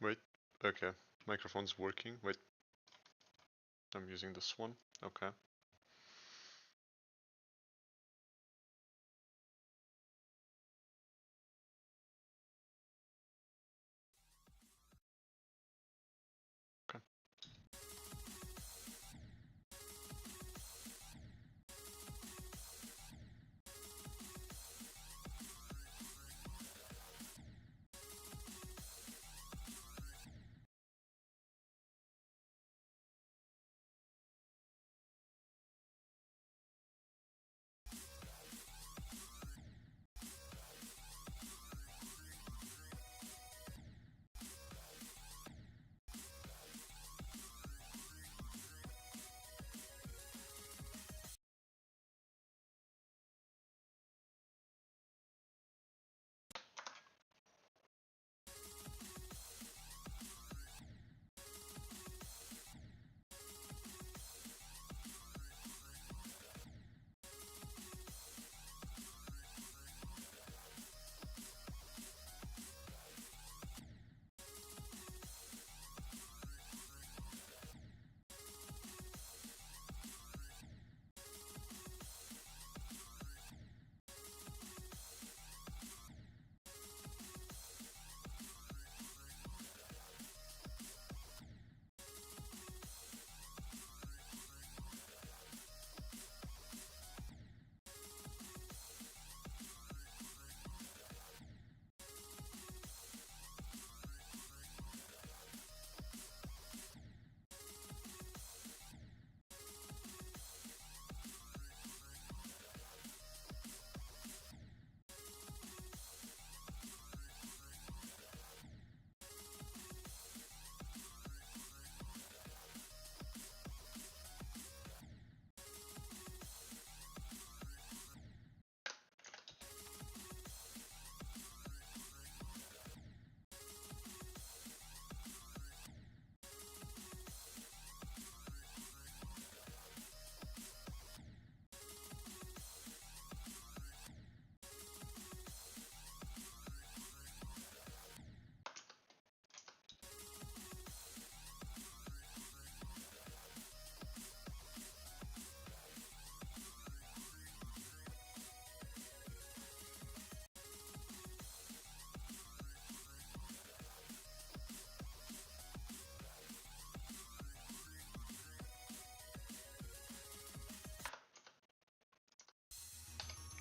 Wait, okay. Microphone's working. Wait. I'm using this one. Okay. Okay.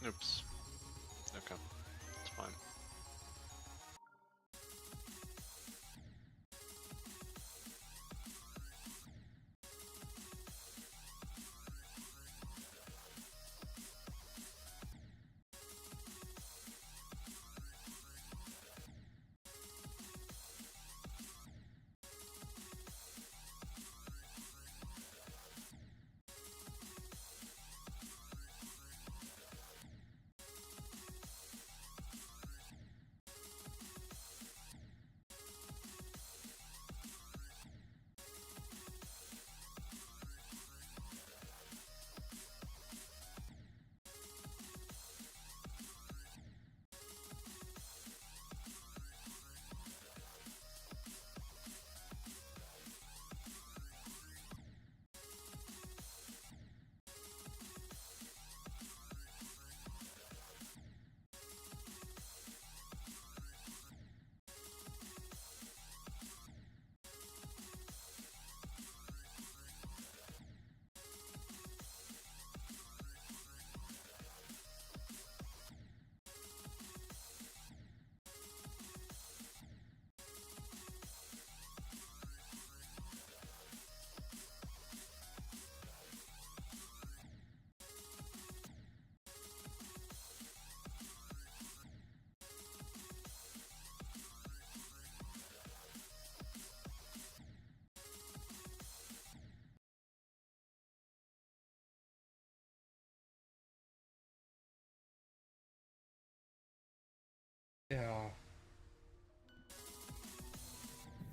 Oops. Okay. It's fine. Yeah.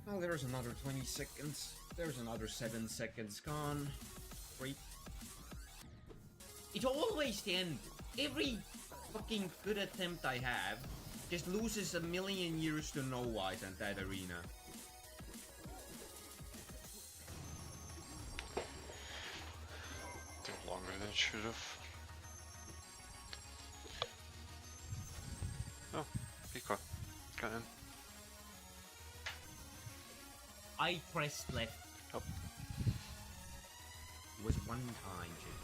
Well, there's another 20 seconds. There's another 7 seconds gone. Great. It's always the end. Every fucking good attempt I have just loses a million years to no wise in that arena. Should've. Oh, Pico. Got in. I pressed left. Oh. It was one time, Jimmy.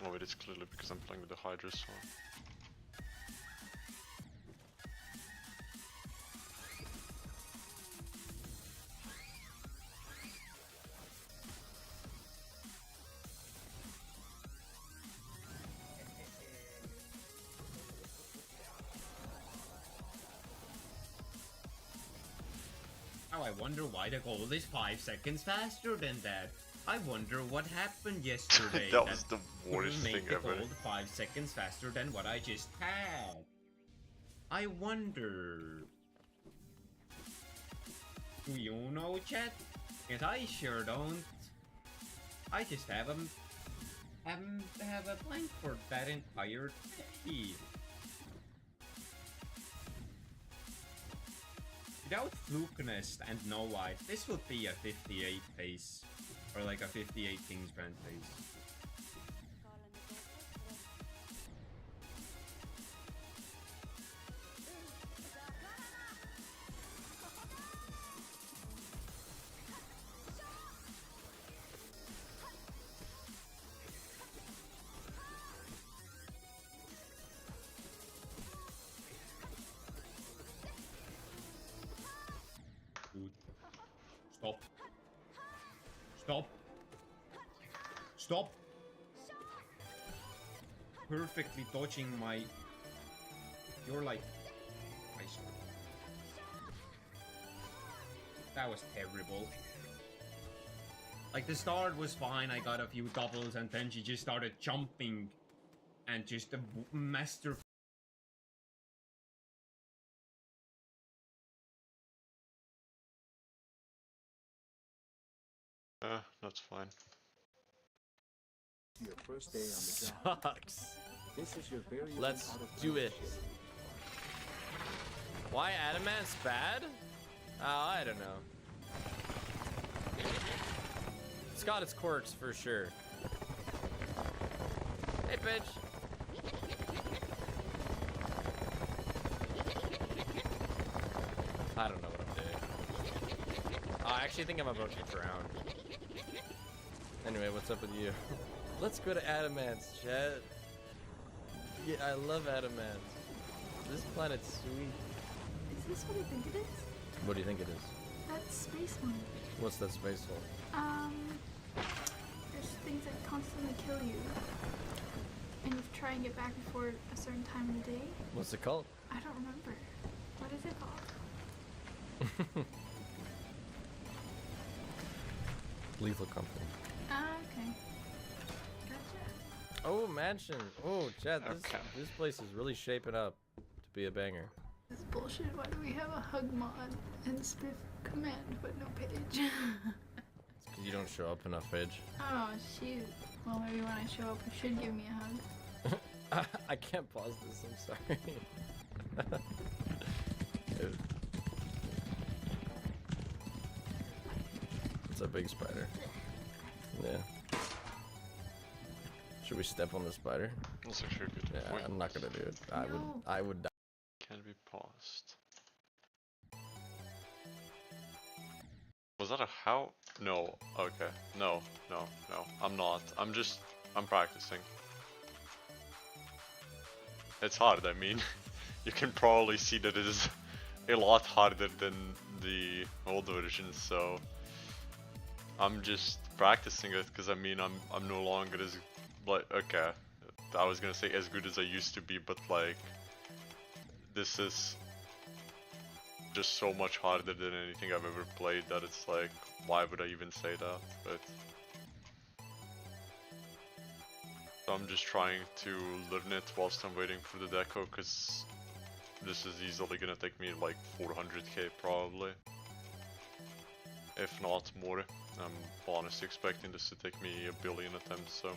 Oh wait, it's clearly because I'm playing with the Hydra, so... Oh, I wonder why the gold is 5 seconds faster than that. I wonder what happened yesterday. That was the worst thing make the ever. gold 5 seconds faster than what I just had. I wonder. Do you know, chat? Cause I sure don't. I just have a blank for that entire day. Without flukiness and no white, this would be a 58 pace. Or like a 58 Kingsbrand pace. Dude. Stop. Stop. Stop. Perfectly dodging my... You're like... I swear. That was terrible. Like, the start was fine, I got a few doubles, and then she just started jumping. And just a master... That's fine. Your first day on the job. Sucks. This is your very Let's own do it. autopilot. Why Adamant's bad? Oh, I don't know. It's got its quirks for sure. Hey, bitch. I don't know what I'm doing. I actually think I'm about to drown. Anyway, what's up with you? Let's go to Adamant's, chat. Yeah, I love Adamant. This planet's sweet. Is this what I think it is? What do you think it is? That space one. What's that space one? There's things that constantly kill you. And you try and get back before a certain time of the day. What's it called? I don't remember. What is it called? Lethal Company. Ah, okay. Gotcha. Oh, mansion. Oh, Chad, Okay. this place is really shaping up to be a banger. This is bullshit. Why do we have a hug mod and spiff command but no page? It's because you don't show up enough, Edge. Oh, shoot. Well, maybe when I show up, you should give me a hug. I can't pause this, I'm sorry. It's a big spider. Yeah. Should we step on the spider? That's actually a good Yeah, point. I'm not gonna do it. No. I would die. Can be paused. Was that a how? No. Okay. No. I'm not. I'm practicing. It's hard, I mean. You can probably see that it is a lot harder than the old version, so... I'm just practicing it, because I mean, I'm no longer as... like, okay. I was gonna say as good as I used to be, but like... This is... just so much harder than anything I've ever played that it's like, why would I even say that? But... So I'm just trying to learn it whilst I'm waiting for the deco, because this is easily gonna take me like 400k probably. If not more. I'm honestly expecting this to take me a billion attempts, so...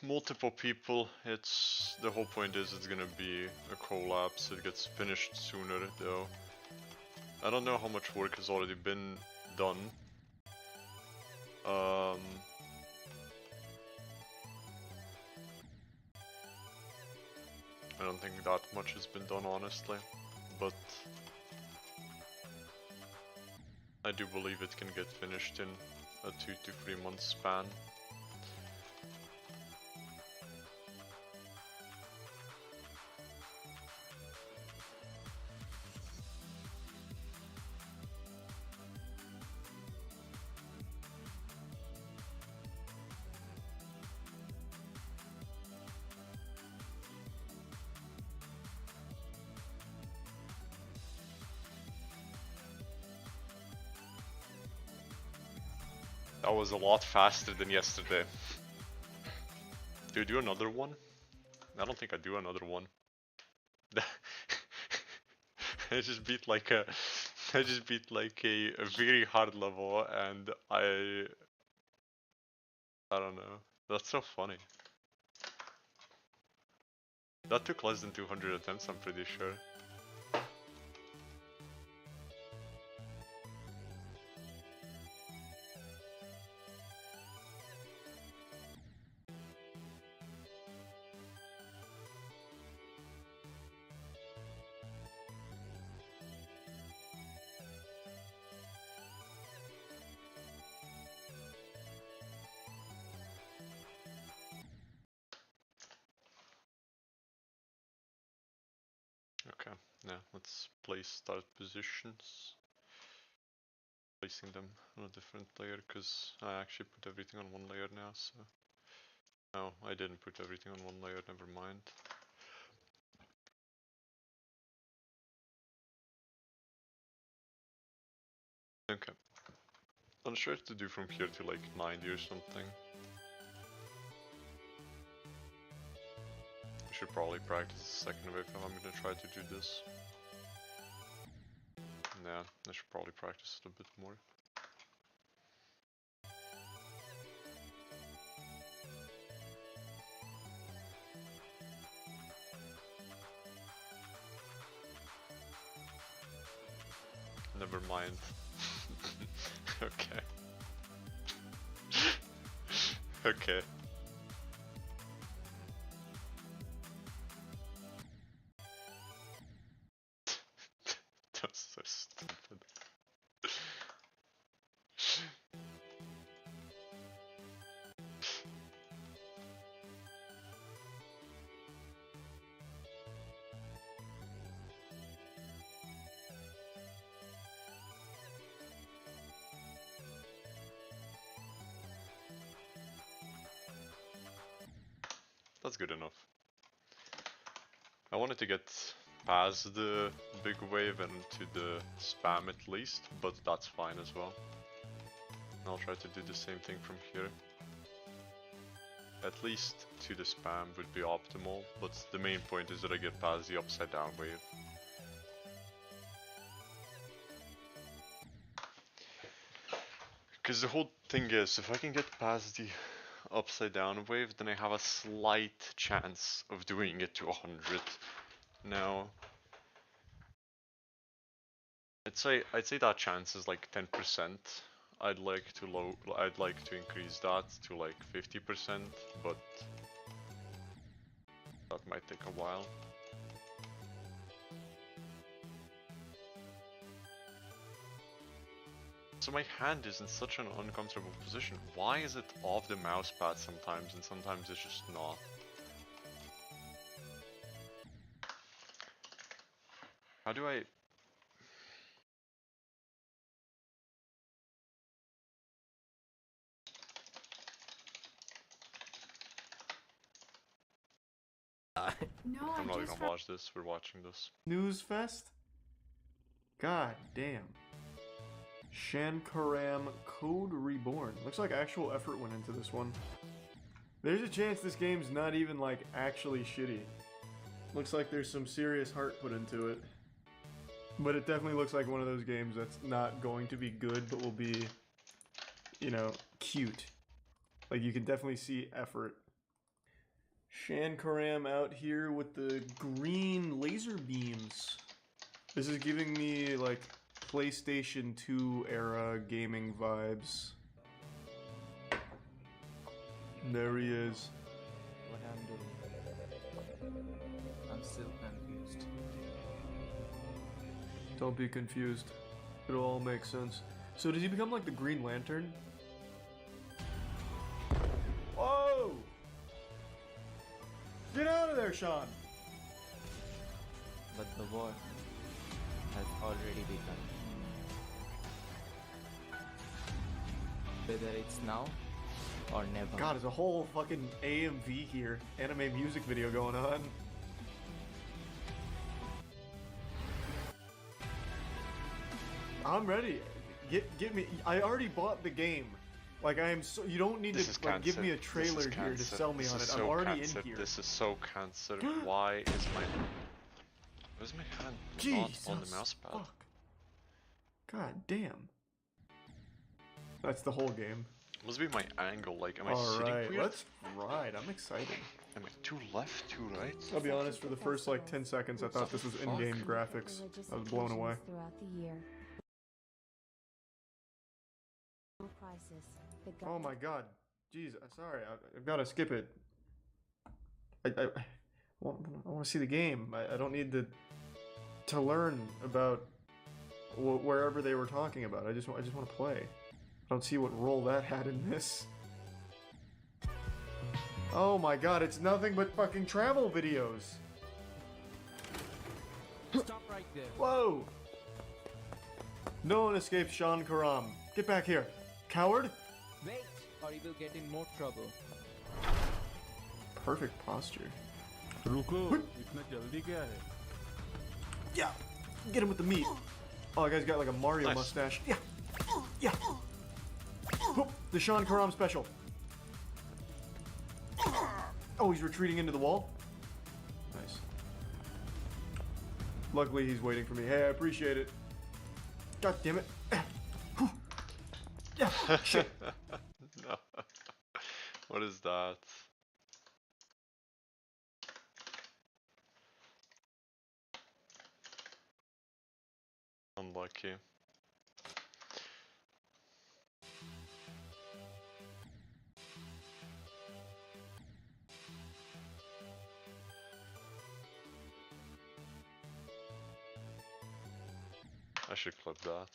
Multiple people. It's the whole point is it's gonna be a collapse. It gets finished sooner though. I don't know how much work has already been done. I don't think that much has been done honestly, but I do believe it can get finished in a 2 to 3 month span. That was a lot faster than yesterday. Do you do another one? I don't think I do another one. I just beat like a a very hard level and I don't know. That's so funny. That took less than 200 attempts, I'm pretty sure. Okay, now let's place start positions. Placing them on a different layer because I actually put everything on one layer now, so... No, I didn't put everything on one layer, never mind. Okay. Unsure to do from here to like 90 or something. I should probably practice the second wave if I'm gonna try to do this. Nah, I should probably practice it a bit more. Never mind. Okay. Okay. That's so stupid. That's good enough. I wanted to get past the big wave and to the spam at least, but that's fine as well. I'll try to do the same thing from here. At least to the spam would be optimal, but the main point is that I get past the upside down wave. Because the whole thing is, if I can get past the upside down wave, then I have a slight chance of doing it to 100. Now, I'd say that chance is like 10%. I'd like to increase that to like 50%, but that might take a while. So my hand is in such an uncomfortable position. Why is it off the mouse pad sometimes and sometimes it's just not? How do I... No, I'm I not just gonna watch this, we're watching this. News Fest? God damn. Shankaram Code Reborn. Looks like actual effort went into this one. There's a chance this game's not even like actually shitty. Looks like there's some serious heart put into it. But it definitely looks like one of those games that's not going to be good, but will be, you know, cute. Like you can definitely see effort Shankaram out here with the green laser beams. This is giving me like PlayStation 2 era gaming vibes. There he is. What I'm doing. I'm still confused. Don't be confused. It'll all make sense. So does he become like the Green Lantern? Whoa! Get out of there, Sean! But the war has already begun. Whether it's now or never. God, there's a whole fucking AMV here. Anime music video going on. I'm ready. Get me. I already bought the game. Like I am so. You don't need This is to like, give me a cancer. trailer This is here to cancer. sell me This on is it. so I'm already cancer. in here. This is so cancer. Why is my... Where's my hand Jesus. not on the mouse pad? Fuck. God damn. That's the whole game. Must be my angle, like, am I All sitting right, weird? let's ride. I'm excited. Am I too left, too right? I'll be honest. For the first like 10 seconds, I thought this was in-game graphics. I was blown away. Throughout the year. Crisis. The Oh my god. Jeez, sorry. I've got to skip it. I want to see the game. I don't need to learn about wherever they were talking about. I just want to play. I don't see what role that had in this. Oh my god, it's nothing but fucking travel videos. Stop right there. Whoa! No one escapes Sean Karam. Get back here. Coward? Wait, or you will get in more trouble. Perfect posture. रुको इतना जल्दी क्या है? Yeah! Get him with the meat. Oh, that guy's got like a Mario Nice. mustache. Yeah! Yeah! Whoop, the Sean Karam special. Oh, he's retreating into the wall. Nice. Luckily, he's waiting for me. Hey, I appreciate it. God damn it. Yeah, shit. No. What is that? Unlucky. I should clip that.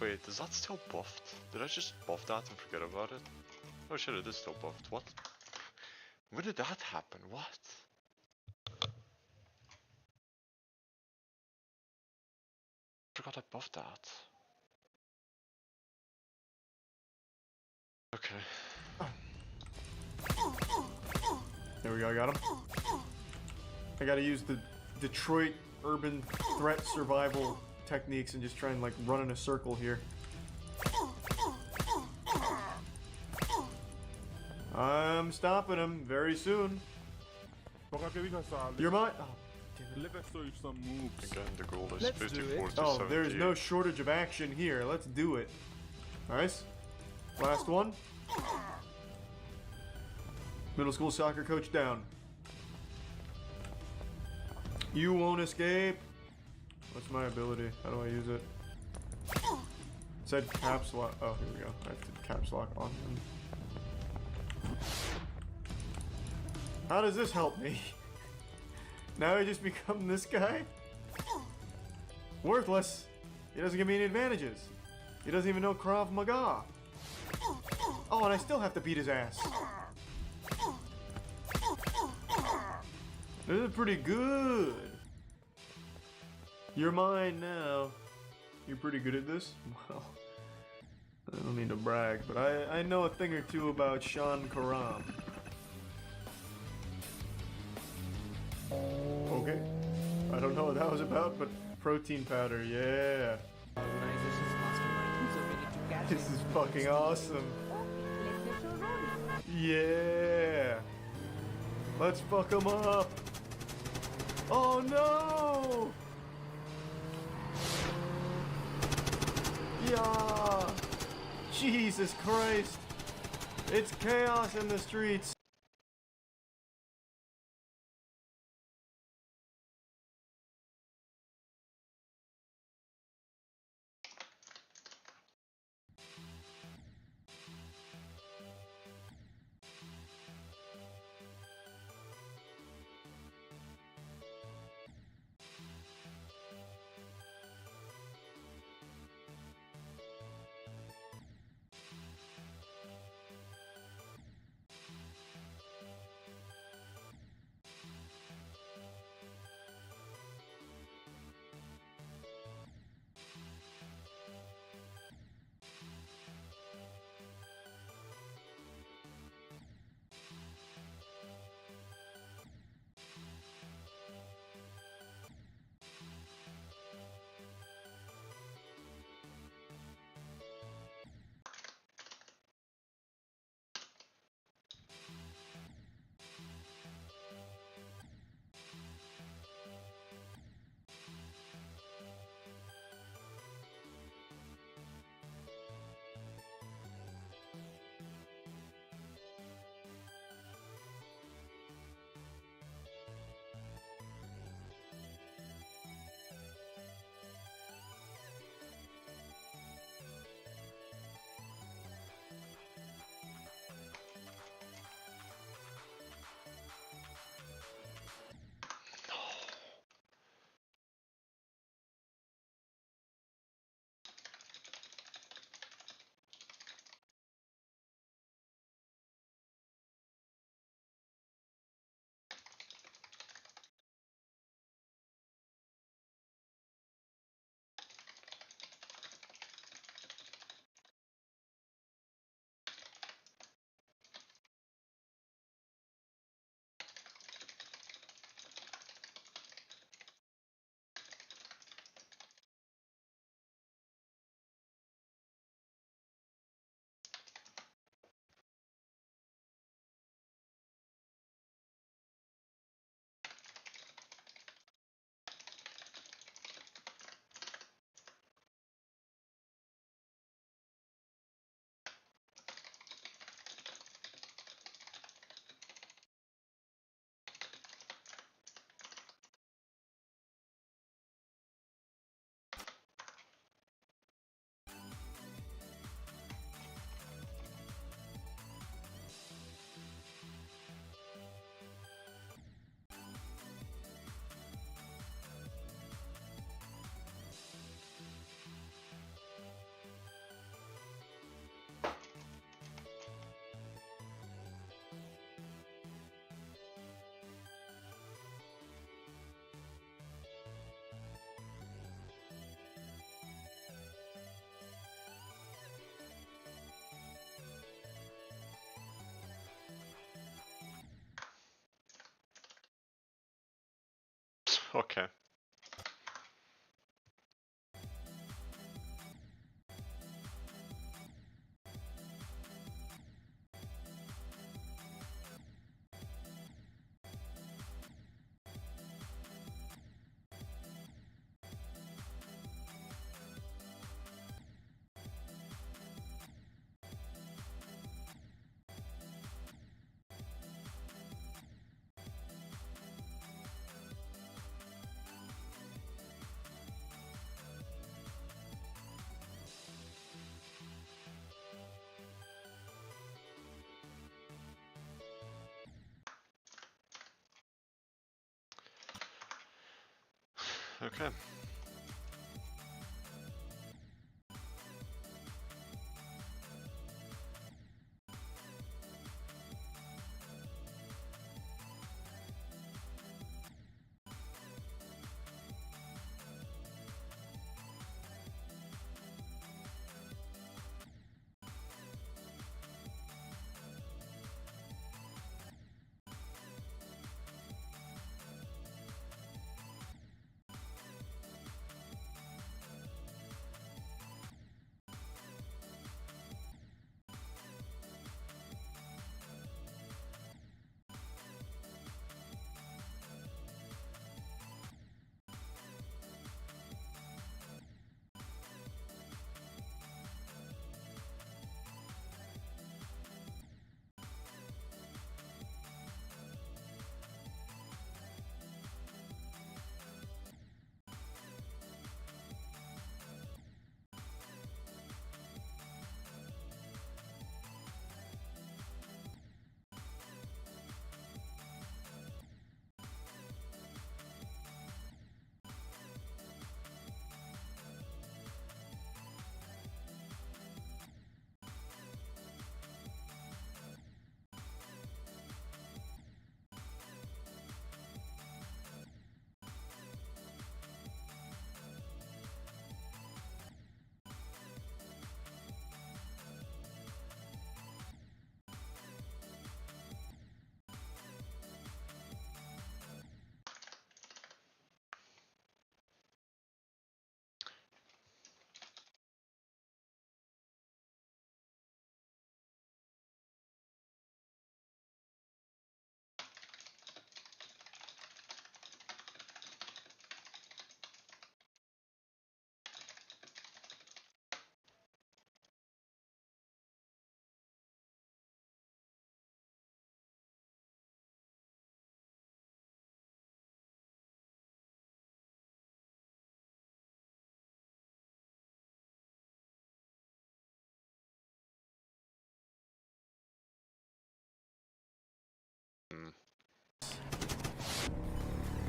Wait, is that still buffed? Did I just buff that and forget about it? Oh shit, it is still buffed. What? When did that happen? What? Forgot I buffed that. Okay. There we go, I got him. I gotta use the Detroit urban threat survival techniques and just try and like run in a circle here. I'm stopping him very soon. You're mine. Oh, damn it. Let us show you some moves. Again, the goal is Let's do it. 54 to Oh, 70. there's no shortage of action here. Let's do it. Nice. Last one. Middle school soccer coach down. You won't escape. What's my ability? How do I use it? It said caps lock. Oh, here we go. I have to caps lock on him. How does this help me? Now I just become this guy? Worthless. He doesn't give me any advantages. He doesn't even know Krav Maga. Oh, and I still have to beat his ass. This is pretty good. You're mine now. You're pretty good at this? Well, I don't mean to brag, but I know a thing or two about Sean Karam. Okay. I don't know what that was about, but protein powder, yeah. Organization's mastermind, so we need to catch This him. is fucking awesome. Let the show roll. Yeah. Let's fuck him up. Oh no! Yeah! Jesus Christ! It's chaos in the streets! Okay. Okay.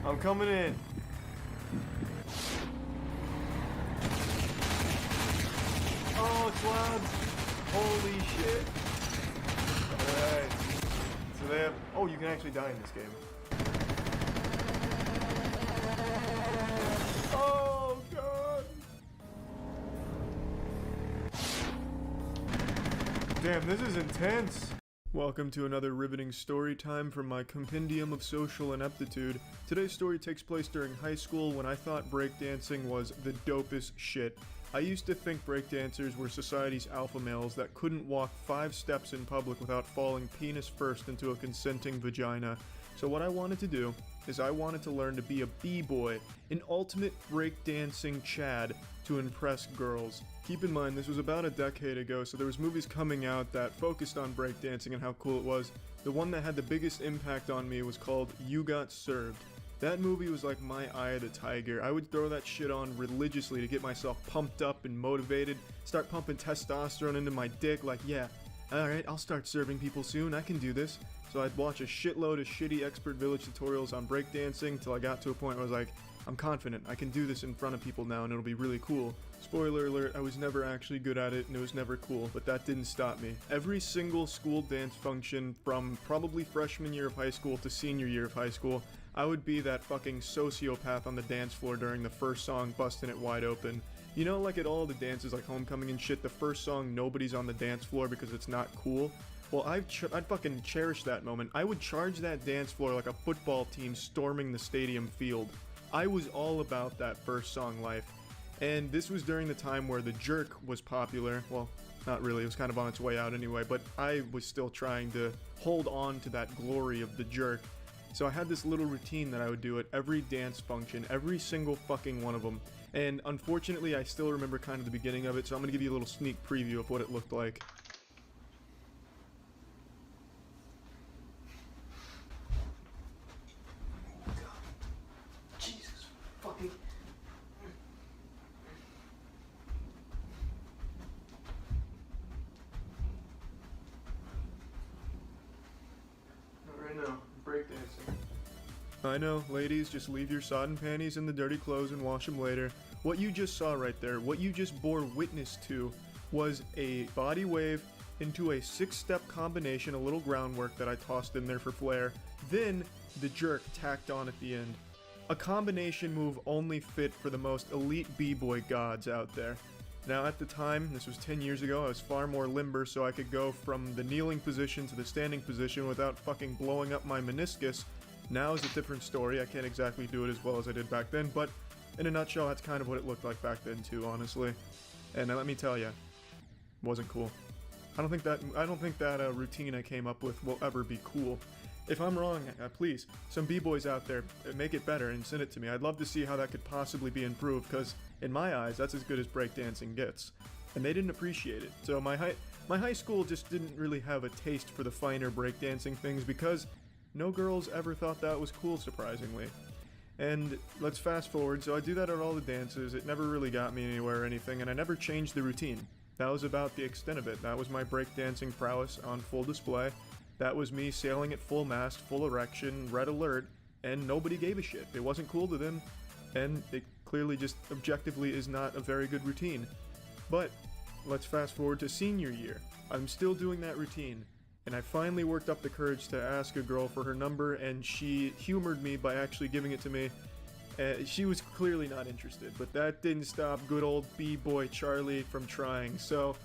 I'm coming in. Oh, clouds. Holy shit. Alright. So they have... Oh, you can actually die in this game. Oh, God. Damn, this is intense. Welcome to another riveting story time from my compendium of social ineptitude. Today's story takes place during high school when I thought breakdancing was the dopest shit. I used to think breakdancers were society's alpha males that couldn't walk 5 steps in public without falling penis first into a consenting vagina. So what I wanted to do is I wanted to learn to be a b-boy, an ultimate breakdancing Chad to impress girls. Keep in mind, this was about a decade ago, so there was movies coming out that focused on breakdancing and how cool it was. The one that had the biggest impact on me was called You Got Served. That movie was like my eye of the tiger. I would throw that shit on religiously to get myself pumped up and motivated, start pumping testosterone into my dick like, yeah, alright, I'll start serving people soon, I can do this. So I'd watch a shitload of shitty Expert Village tutorials on breakdancing till I got to a point where I was like, I'm confident, I can do this in front of people now and it'll be really cool. Spoiler alert, I was never actually good at it and it was never cool, but that didn't stop me. Every single school dance function from probably freshman year of high school to senior year of high school, I would be that fucking sociopath on the dance floor during the first song, busting it wide open. You know, like at all the dances like homecoming and shit, the first song nobody's on the dance floor because it's not cool? Well, I'd fucking cherish that moment. I would charge that dance floor like a football team storming the stadium field. I was all about that first song life. And this was during the time where The Jerk was popular. Well, not really, it was kind of on its way out anyway, but I was still trying to hold on to that glory of The Jerk. So I had this little routine that I would do at every dance function, every single fucking one of them. And unfortunately, I still remember kind of the beginning of it, so I'm gonna give you a little sneak preview of what it looked like. Jesus fucking... Not right now. Breakdancing. I know, ladies, just leave your sodden panties in the dirty clothes and wash them later. What you just saw right there, what you just bore witness to, was a body wave into a 6-step combination, a little groundwork that I tossed in there for flair, then the jerk tacked on at the end. A combination move only fit for the most elite b-boy gods out there. Now at the time, this was 10 years ago, I was far more limber so I could go from the kneeling position to the standing position without fucking blowing up my meniscus. Now is a different story, I can't exactly do it as well as I did back then, but in a nutshell, that's kind of what it looked like back then too, honestly. And let me tell you, it wasn't cool. I don't think that routine I came up with will ever be cool. If I'm wrong, please, some b-boys out there, make it better and send it to me. I'd love to see how that could possibly be improved, because in my eyes, that's as good as breakdancing gets. And they didn't appreciate it. So my high school just didn't really have a taste for the finer breakdancing things because no girls ever thought that was cool, surprisingly. And let's fast forward, so I do that at all the dances, it never really got me anywhere or anything, and I never changed the routine. That was about the extent of it. That was my breakdancing prowess on full display. That was me sailing at full mast, full erection, red alert, and nobody gave a shit. It wasn't cool to them, and it clearly just objectively is not a very good routine. But let's fast forward to senior year. I'm still doing that routine. And I finally worked up the courage to ask a girl for her number, and she humored me by actually giving it to me. She was clearly not interested, but that didn't stop good old b-boy Charlie from trying. So,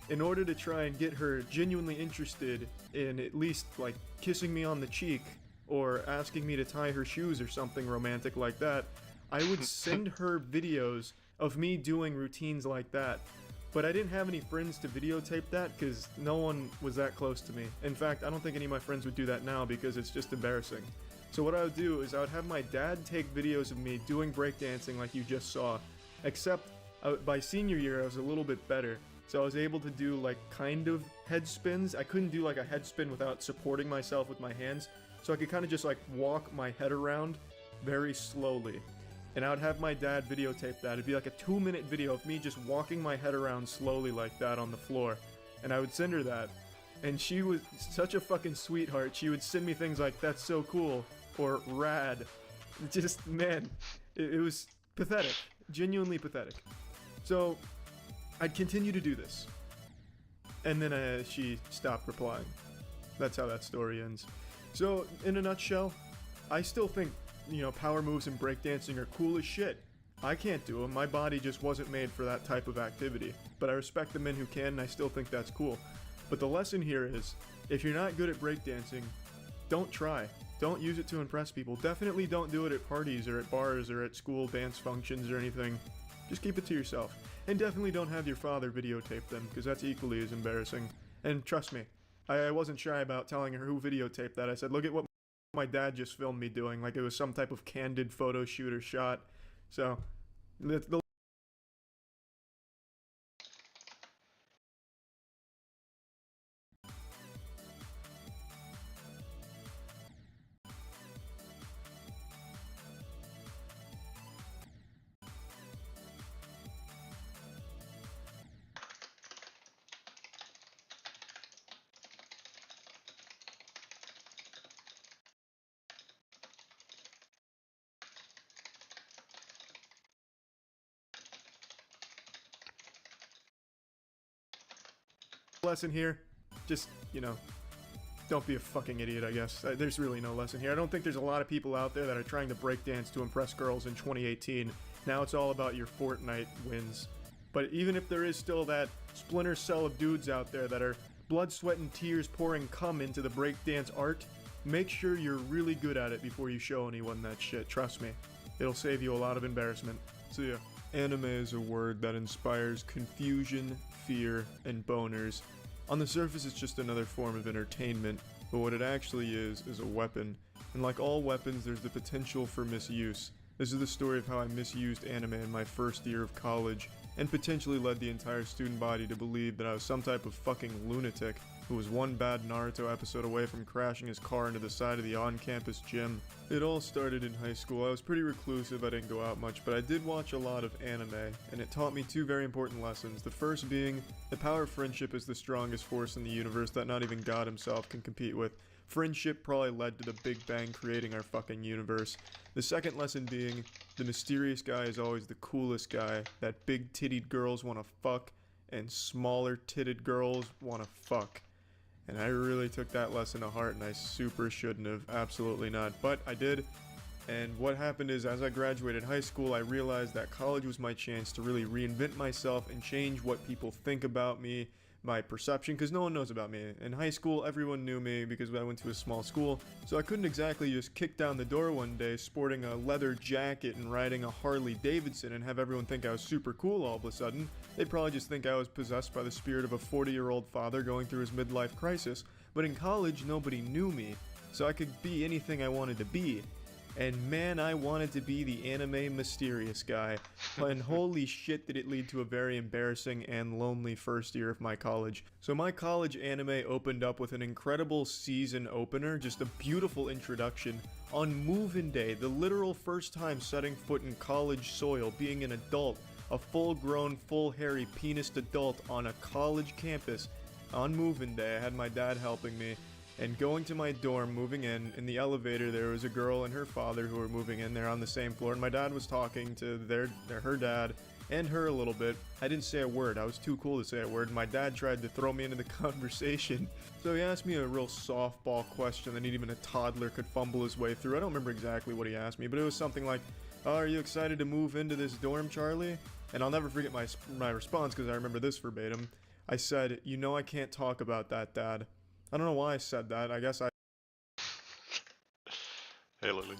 in order to try and get her genuinely interested in at least, like, kissing me on the cheek, or asking me to tie her shoes or something romantic like that, I would send her videos of me doing routines like that. But I didn't have any friends to videotape that because no one was that close to me. In fact, I don't think any of my friends would do that now because it's just embarrassing. So what I would do is I would have my dad take videos of me doing breakdancing like you just saw. Except by senior year I was a little bit better. So I was able to do like kind of head spins. I couldn't do like a head spin without supporting myself with my hands. So I could kind of just like walk my head around very slowly. And I would have my dad videotape that. It'd be like a 2-minute video of me just walking my head around slowly like that on the floor. And I would send her that. And she was such a fucking sweetheart. She would send me things like, "That's so cool," or "Rad." Just, man, it was pathetic. Genuinely pathetic. So, I'd continue to do this. And then she stopped replying. That's how that story ends. So, in a nutshell, I still think, power moves and breakdancing are cool as shit. I can't do them. My body just wasn't made for that type of activity. But I respect the men who can, and I still think that's cool. But the lesson here is, if you're not good at breakdancing, don't try. Don't use it to impress people. Definitely don't do it at parties or at bars or at school dance functions or anything. Just keep it to yourself. And definitely don't have your father videotape them, because that's equally as embarrassing. And trust me, I wasn't shy about telling her who videotaped that. I said, look at what my dad just filmed me doing, like it was some type of candid photo shoot or shot. So, the lesson here, just, don't be a fucking idiot, I guess. There's really no lesson here. I don't think there's a lot of people out there that are trying to breakdance to impress girls in 2018. Now it's all about your Fortnite wins. But even if there is still that splinter cell of dudes out there that are blood, sweat, and tears pouring cum into the breakdance art, make sure you're really good at it before you show anyone that shit. Trust me. It'll save you a lot of embarrassment. See ya. Anime is a word that inspires confusion, fear, and boners. On the surface, it's just another form of entertainment, but what it actually is a weapon. And like all weapons, there's the potential for misuse. This is the story of how I misused anime in my first year of college, and potentially led the entire student body to believe that I was some type of fucking lunatic who was one bad Naruto episode away from crashing his car into the side of the on-campus gym. It all started in high school. I was pretty reclusive, I didn't go out much, but I did watch a lot of anime, and it taught me two very important lessons. The first being, the power of friendship is the strongest force in the universe that not even God himself can compete with. Friendship probably led to the Big Bang creating our fucking universe. The second lesson being, the mysterious guy is always the coolest guy that big-titted girls want to fuck, and smaller-titted girls want to fuck. And I really took that lesson to heart, and I super shouldn't have. Absolutely not. But I did. And what happened is, as I graduated high school, I realized that college was my chance to really reinvent myself and change what people think about me, my perception, because no one knows about me. In high school, everyone knew me because I went to a small school, so I couldn't exactly just kick down the door one day sporting a leather jacket and riding a Harley Davidson and have everyone think I was super cool all of a sudden. They'd probably just think I was possessed by the spirit of a 40-year-old father going through his midlife crisis. But in college, nobody knew me, so I could be anything I wanted to be. And man, I wanted to be the anime mysterious guy. And holy shit did it lead to a very embarrassing and lonely first year of my college. So my college anime opened up with an incredible season opener, just a beautiful introduction. On move-in day, the literal first time setting foot in college soil, being an adult, a full-grown, full-hairy, penised adult on a college campus. On move-in day, I had my dad helping me. And going to my dorm, moving in the elevator, there was a girl and her father who were moving in there on the same floor, and my dad was talking to her dad and her a little bit. I didn't say a word. I was too cool to say a word. My dad tried to throw me into the conversation. So he asked me a real softball question that even a toddler could fumble his way through. I don't remember exactly what he asked me, but it was something like, "Oh, are you excited to move into this dorm, Charlie?" And I'll never forget my response because I remember this verbatim. I said, "You know I can't talk about that, Dad." I don't know why I said that. I guess I... Hey, Lily.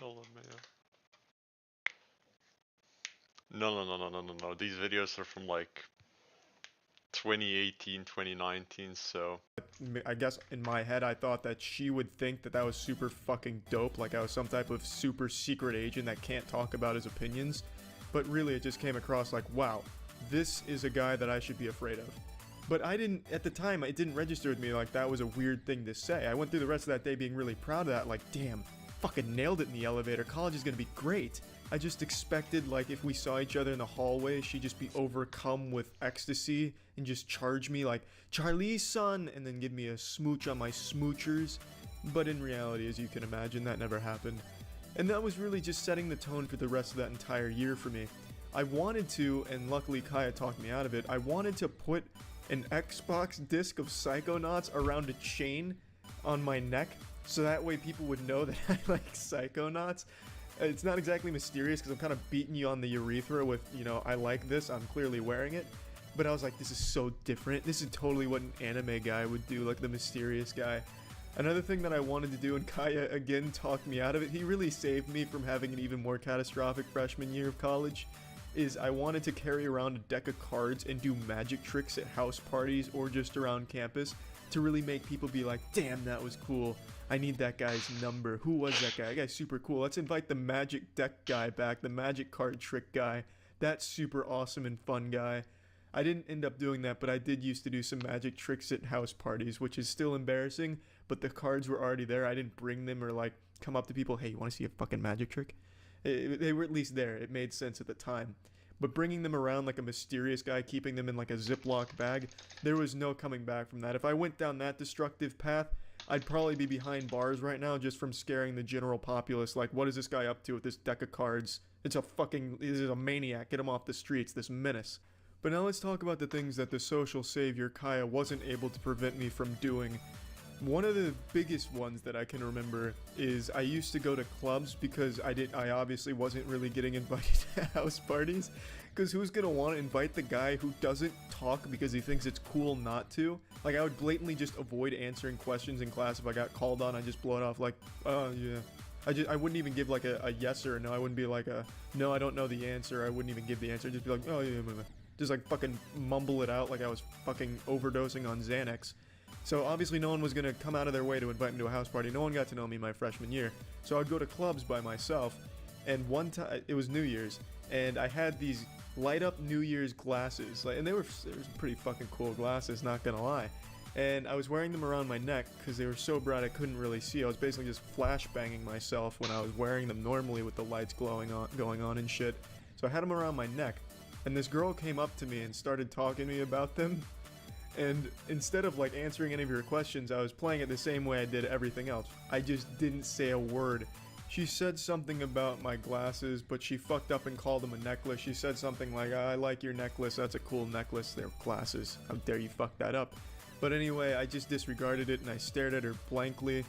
LMAO. No. These videos are from like 2018, 2019, so. I guess in my head I thought that she would think that that was super fucking dope, like I was some type of super secret agent that can't talk about his opinions. But really it just came across like, wow, this is a guy that I should be afraid of. But I didn't, at the time, it didn't register with me like that was a weird thing to say. I went through the rest of that day being really proud of that, like, damn, fucking nailed it in the elevator, college is gonna be great. I just expected, like, if we saw each other in the hallway, she'd just be overcome with ecstasy and just charge me like, Charlie's son, and then give me a smooch on my smoochers. But in reality, as you can imagine, that never happened. And that was really just setting the tone for the rest of that entire year for me. I wanted to, and luckily Kaya talked me out of it, I wanted to put an Xbox disc of Psychonauts around a chain on my neck, so that way people would know that I like Psychonauts. It's not exactly mysterious because I'm kind of beating you on the urethra with, you know, I like this, I'm clearly wearing it. But I was like, this is so different. This is totally what an anime guy would do, like the mysterious guy. Another thing that I wanted to do, and Kaya again talked me out of it, he really saved me from having an even more catastrophic freshman year of college, is I wanted to carry around a deck of cards and do magic tricks at house parties or just around campus to really make people be like, damn, that was cool. I need that guy's number. Who was that guy? That guy's super cool. Let's invite the magic deck guy back, the magic card trick guy. That super awesome and fun guy. I didn't end up doing that, but I did used to do some magic tricks at house parties, which is still embarrassing, but the cards were already there. I didn't bring them or like come up to people, hey, you want to see a fucking magic trick? They were at least there. It made sense at the time. But bringing them around like a mysterious guy, keeping them in like a Ziploc bag, there was no coming back from that. If I went down that destructive path, I'd probably be behind bars right now just from scaring the general populace. Like, what is this guy up to with this deck of cards? This is a maniac. Get him off the streets, this menace. But now let's talk about the things that the social savior Kaya wasn't able to prevent me from doing. One of the biggest ones that I can remember is I used to go to clubs because I obviously wasn't really getting invited to house parties, because who's gonna want to invite the guy who doesn't talk because he thinks it's cool not to? Like, I would blatantly just avoid answering questions in class. If I got called on, I just blow it off like, oh yeah. I wouldn't even give like a yes or a no. I wouldn't be like a, no, I don't know the answer. I wouldn't even give the answer. I'd just be like, oh yeah, just like fucking mumble it out like I was fucking overdosing on Xanax. So obviously no one was gonna come out of their way to invite me to a house party. No one got to know me my freshman year. So I'd go to clubs by myself, and one time, it was New Year's, and I had these light up New Year's glasses, and they were pretty fucking cool glasses, not gonna lie. And I was wearing them around my neck because they were so bright I couldn't really see. I was basically just flashbanging myself when I was wearing them normally with the lights going on and shit. So I had them around my neck, and this girl came up to me and started talking to me about them. And instead of like answering any of your questions, I was playing it the same way I did everything else. I just didn't say a word. She said something about my glasses, but she fucked up and called them a necklace. She said something like, I like your necklace, that's a cool necklace, they're glasses. How dare you fuck that up. But anyway, I just disregarded it and I stared at her blankly,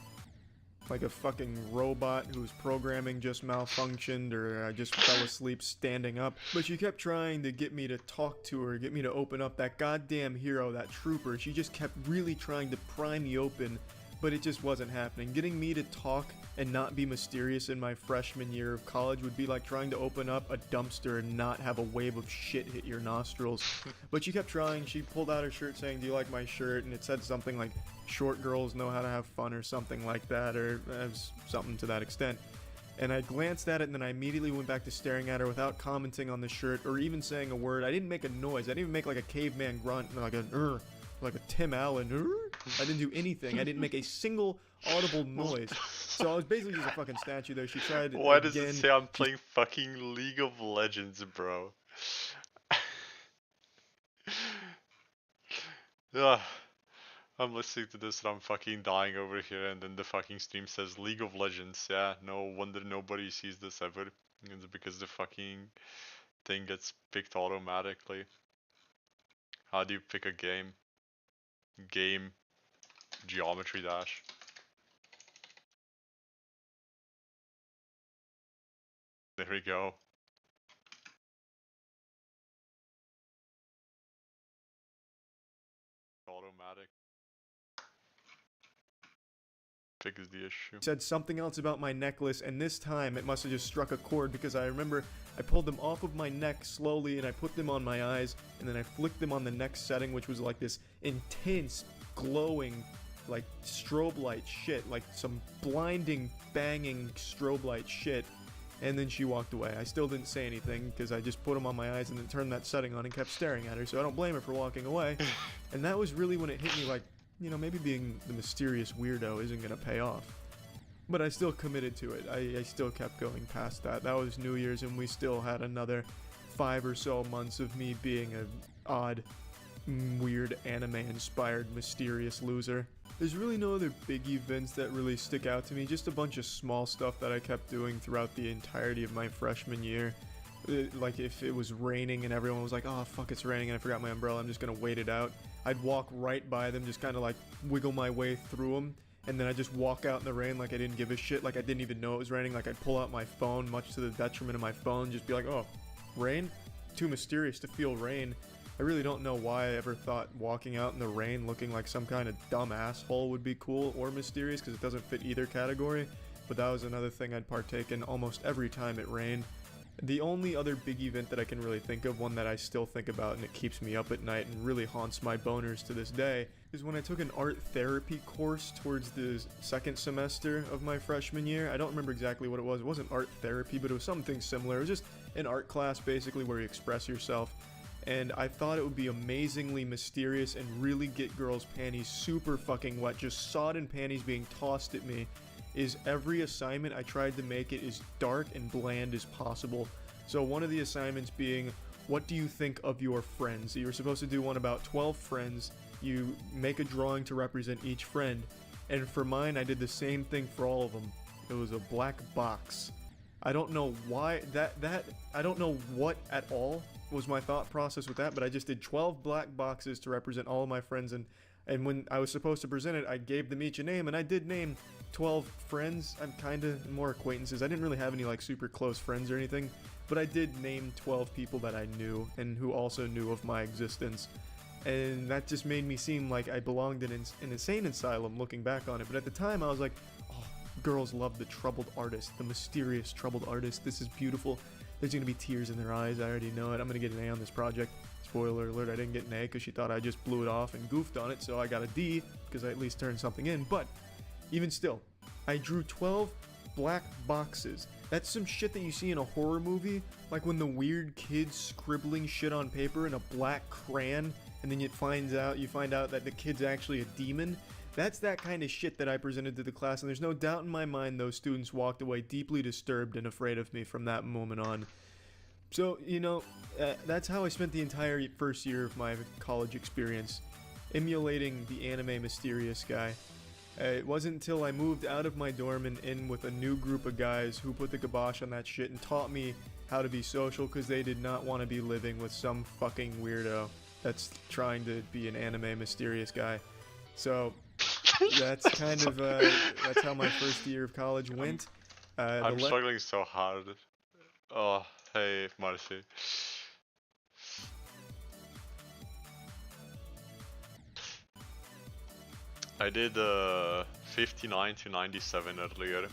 like a fucking robot whose programming just malfunctioned, or I just fell asleep standing up. But she kept trying to get me to talk to her, get me to open up. That goddamn hero, that trooper, she just kept really trying to pry me open, but it just wasn't happening. Getting me to talk and not be mysterious in my freshman year of college would be like trying to open up a dumpster and not have a wave of shit hit your nostrils. But she kept trying. She pulled out her shirt saying, do you like my shirt? And it said something like, short girls know how to have fun, or something like that, or something to that extent. And I glanced at it, and then I immediately went back to staring at her without commenting on the shirt or even saying a word. I didn't make a noise. I didn't even make like a caveman grunt, like a Tim Allen. I didn't do anything. I didn't make a single audible noise. So I was basically just a fucking statue there. She tried Why again. does it say I'm playing fucking League of Legends, bro? Ugh. I'm listening to this and I'm fucking dying over here, and then the fucking stream says League of Legends. Yeah, no wonder nobody sees this ever. It's because the fucking thing gets picked automatically. How do you pick a game? Game Geometry Dash. There we go. Automatic. fix the issue. Said something else about my necklace, and this time it must have just struck a chord because I remember I pulled them off of my neck slowly and I put them on my eyes, and then I flicked them on the next setting, which was like this intense, glowing, like strobe light shit, like some blinding, banging strobe light shit. And then she walked away. I still didn't say anything because I just put them on my eyes and then turned that setting on and kept staring at her, so I don't blame her for walking away. And that was really when it hit me, like, you know, maybe being the mysterious weirdo isn't gonna pay off. But I still committed to it. I still kept going past that. That was New Year's, and we still had another 5 or so months of me being an odd, weird, anime-inspired, mysterious loser. There's really no other big events that really stick out to me, just a bunch of small stuff that I kept doing throughout the entirety of my freshman year. Like if it was raining and everyone was like, oh fuck, it's raining and I forgot my umbrella, I'm just gonna wait it out. I'd walk right by them, just kind of like wiggle my way through them, and then I'd just walk out in the rain like I didn't give a shit, like I didn't even know it was raining. Like I'd pull out my phone, much to the detriment of my phone, just be like, oh, rain? Too mysterious to feel rain. I really don't know why I ever thought walking out in the rain looking like some kind of dumb asshole would be cool or mysterious, because it doesn't fit either category, but that was another thing I'd partake in almost every time it rained. The only other big event that I can really think of, one that I still think about and it keeps me up at night and really haunts my boners to this day, is when I took an art therapy course towards the second semester of my freshman year. I don't remember exactly what it was. It wasn't art therapy, but it was something similar. It was just an art class basically where you express yourself. And I thought it would be amazingly mysterious and really get girls' panties super fucking wet, just sodden panties being tossed at me. Is every assignment I tried to make it as dark and bland as possible. So one of the assignments being, what do you think of your friends? You were supposed to do one about 12 friends. You make a drawing to represent each friend. And for mine, I did the same thing for all of them. It was a black box. I don't know why I don't know what at all was my thought process with that, but I just did 12 black boxes to represent all of my friends, and when I was supposed to present it, I gave them each a name, and I did name 12 friends. I'm kind of more acquaintances. I didn't really have any like super close friends or anything, but I did name 12 people that I knew and who also knew of my existence. And that just made me seem like I belonged in an insane asylum looking back on it. But at the time I was like, oh, girls love the troubled artist, the mysterious troubled artist. This is beautiful. There's gonna be tears in their eyes. I already know it. I'm gonna get an A on this project. Spoiler alert, I didn't get an A because she thought I just blew it off and goofed on it, so I got a D because I at least turned something in. But even still, I drew 12 black boxes. That's some shit that you see in a horror movie, like when the weird kid's scribbling shit on paper in a black crayon, and then you find out that the kid's actually a demon. That's that kind of shit that I presented to the class, and there's no doubt in my mind those students walked away deeply disturbed and afraid of me from that moment on. So, you know, that's how I spent the entire first year of my college experience, emulating the anime mysterious guy. It wasn't until I moved out of my dorm and in with a new group of guys who put the kibosh on that shit and taught me how to be social, because they did not want to be living with some fucking weirdo that's trying to be an anime mysterious guy. So that's kind of that's how my first year of college went. I'm struggling so hard. Oh, hey, Marcy. I did 59 to 97 earlier.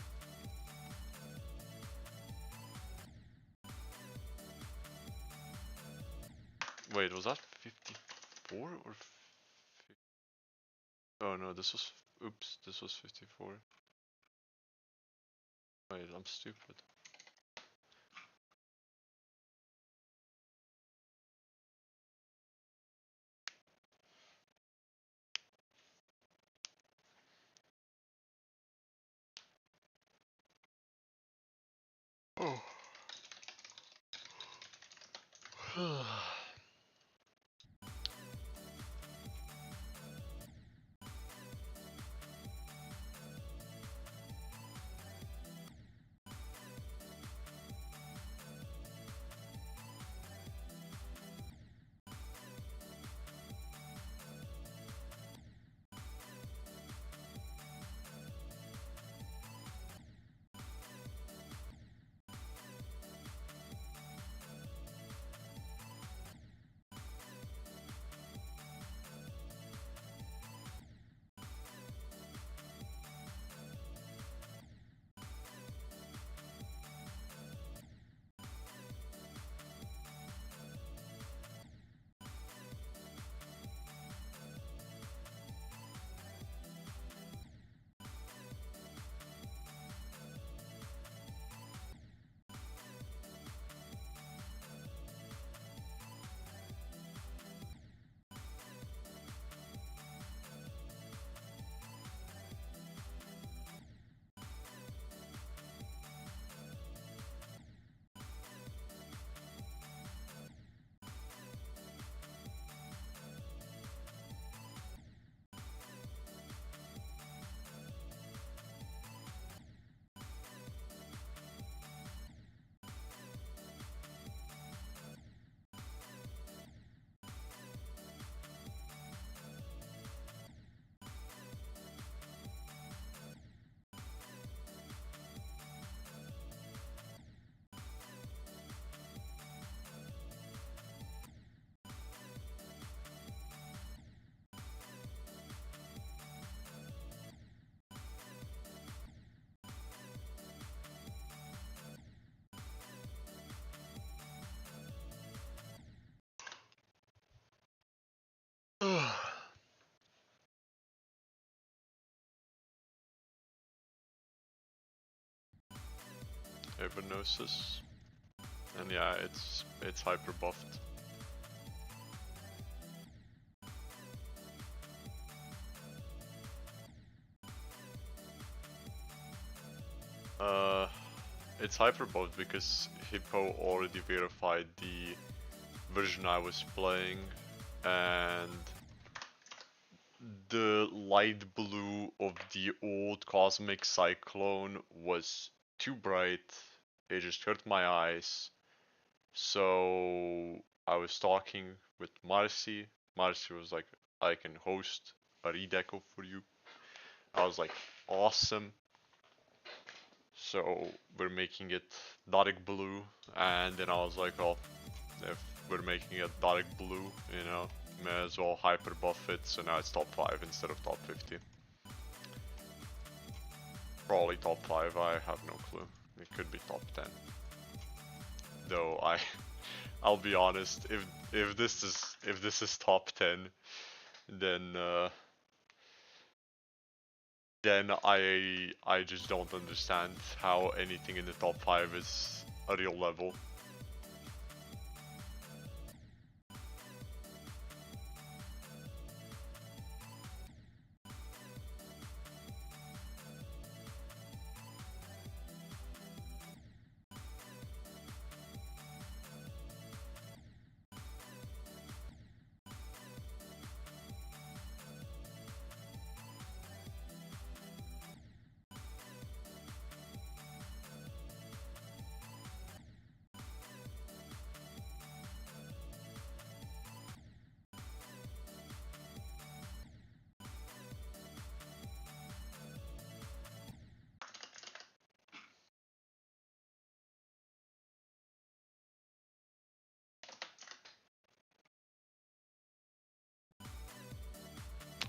Wait, was that 54 or 50? Oh no, this was, oops, this was 54. Wait, I'm stupid. Oh. Hypnosis. And yeah, it's hyper buffed. It's hyper buffed because Hippo already verified the version I was playing, and the light blue of the old Cosmic Cyclone was too bright. It just hurt my eyes. So I was talking with Marcy. Marcy was like, I can host a redeco for you. I was like, awesome. So we're making it dark blue, and then I was like, well, if we're making it dark blue, you know, may as well hyper buff it, so now it's top 5 instead of top 50. Probably top 5, I have no clue. It could be top 10. Though I'll be honest, if this is top 10, then I just don't understand how anything in the top 5 is a real level.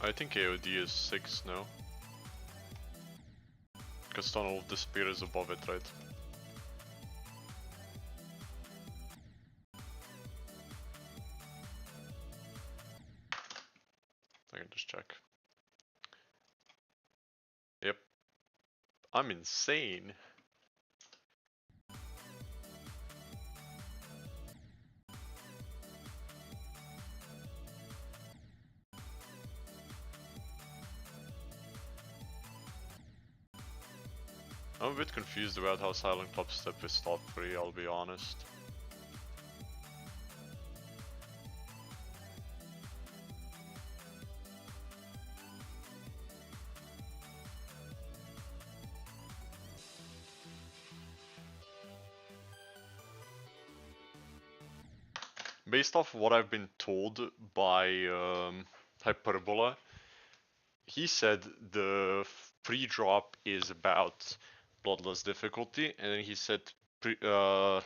I think AOD is 6 now. Because Tunnel of Despair is above it, right? I can just check. Yep. I'm insane. I'm a bit confused about how Silent Clubstep is top 3, I'll be honest. Based off what I've been told by Hyperbola, he said the pre-drop is about Bloodlust difficulty, and then he said drop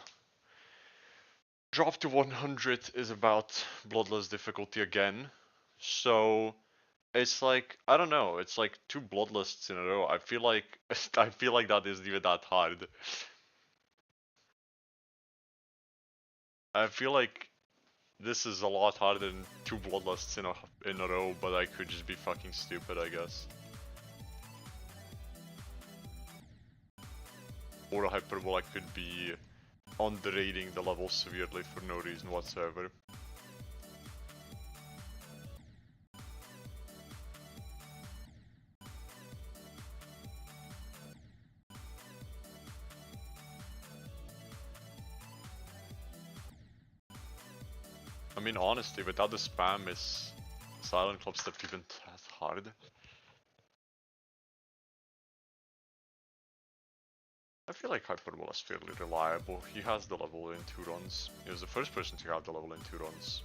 to 100 is about Bloodlust difficulty again. So it's like, I don't know, it's like 2 Bloodlusts in a row. I feel like that isn't even that hard. I feel like this is a lot harder than 2 Bloodlusts in a row, but I could just be fucking stupid, I guess. Or Hyperbola could be underrating the level severely for no reason whatsoever. I mean, honestly, without the spam, is Silent Clubstep even that hard? I feel like Hyperbola is fairly reliable. He has the level in 2 runs. He was the first person to have the level in 2 runs.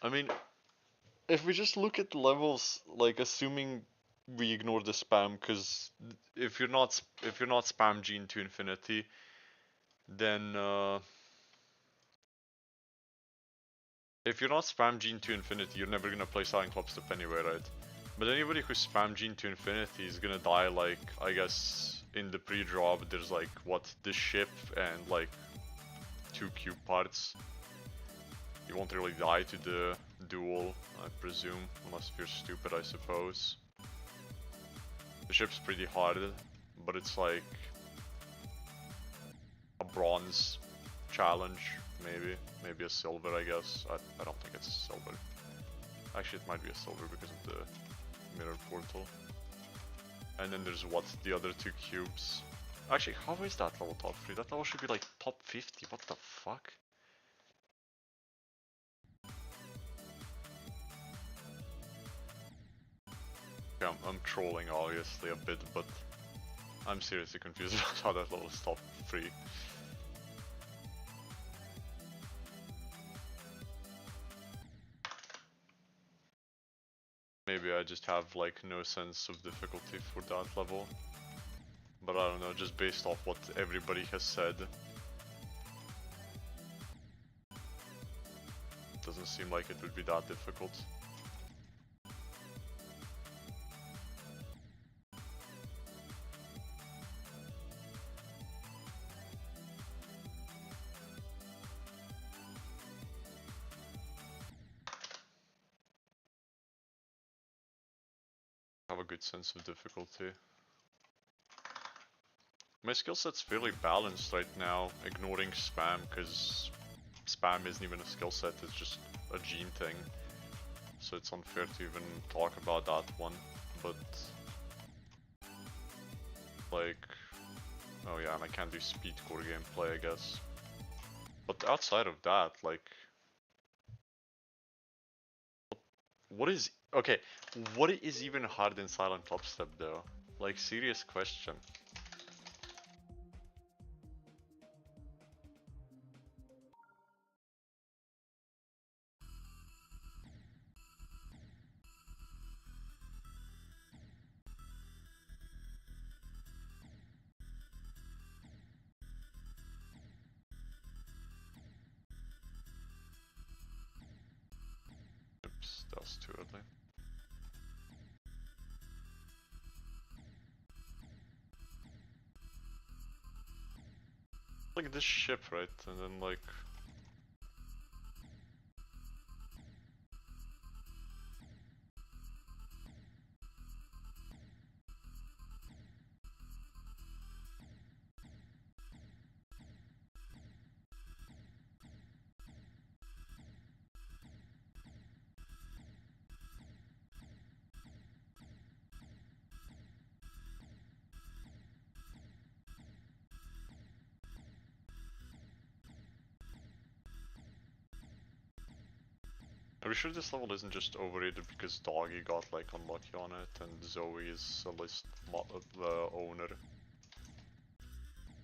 I mean, if we just look at the levels, like assuming we ignore the spam, because if you're not spam Gene to infinity, then if you're not spam Gene to infinity, you're never gonna play Silent Clubstep anyway, right? But anybody who spam Gene to infinity is gonna die, like, I guess in the pre-drop there's like, what, the ship and like 2 cube parts. You won't really die to the duel, I presume, unless you're stupid, I suppose. The ship's pretty hard, but it's like a bronze challenge, maybe a silver, I guess. I don't think it's silver. Actually, it might be a silver because of the mirror portal. And then there's what, the other two cubes. Actually, how is that level top 3? That level should be like top 50. What the fuck? Yeah, I'm trolling obviously a bit, but I'm seriously confused about how that level is top 3. Maybe I just have like no sense of difficulty for that level. But I don't know, just based off what everybody has said. Doesn't seem like it would be that difficult. Have a good sense of difficulty. My skill set's fairly balanced right now, ignoring spam, because spam isn't even a skill set, it's just a gene thing. So it's unfair to even talk about that one, but like, oh yeah, and I can't do speed core gameplay, I guess. But outside of that, like, what is, okay, what is even hard in silent upstep though? Like, serious question. Oops, that was too early. Like this ship, right? And then like... Are we sure this level isn't just overrated because Doggy got like unlucky on it and Zoe is a list the owner?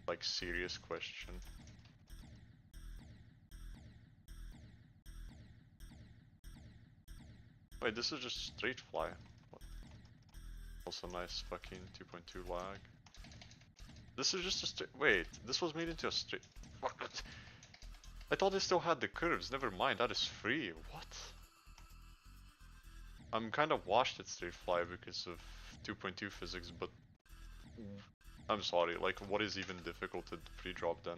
Like, serious question. Wait, this is just straight fly. What? Also nice fucking 2.2 lag. This is just a straight. Wait, this was made into a straight. Fuck. I thought it still had the curves. Never mind, that is free. What? I'm kind of washed at straight fly because of 2.2 physics, but I'm sorry. Like, what is even difficult at pre-drop then?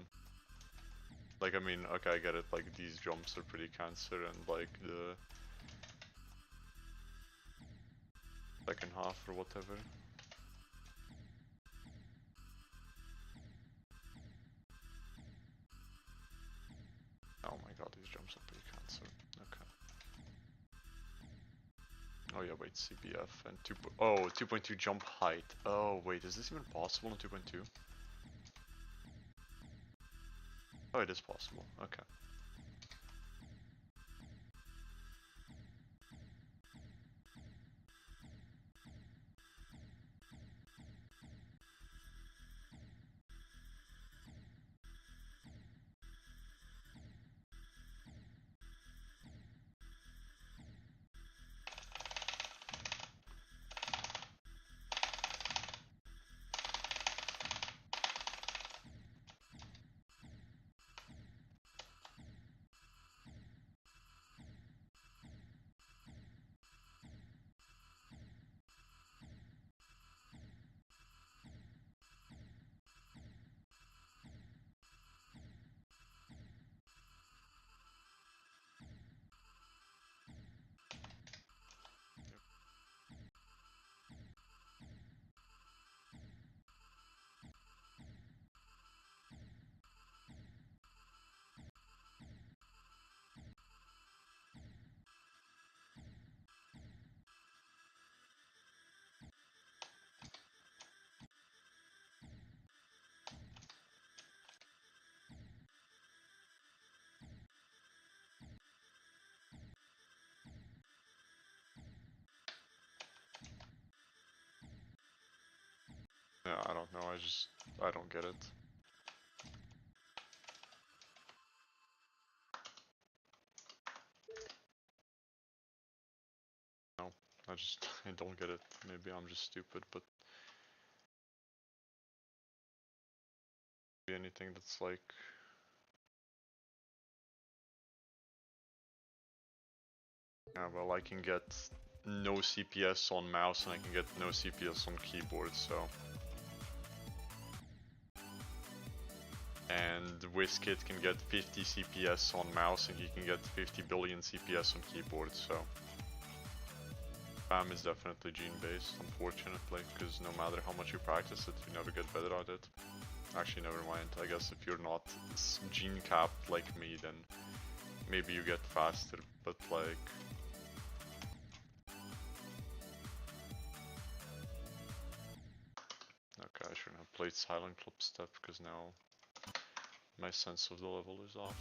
Like, I mean, okay, I get it. Like, these jumps are pretty cancer, and like the second half or whatever. Oh my god, these jumps are pretty cancer. Okay. Oh yeah, wait, CBF and 2.2 jump height. Oh wait, is this even possible in 2.2? Oh, it is possible. Okay. I don't know, I don't get it. No, I don't get it. Maybe I'm just stupid, but anything that's like yeah, well, I can get no CPS on mouse and I can get no CPS on keyboard, so. And WizKid can get 50 CPS on mouse and he can get 50 billion CPS on keyboard, so. Spam is definitely gene-based, unfortunately, because no matter how much you practice it, you never get better at it. Actually, never mind. I guess if you're not gene-capped like me, then maybe you get faster, but like... Okay, I shouldn't have played Silent Club Step, because now my sense of the level is off.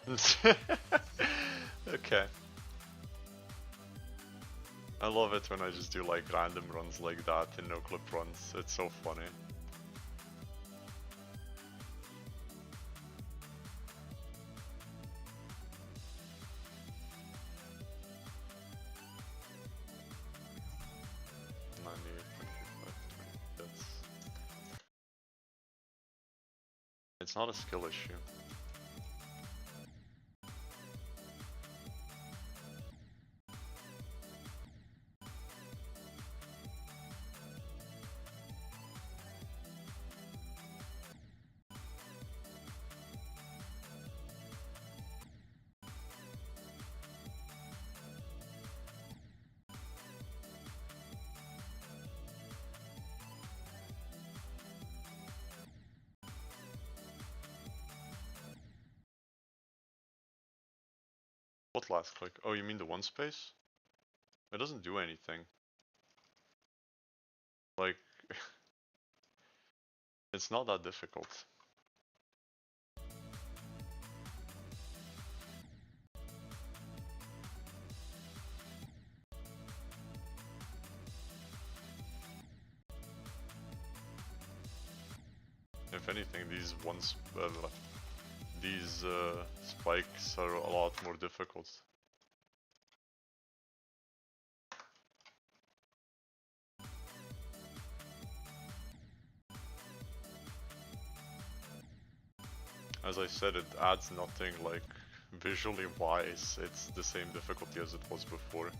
GG. Okay. I love it when I just do like random runs like that in no clip runs. It's so funny. It's not a skill issue. What last click? Oh, you mean the one space? It doesn't do anything. Like, it's not that difficult. If anything, these spikes are a lot more difficult. As I said, it adds nothing like visually wise. It's the same difficulty as it was before.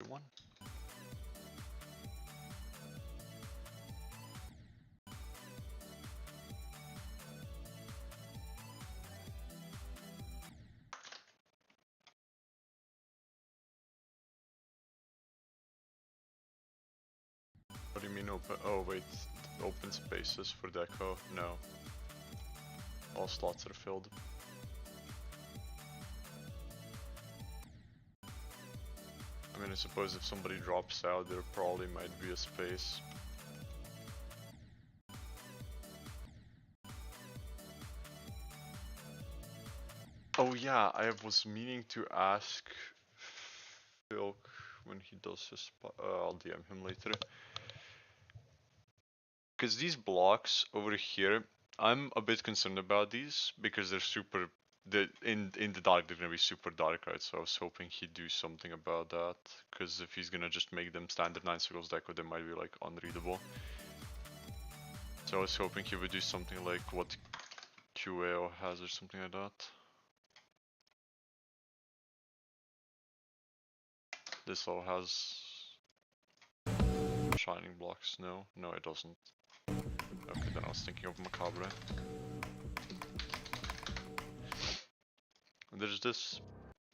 One. What do you mean open? Oh wait, open spaces for deco? No. All slots are filled. I mean, I suppose if somebody drops out, there probably might be a space. Oh yeah, I was meaning to ask Phil when he does his I'll DM him later. Because these blocks over here, I'm a bit concerned about these because they're super in the dark they're gonna be super dark, right? So I was hoping he'd do something about that, because if he's gonna just make them standard 9 circles deco, they might be like unreadable. So I was hoping he would do something like what QAO has or something like that. This all has shining blocks. No it doesn't. Okay, then I was thinking of Macabre. And there's this,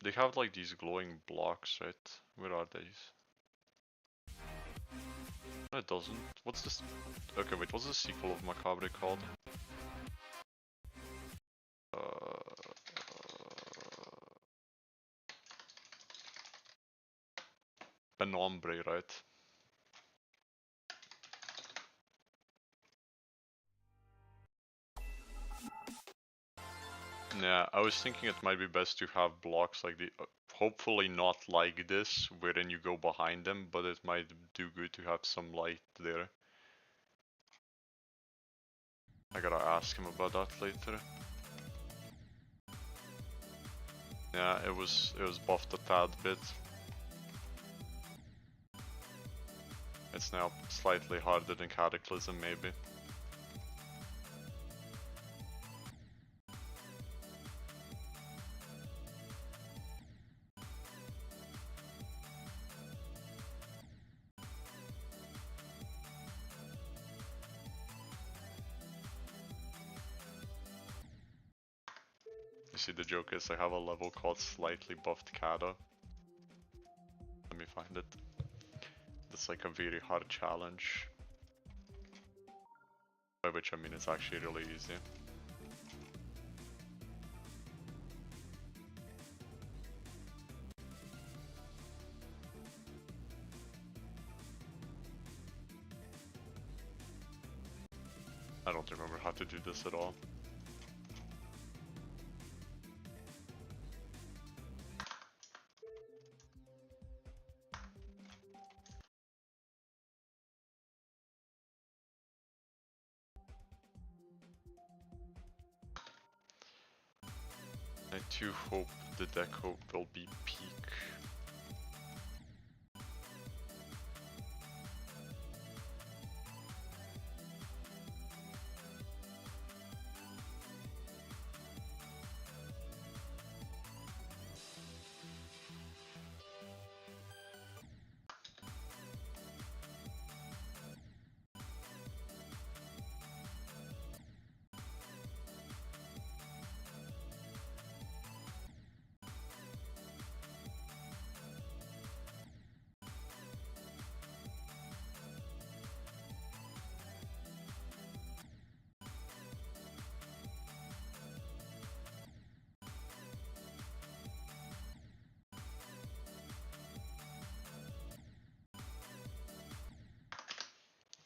they have like these glowing blocks, right? Where are these? No, it doesn't. What's this? Okay, wait, what's the sequel of Macabre called? Penombre, right? Yeah, I was thinking it might be best to have blocks like the, hopefully not like this, wherein you go behind them, but it might do good to have some light there. I gotta ask him about that later. Yeah, it was buffed a tad bit. It's now slightly harder than Cataclysm, maybe. You see, the joke is I have a level called Slightly Buffed Kata. Let me find it. It's like a very hard challenge. By which I mean it's actually really easy. I don't remember how to do this at all. I too hope the deco will be peak.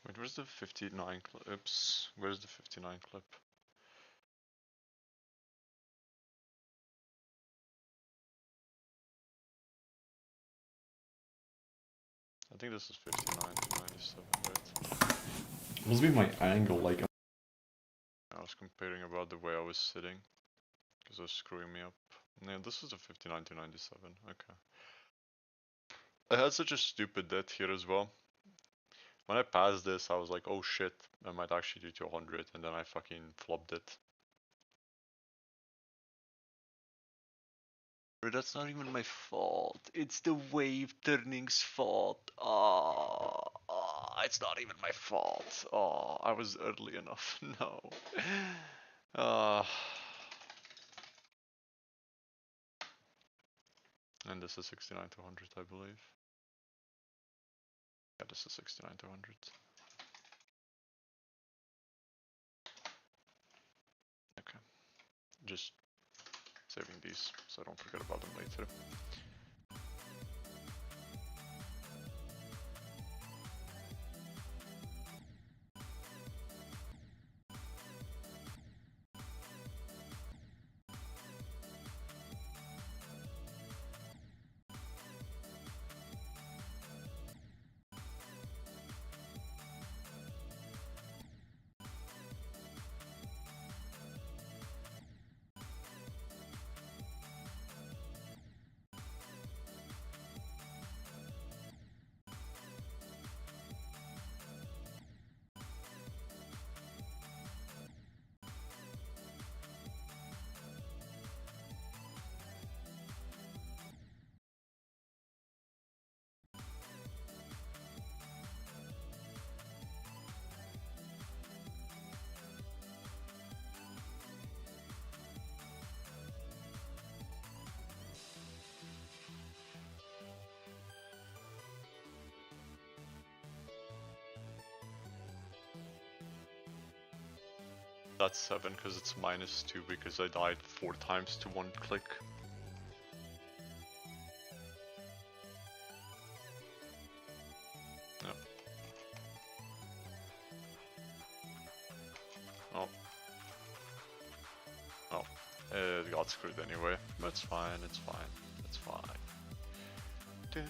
Wait, where's the 59 clip? Oops, where's the 59 clip? I think this is 59 to 97, right? Must be my angle, like I was comparing about the way I was sitting, because it was screwing me up. Yeah, this is a 59 to 97, okay. I had such a stupid death here as well. When I passed this, I was like, oh shit, I might actually do to 100, and then I fucking flopped it. But that's not even my fault. It's the wave turning's fault. It's not even my fault. Oh, I was early enough. No. And this is 69 to 100, I believe. Yeah, this is 69 to 100. Okay. Just saving these so I don't forget about them later. that's 7 because it's -2 because I died 4 times to 1 click. Yep. Oh. Oh. It got screwed anyway. That's fine, it's fine. It's fine. Okay.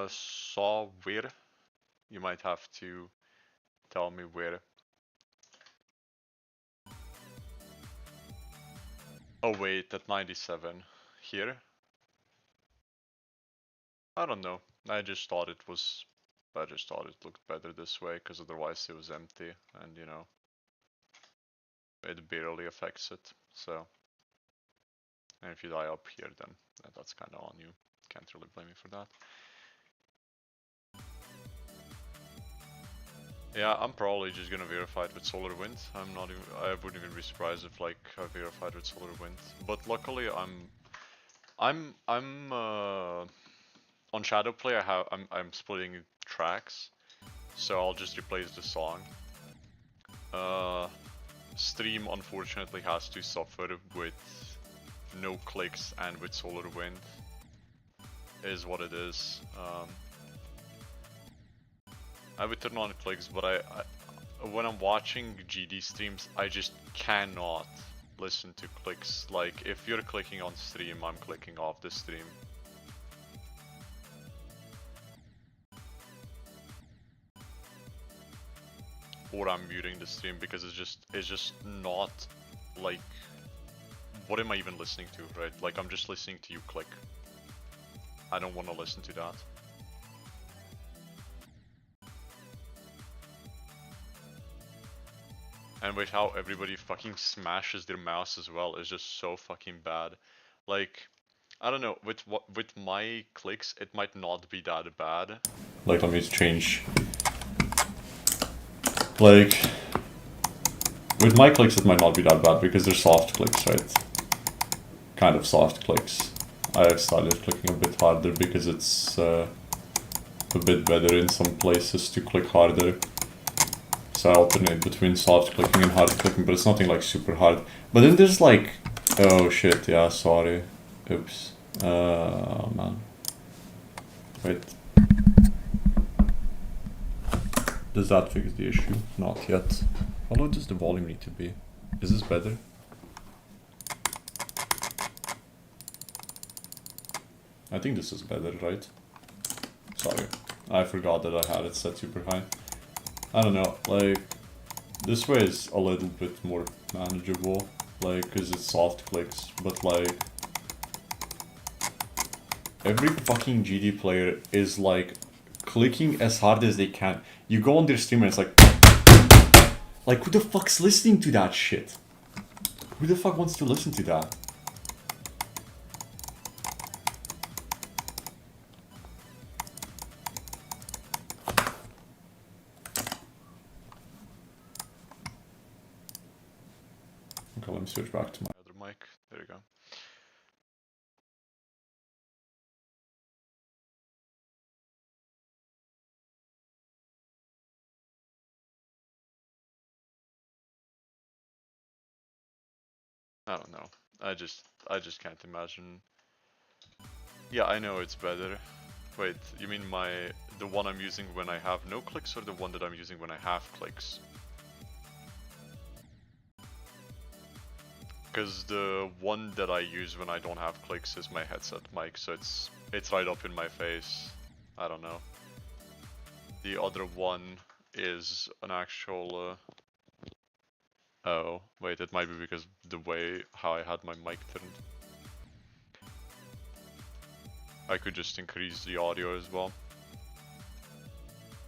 Saw where? You might have to tell me where. Oh wait, at 97. Here? I don't know. I just thought it looked better this way, because otherwise it was empty, and you know, it barely affects it, so. And if you die up here, then that's kinda on you. Can't really blame me for that. Yeah, I'm probably just gonna verify it with Solar Wind. I wouldn't even be surprised if like I verified with Solar Wind. But luckily I'm on Shadowplay I'm splitting tracks. So I'll just replace the song. Stream unfortunately has to suffer with no clicks and with Solar Wind. Is what it is. I would turn on clicks, but when I'm watching GD streams, I just cannot listen to clicks. Like, if you're clicking on stream, I'm clicking off the stream. Or I'm muting the stream because it's just not like, what am I even listening to, right? Like, I'm just listening to you click. I don't want to listen to that. And with how everybody fucking smashes their mouse as well is just so fucking bad. Like, I don't know, with my clicks, it might not be that bad. Like, let me change. Like, with my clicks, it might not be that bad because they're soft clicks, right? Kind of soft clicks. I started clicking a bit harder because it's a bit better in some places to click harder. So I alternate between soft clicking and hard clicking, but it's nothing like super hard. But then there's like, oh shit, yeah, sorry. Oops. Man. Wait. Does that fix the issue? Not yet. How low does the volume need to be? Is this better? I think this is better, right? Sorry. I forgot that I had it set super high. I don't know, like, this way is a little bit more manageable, like, cause it's soft clicks, but like, every fucking GD player is like, clicking as hard as they can. You go on their stream and it's like, who the fuck's listening to that shit? Who the fuck wants to listen to that? Okay, let me switch back to my other mic. There you go. I don't know. I just can't imagine. Yeah, I know it's better. Wait, you mean the one I'm using when I have no clicks or the one that I'm using when I have clicks? Because the one that I use when I don't have clicks is my headset mic, so it's right up in my face. I don't know. The other one is an actual oh, wait, it might be because the way how I had my mic turned. I could just increase the audio as well.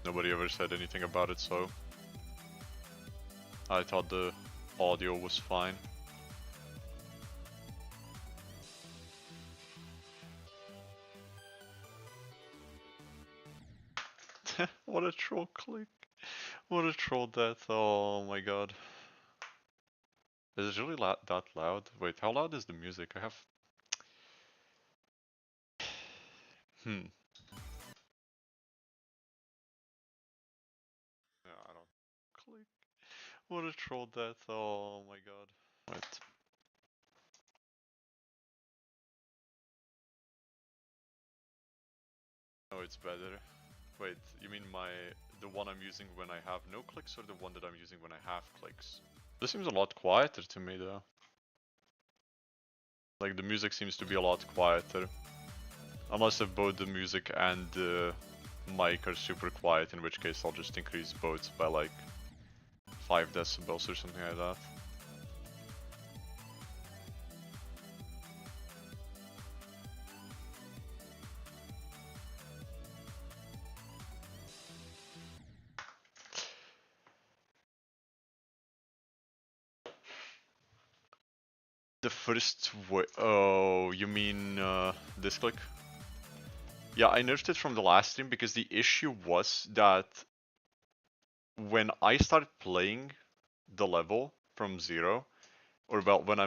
Nobody ever said anything about it, so I thought the audio was fine. What a troll click. What a troll death. Oh my god. Is it really that loud? Wait, how loud is the music? I have... Hmm. Yeah, I don't... Click. What a troll death. Oh my god. Wait. Oh, it's better. Wait, you mean the one I'm using when I have no clicks or the one that I'm using when I have clicks? This seems a lot quieter to me though. Like the music seems to be a lot quieter. Unless if both the music and the mic are super quiet, in which case I'll just increase both by like 5 decibels or something like that. The first oh, you mean this click? Yeah, I nerfed it from the last stream because the issue was that when I started playing the level from zero, or well, when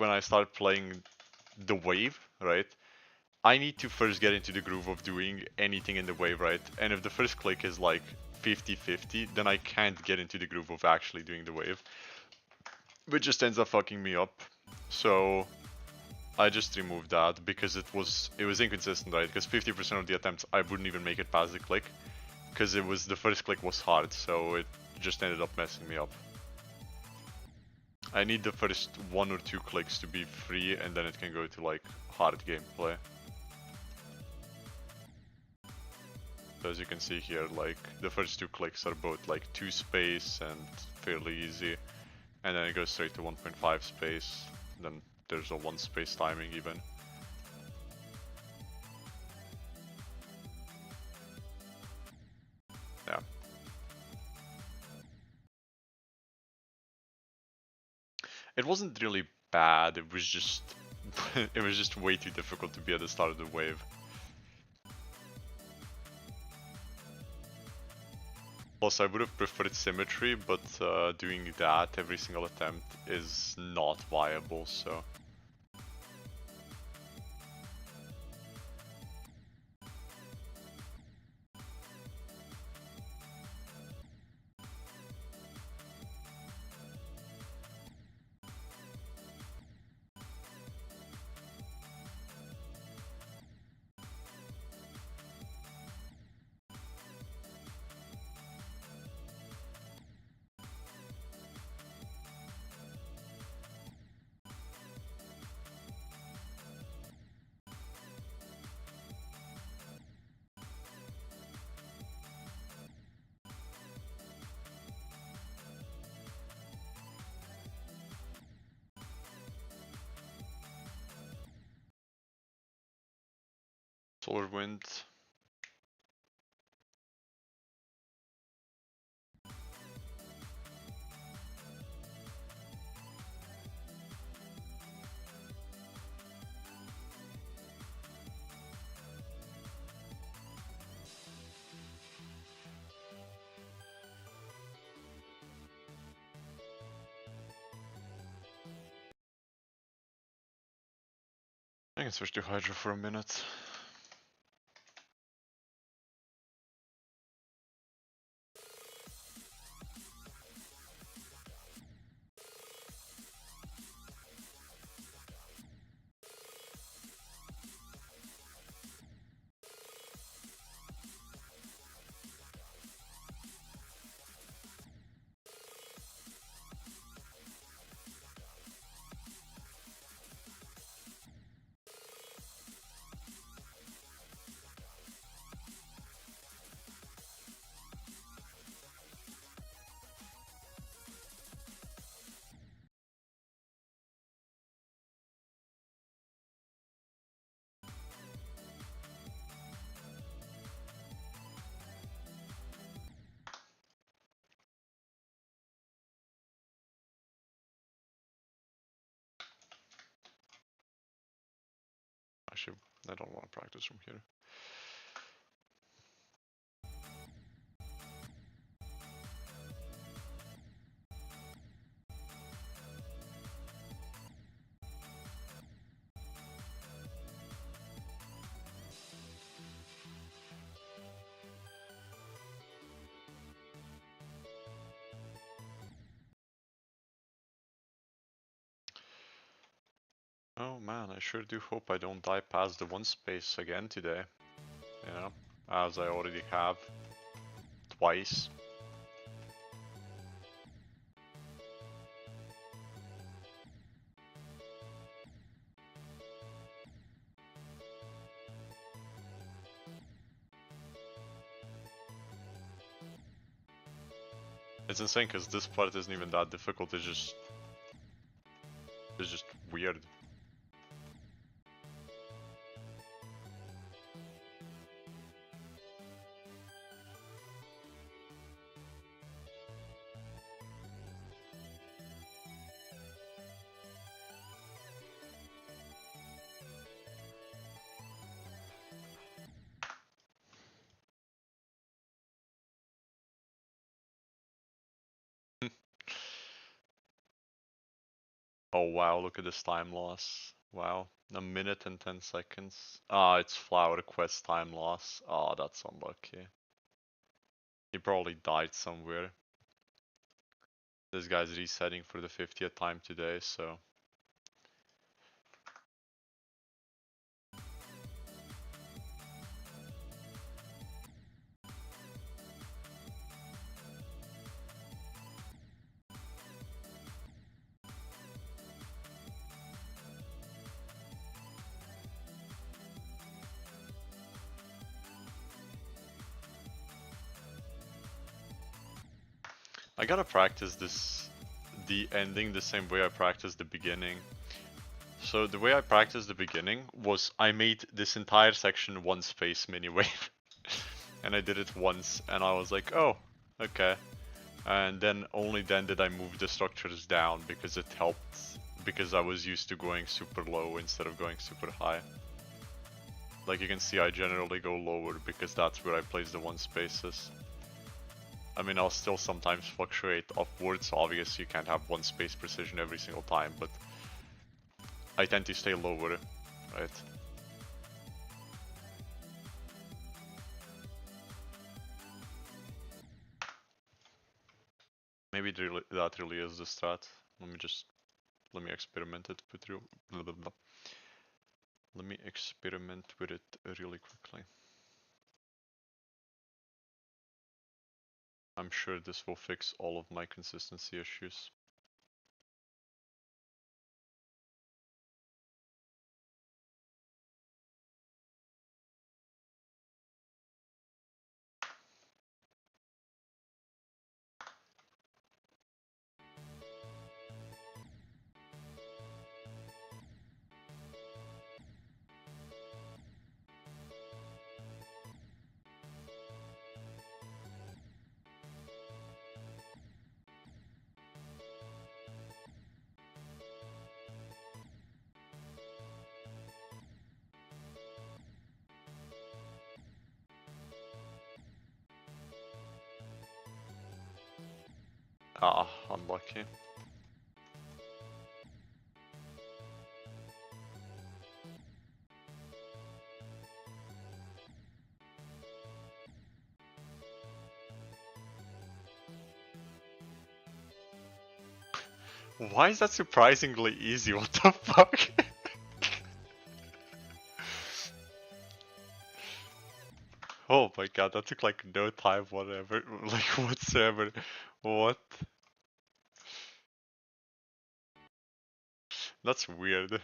I start playing the wave, right? I need to first get into the groove of doing anything in the wave, right? And if the first click is like 50-50, then I can't get into the groove of actually doing the wave, which just ends up fucking me up. So I just removed that because it was inconsistent, right? Because 50% of the attempts I wouldn't even make it past the click, because the first click was hard, so it just ended up messing me up. I need the first 1 or 2 clicks to be free, and then it can go to like hard gameplay. So as you can see here, like the first 2 clicks are both like 2 space and fairly easy, and then it goes straight to 1.5 space. Then there's a 1 space timing even. Yeah. It wasn't really bad, it was just it was just way too difficult to be at the start of the wave. Plus I would have preferred symmetry, but doing that every single attempt is not viable, so... Solar wind. I can switch to Hydra for a minute. Actually, I don't want to practice from here. Oh man, I sure do hope I don't die past the one space again today. You know, as I already have twice. It's insane because this part isn't even that difficult. It's just weird. Oh wow, look at this time loss. Wow, a minute and 10 seconds. Ah, it's flower quest time loss. Ah, that's unlucky. He probably died somewhere. This guy's resetting for the 50th time today, so. I gotta practice the ending the same way I practiced the beginning. So the way I practiced the beginning was I made this entire section one space mini wave. And I did it once and I was like, oh, okay. And then only then did I move the structures down because it helped, because I was used to going super low instead of going super high. Like you can see I generally go lower because that's where I place the one spaces. I mean, I'll still sometimes fluctuate upwards. Obviously, you can't have one space precision every single time, but I tend to stay lower, right? Maybe that really is the strat. Let me experiment it with real. Blah, blah, blah. Let me experiment with it really quickly. I'm sure this will fix all of my consistency issues. Ah, unlucky. Why is that surprisingly easy? What the fuck? Oh my god, that took like no time, whatever, like whatsoever. What? That's weird.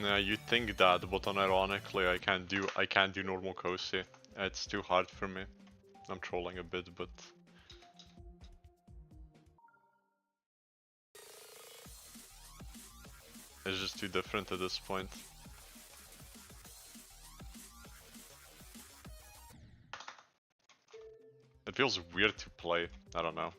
Yeah, you'd think that, but unironically, I can't do normal Kosi. It's too hard for me. I'm trolling a bit, but it's just too different at this point. It feels weird to play. I don't know.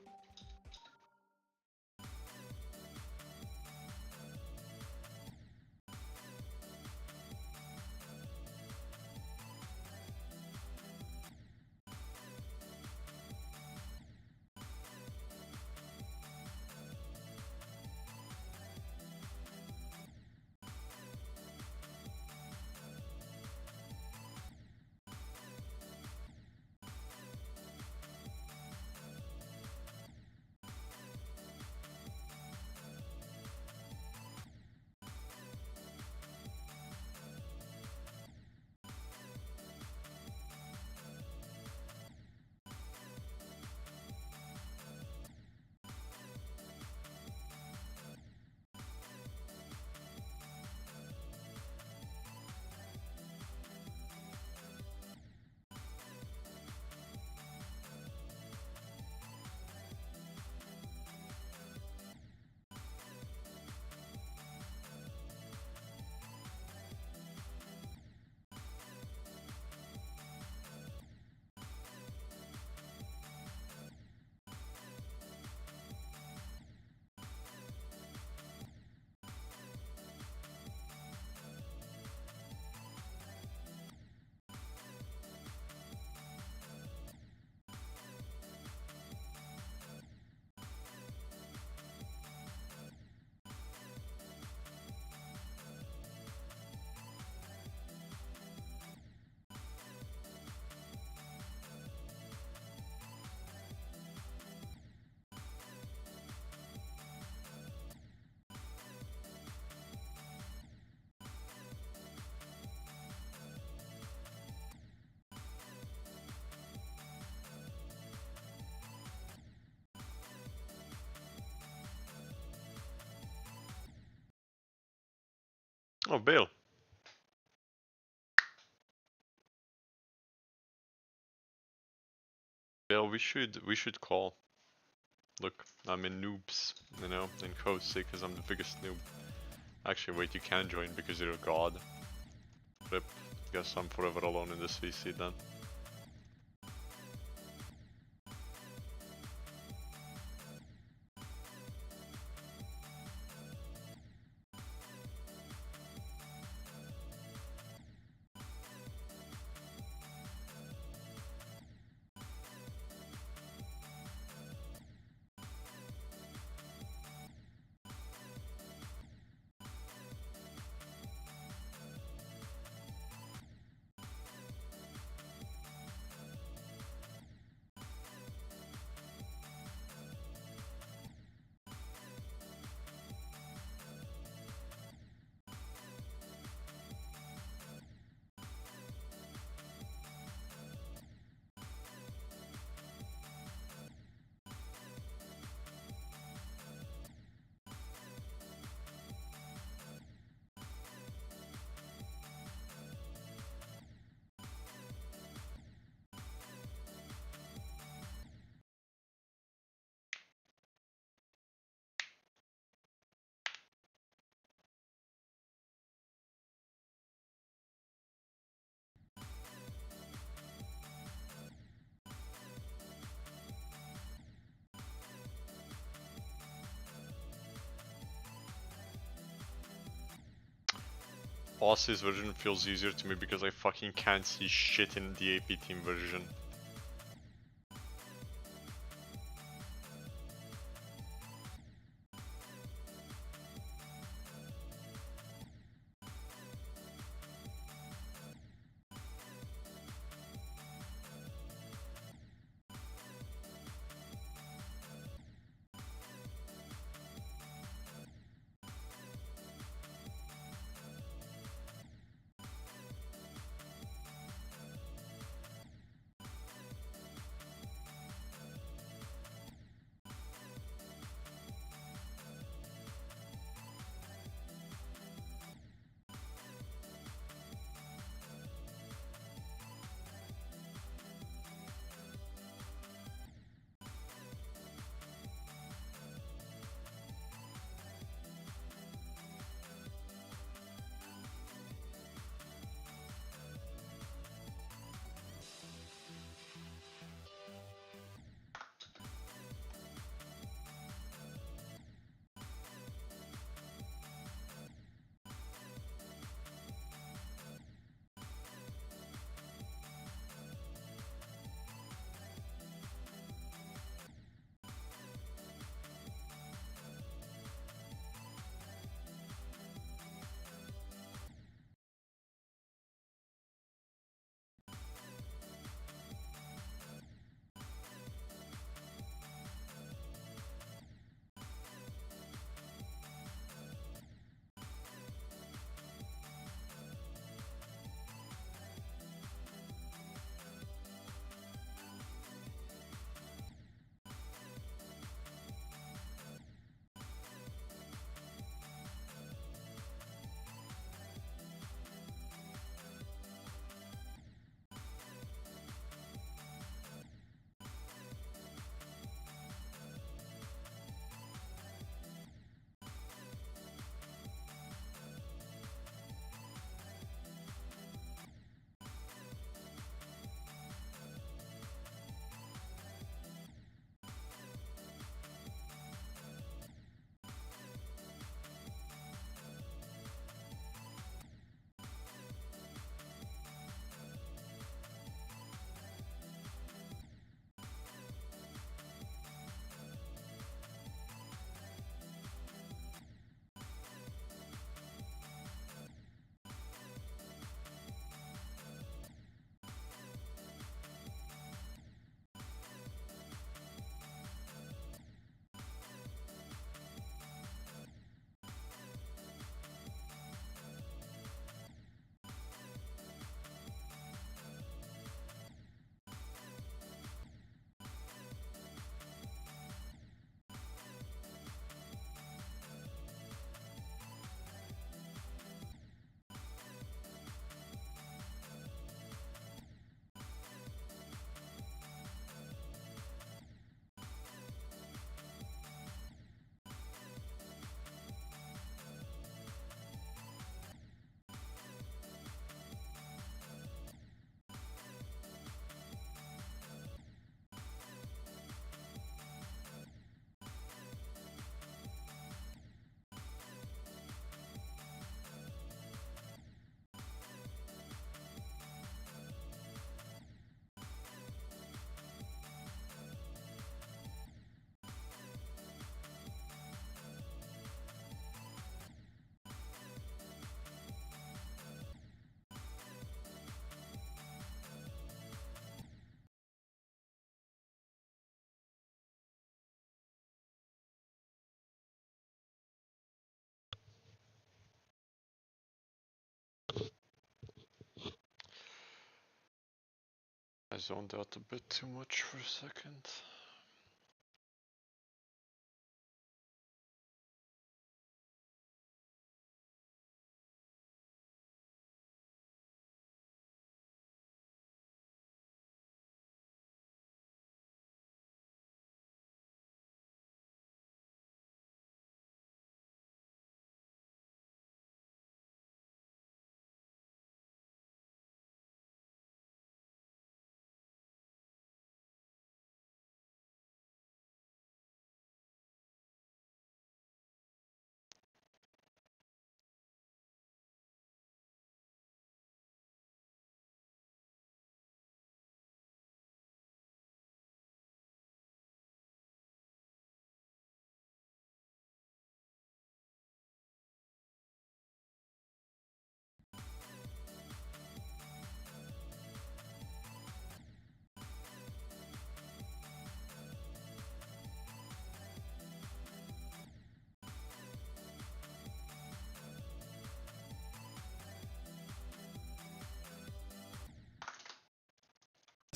Oh, Bale. Bale, we should call. Look, I'm in noobs, you know, in Kosi because I'm the biggest noob. Actually, wait, you can join because you're a god. Rip. Guess I'm forever alone in this VC then. Aussie's version feels easier to me because I fucking can't see shit in the AP team version. zoned out a bit too much for a second.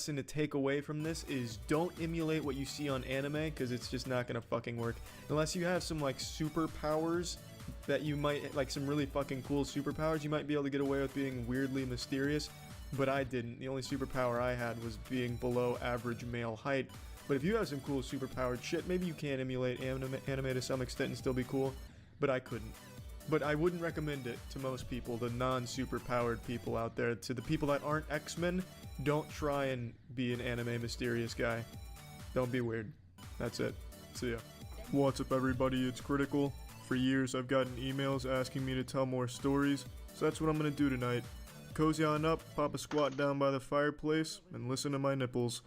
To take away from this is don't emulate what you see on anime, because it's just not gonna fucking work unless you have some like superpowers that you might like, some really fucking cool superpowers. You might be able to get away with being weirdly mysterious, but I didn't. The only superpower I had was being below average male height. But if you have some cool superpowered shit, maybe you can emulate anime to some extent and still be cool, but I couldn't. But I wouldn't recommend it to most people, the non-superpowered people out there. To the people that aren't X-Men, don't try and be an anime mysterious guy. Don't be weird. That's it. See ya. What's up everybody, it's Critical. For years I've gotten emails asking me to tell more stories, so that's what I'm gonna do tonight. Cozy on up, pop a squat down by the fireplace, and listen to my nipples.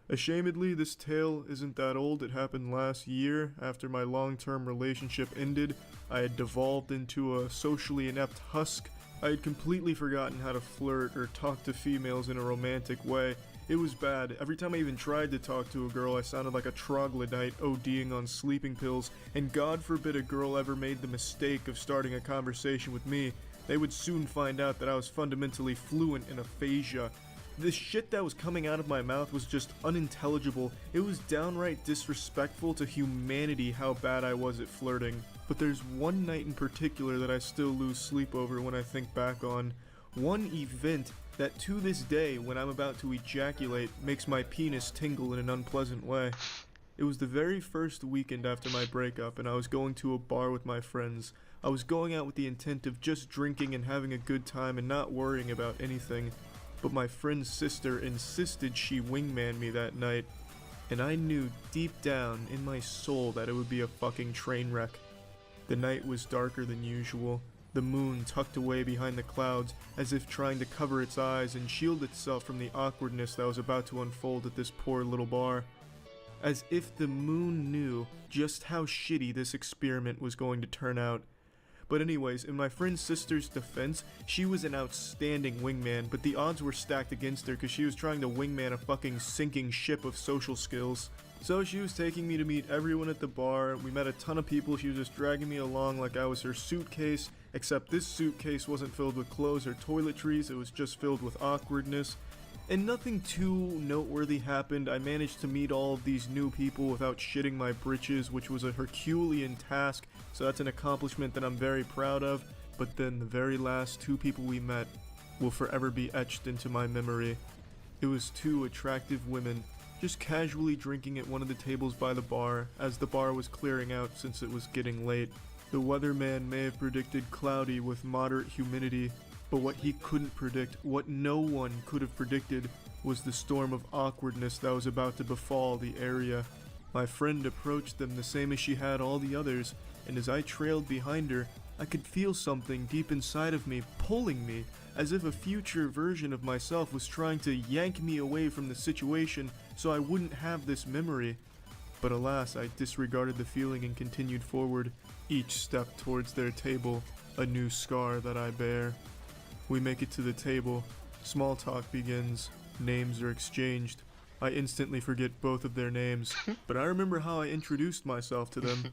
Ashamedly, this tale isn't that old. It happened last year. After my long-term relationship ended, I had devolved into a socially inept husk. I had completely forgotten how to flirt or talk to females in a romantic way. It was bad. Every time I even tried to talk to a girl, I sounded like a troglodyte ODing on sleeping pills, and God forbid a girl ever made the mistake of starting a conversation with me. They would soon find out that I was fundamentally fluent in aphasia. The shit that was coming out of my mouth was just unintelligible. It was downright disrespectful to humanity how bad I was at flirting. But there's one night in particular that I still lose sleep over when I think back on. One event that to this day, when I'm about to ejaculate, makes my penis tingle in an unpleasant way. It was the very first weekend after my breakup, and I was going to a bar with my friends. I was going out with the intent of just drinking and having a good time and not worrying about anything. But my friend's sister insisted she wingman me that night, and I knew deep down in my soul that it would be a fucking train wreck. The night was darker than usual, the moon tucked away behind the clouds as if trying to cover its eyes and shield itself from the awkwardness that was about to unfold at this poor little bar. As if the moon knew just how shitty this experiment was going to turn out. But anyways, in my friend's sister's defense, she was an outstanding wingman, but the odds were stacked against her because she was trying to wingman a fucking sinking ship of social skills. So she was taking me to meet everyone at the bar. We met a ton of people. She was just dragging me along like I was her suitcase, except this suitcase wasn't filled with clothes or toiletries, it was just filled with awkwardness. And nothing too noteworthy happened. I managed to meet all of these new people without shitting my britches, which was a Herculean task, so that's an accomplishment that I'm very proud of. But then the very last two people we met will forever be etched into my memory. It was two attractive women, just casually drinking at one of the tables by the bar, as the bar was clearing out since it was getting late. The weatherman may have predicted cloudy with moderate humidity, but what he couldn't predict, what no one could have predicted, was the storm of awkwardness that was about to befall the area. My friend approached them the same as she had all the others, and as I trailed behind her, I could feel something deep inside of me pulling me, as if a future version of myself was trying to yank me away from the situation so I wouldn't have this memory. But alas, I disregarded the feeling and continued forward, each step towards their table, a new scar that I bear. We make it to the table. Small talk begins. Names are exchanged. I instantly forget both of their names, but I remember how I introduced myself to them.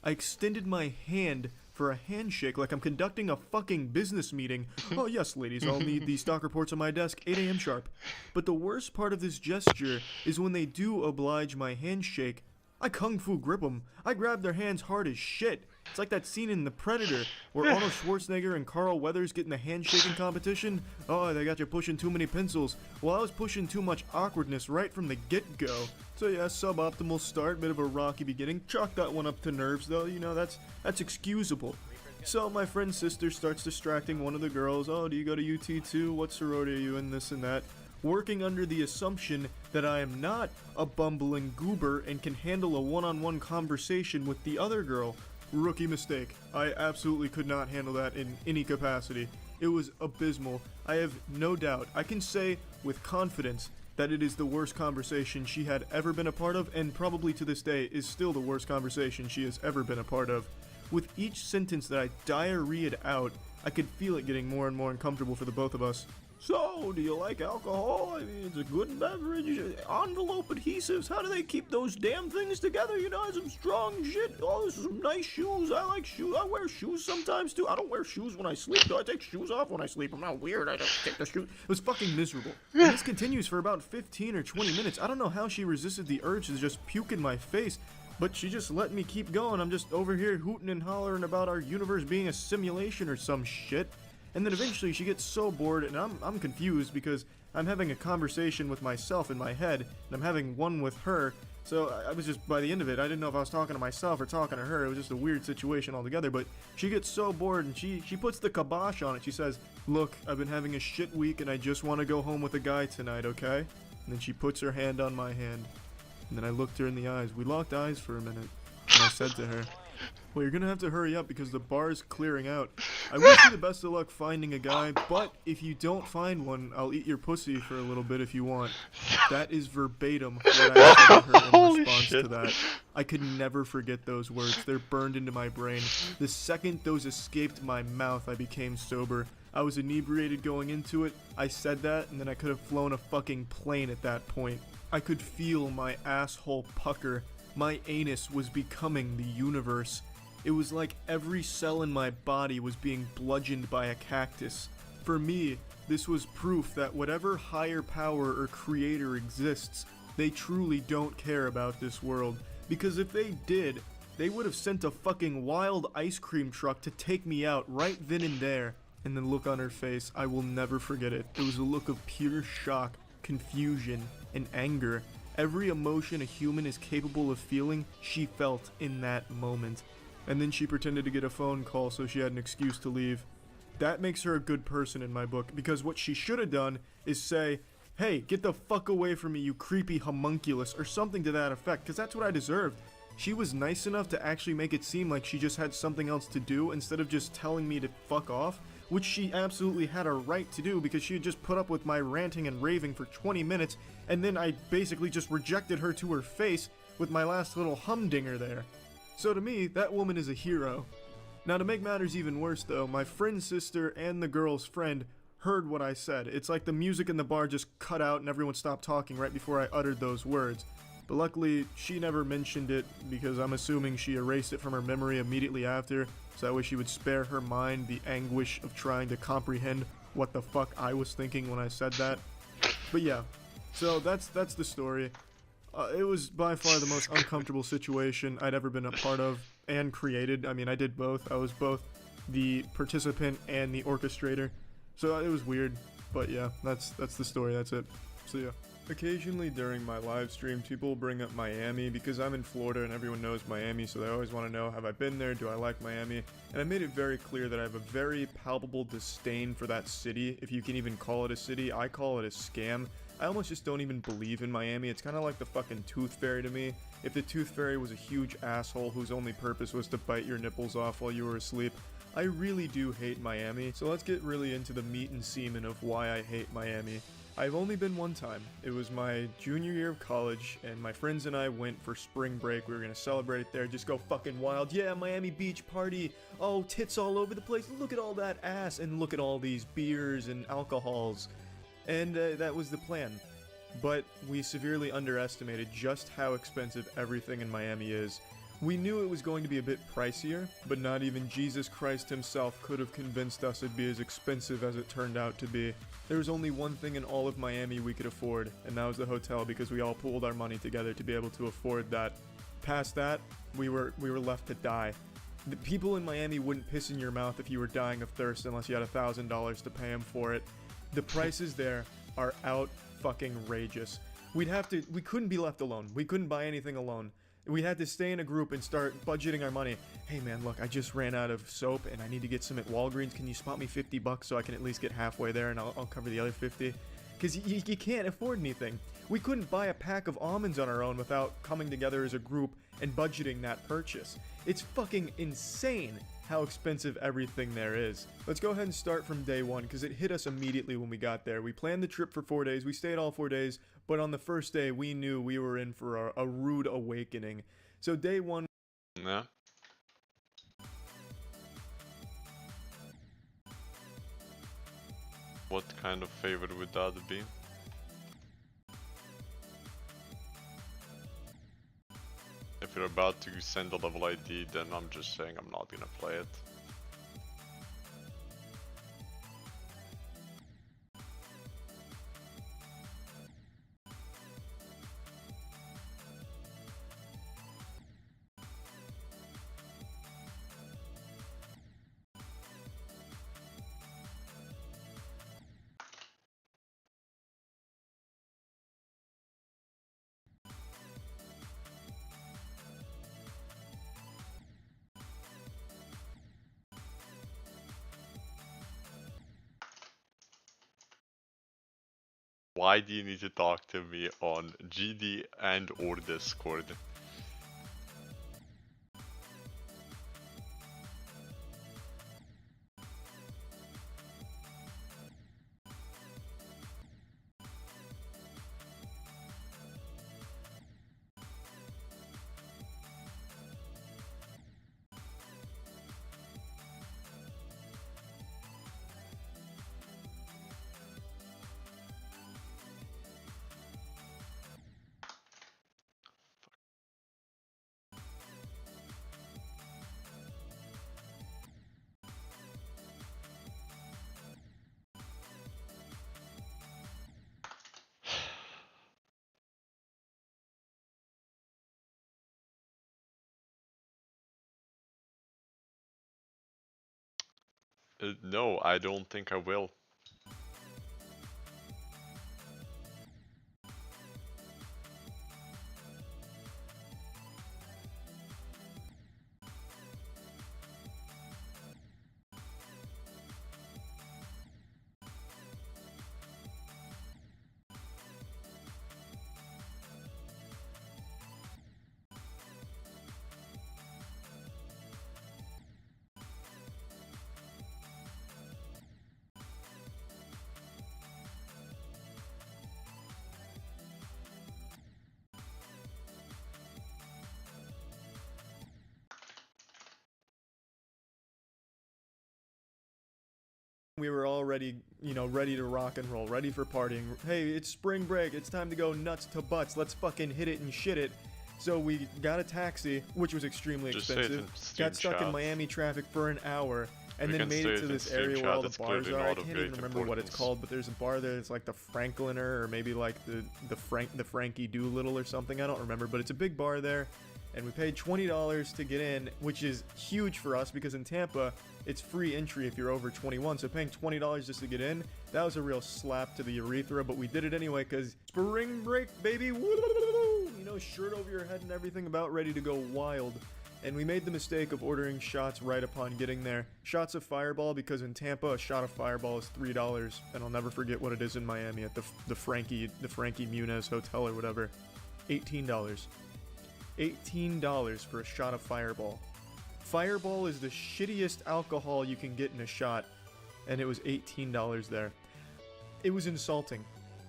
I extended my hand for a handshake like I'm conducting a fucking business meeting. Oh yes, ladies, I'll need the stock reports on my desk, 8 a.m. sharp. But the worst part of this gesture is when they do oblige my handshake, I kung fu grip them. I grab their hands hard as shit. It's like that scene in The Predator where Arnold Schwarzenegger and Carl Weathers get in the handshaking competition. Oh, they got you pushing too many pencils. Well, I was pushing too much awkwardness right from the get-go. So yeah, suboptimal start, bit of a rocky beginning. Chalk that one up to nerves though, you know, that's excusable. So my friend's sister starts distracting one of the girls. Oh, do you go to UT too? What sorority are you in? This and that. Working under the assumption that I am not a bumbling goober and can handle a one-on-one conversation with the other girl. Rookie mistake. I absolutely could not handle that in any capacity. It was abysmal. I have no doubt. I can say with confidence that it is the worst conversation she had ever been a part of, and probably to this day is still the worst conversation she has ever been a part of. With each sentence that I diarrheaed out, I could feel it getting more and more uncomfortable for the both of us. So, do you like alcohol? I mean, it's a good beverage. Envelope adhesives, how do they keep those damn things together? You know, some strong shit. Oh, this is some nice shoes. I like shoes. I wear shoes sometimes, too. I don't wear shoes when I sleep, though. I take shoes off when I sleep. I'm not weird. I just take the shoes. It was fucking miserable. And this continues for about 15 or 20 minutes. I don't know how she resisted the urge to just puke in my face, but she just let me keep going. I'm just over here hooting and hollering about our universe being a simulation or some shit. And then eventually she gets so bored, and I'm confused because I'm having a conversation with myself in my head, and I'm having one with her. So I was just, by the end of it, I didn't know if I was talking to myself or talking to her. It was just a weird situation altogether. But she gets so bored, and she puts the kibosh on it. She says, look, I've been having a shit week, and I just want to go home with a guy tonight, okay? And then she puts her hand on my hand. And then I looked her in the eyes. We locked eyes for a minute. And I said to her, well, you're gonna have to hurry up because the bar's clearing out. I wish you the best of luck finding a guy, but if you don't find one, I'll eat your pussy for a little bit if you want. That is verbatim what I said to her in response to that. I could never forget those words. They're burned into my brain. The second those escaped my mouth, I became sober. I was inebriated going into it. I said that, and then I could have flown a fucking plane at that point. I could feel my asshole pucker. My anus was becoming the universe. It was like every cell in my body was being bludgeoned by a cactus. For me, this was proof that whatever higher power or creator exists, they truly don't care about this world. Because if they did, they would have sent a fucking wild ice cream truck to take me out right then and there. And the look on her face, I will never forget it. It was a look of pure shock, confusion, and anger. Every emotion a human is capable of feeling, she felt in that moment. And then she pretended to get a phone call so she had an excuse to leave. That makes her a good person in my book, because what she should have done is say, hey, get the fuck away from me, you creepy homunculus, or something to that effect, because that's what I deserved. She was nice enough to actually make it seem like she just had something else to do instead of just telling me to fuck off, which she absolutely had a right to do because she had just put up with my ranting and raving for 20 minutes, and then I basically just rejected her to her face with my last little humdinger there. So to me, that woman is a hero. Now to make matters even worse though, my friend's sister and the girl's friend heard what I said. It's like the music in the bar just cut out and everyone stopped talking right before I uttered those words. But luckily, she never mentioned it because I'm assuming she erased it from her memory immediately after, so that way she would spare her mind the anguish of trying to comprehend what the fuck I was thinking when I said that. But yeah, so that's the story. It was by far the most uncomfortable situation I'd ever been a part of and created. I mean, I did both. I was both the participant and the orchestrator. So it was weird, but yeah, that's the story. That's it. So yeah. Occasionally during my live stream, people bring up Miami because I'm in Florida and everyone knows Miami, so they always want to know, have I been there? Do I like Miami? And I made it very clear that I have a very palpable disdain for that city, if you can even call it a city. I call it a scam. I almost just don't even believe in Miami. It's kind of like the fucking Tooth Fairy to me. If the Tooth Fairy was a huge asshole whose only purpose was to bite your nipples off while you were asleep, I really do hate Miami. So let's get really into the meat and semen of why I hate Miami. I've only been one time. It was my junior year of college, and my friends and I went for spring break. We were gonna celebrate it there, just go fucking wild. Yeah, Miami Beach party. Oh, tits all over the place. Look at all that ass, and look at all these beers and alcohols. And that was the plan. But we severely underestimated just how expensive everything in Miami is. We knew it was going to be a bit pricier, but not even Jesus Christ himself could have convinced us it'd be as expensive as it turned out to be. There was only one thing in all of Miami we could afford, and that was the hotel, because we all pooled our money together to be able to afford that. Past that, we were left to die. The people in Miami wouldn't piss in your mouth if you were dying of thirst unless you had $1,000 to pay them for it. The prices there are out fucking rageous. We couldn't be left alone. We couldn't buy anything alone. We had to stay in a group and start budgeting our money. Hey man, look, I just ran out of soap and I need to get some at Walgreens. Can you spot me $50 so I can at least get halfway there and I'll cover the other 50? Because you can't afford anything. We couldn't buy a pack of almonds on our own without coming together as a group and budgeting that purchase. It's fucking insane how expensive everything there is. Let's go ahead and start from day one, because it hit us immediately when we got there. We planned the trip for 4 days. We stayed all 4 days, but on the first day, we knew we were in for a rude awakening. So day one... Yeah. What kind of favor would that be? If you're about to send a level ID, then I'm just saying I'm not gonna play it. Why do you need to talk to me on GD and or Discord? No, I don't think I will. We were all ready, ready to rock and roll, ready for partying. Hey, it's spring break, it's time to go nuts to butts, let's fucking hit it and shit it. So we got a taxi, which was extremely expensive, got stuck in Miami traffic for an hour, and then made it to this area where all the bars are. I can't even remember what it's called, but there's a bar there that's like the Frankliner, or maybe like the Frankie Doolittle or something, I don't remember, but it's a big bar there. And we paid $20 to get in, which is huge for us because in Tampa, it's free entry if you're over 21. So paying $20 just to get in, that was a real slap to the urethra, but we did it anyway because spring break, baby. Woo! Shirt over your head and everything, about ready to go wild. And we made the mistake of ordering shots right upon getting there. Shots of Fireball, because in Tampa, a shot of Fireball is $3. And I'll never forget what it is in Miami at the Frankie Muniz Hotel or whatever. $18. $18 for a shot of Fireball. Fireball is the shittiest alcohol you can get in a shot, and it was $18 there. It was insulting.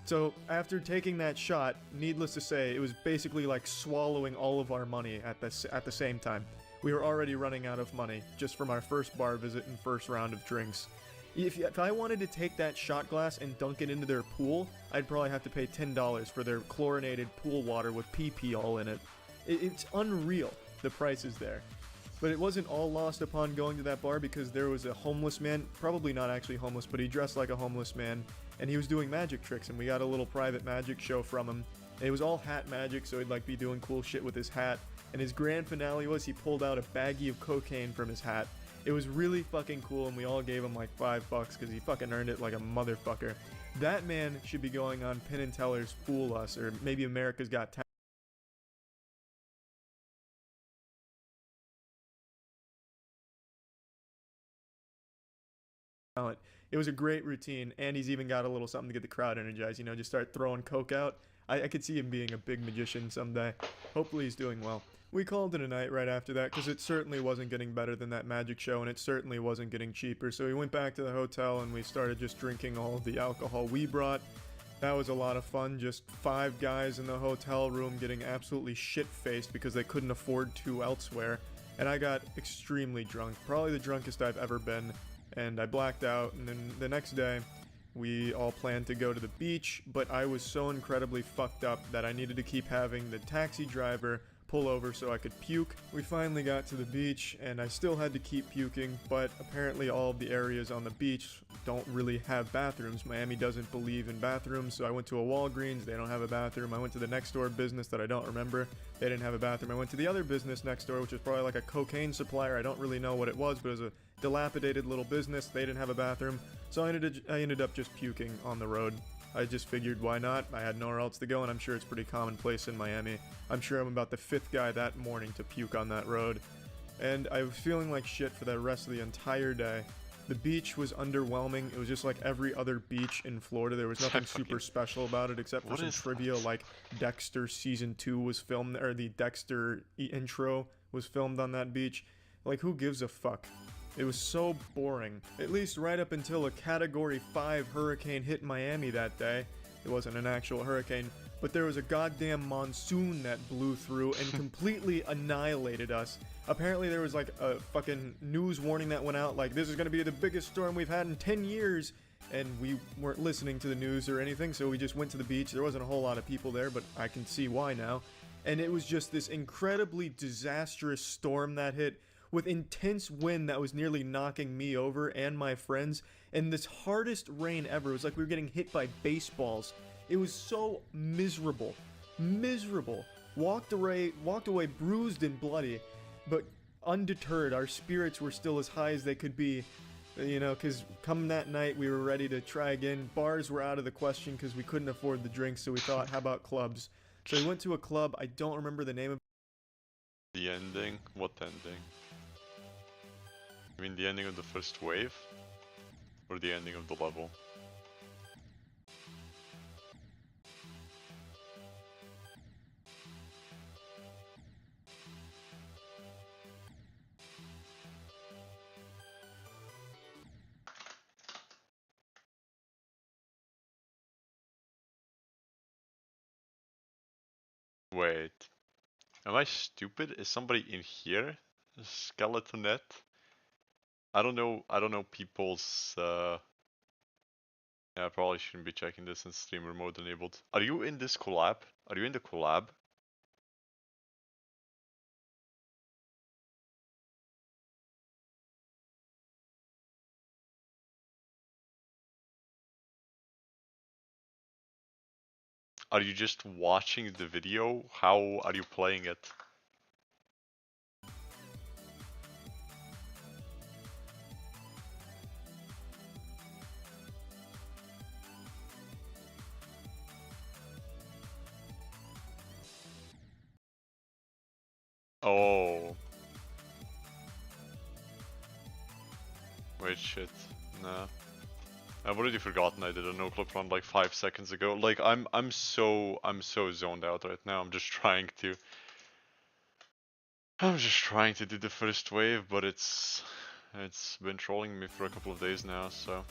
So after taking that shot, needless to say, it was basically like swallowing all of our money at the same time. We were already running out of money just from our first bar visit and first round of drinks. If I wanted to take that shot glass and dunk it into their pool, I'd probably have to pay $10 for their chlorinated pool water with pee all in it. It's unreal. the price is there. But it wasn't all lost upon going to that bar because there was a homeless man, probably not actually homeless, but he dressed like a homeless man, and he was doing magic tricks, and we got a little private magic show from him. And it was all hat magic, so he'd like be doing cool shit with his hat. And his grand finale was he pulled out a baggie of cocaine from his hat. It was really fucking cool, and we all gave him like $5 because he fucking earned it like a motherfucker. That man should be going on Penn and Teller's Fool Us, or maybe America's Got Talent. It was a great routine, and he's even got a little something to get the crowd energized. You know, just start throwing coke out. I could see him being a big magician someday. Hopefully he's doing well. We called it a night right after that because it certainly wasn't getting better than that magic show, and it certainly wasn't getting cheaper. So we went back to the hotel and we started just drinking all of the alcohol we brought. That was a lot of fun. Just 5 guys in the hotel room getting absolutely shit-faced because they couldn't afford to elsewhere. And I got extremely drunk, probably the drunkest I've ever been. And I blacked out, and then the next day we all planned to go to the beach, but I was so incredibly fucked up that I needed to keep having the taxi driver pull over so I could puke. We finally got to the beach, and I still had to keep puking, but apparently all of the areas on the beach don't really have bathrooms. Miami doesn't believe in bathrooms, so I went to a Walgreens, they don't have a bathroom. I went to the next door business that I don't remember, they didn't have a bathroom. I went to the other business next door, which was probably like a cocaine supplier, I don't really know what it was, but it was a dilapidated little business, they didn't have a bathroom, so I ended up just puking on the road. I just figured why not, I had nowhere else to go, and I'm sure it's pretty commonplace in Miami. I'm sure I'm about the 5th guy that morning to puke on that road. And I was feeling like shit for the rest of the entire day. The beach was underwhelming, it was just like every other beach in Florida. There was nothing super special about it except for some trivia like Dexter Season 2 was filmed, or the Dexter intro was filmed on that beach. Like, who gives a fuck? It was so boring. At least right up until a Category 5 hurricane hit Miami that day. It wasn't an actual hurricane, but there was a goddamn monsoon that blew through and completely annihilated us. Apparently there was like a fucking news warning that went out like, this is gonna be the biggest storm we've had in 10 years. And we weren't listening to the news or anything, so we just went to the beach. There wasn't a whole lot of people there, but I can see why now. And it was just this incredibly disastrous storm that hit, with intense wind that was nearly knocking me over and my friends, and this hardest rain ever. It was like we were getting hit by baseballs. It was so miserable. Miserable. Walked away bruised and bloody, but undeterred. Our spirits were still as high as they could be, you know, because come that night we were ready to try again. Bars were out of the question because we couldn't afford the drinks, so we thought, how about clubs? So we went to a club. I don't remember the name of The ending? What ending? I mean the ending of the first wave? Or the ending of the level? Wait. Am I stupid? Is somebody in here? Skeletonette? I don't know people's yeah, I probably shouldn't be checking this in streamer mode enabled. Are you in this collab? Are you in the collab? Are you just watching the video? How are you playing it? Oh. Wait, shit. Nah. I've already forgotten I did a no clip run like 5 seconds ago. Like I'm so zoned out right now. I'm just trying to do the first wave, but it's been trolling me for a couple of days now, so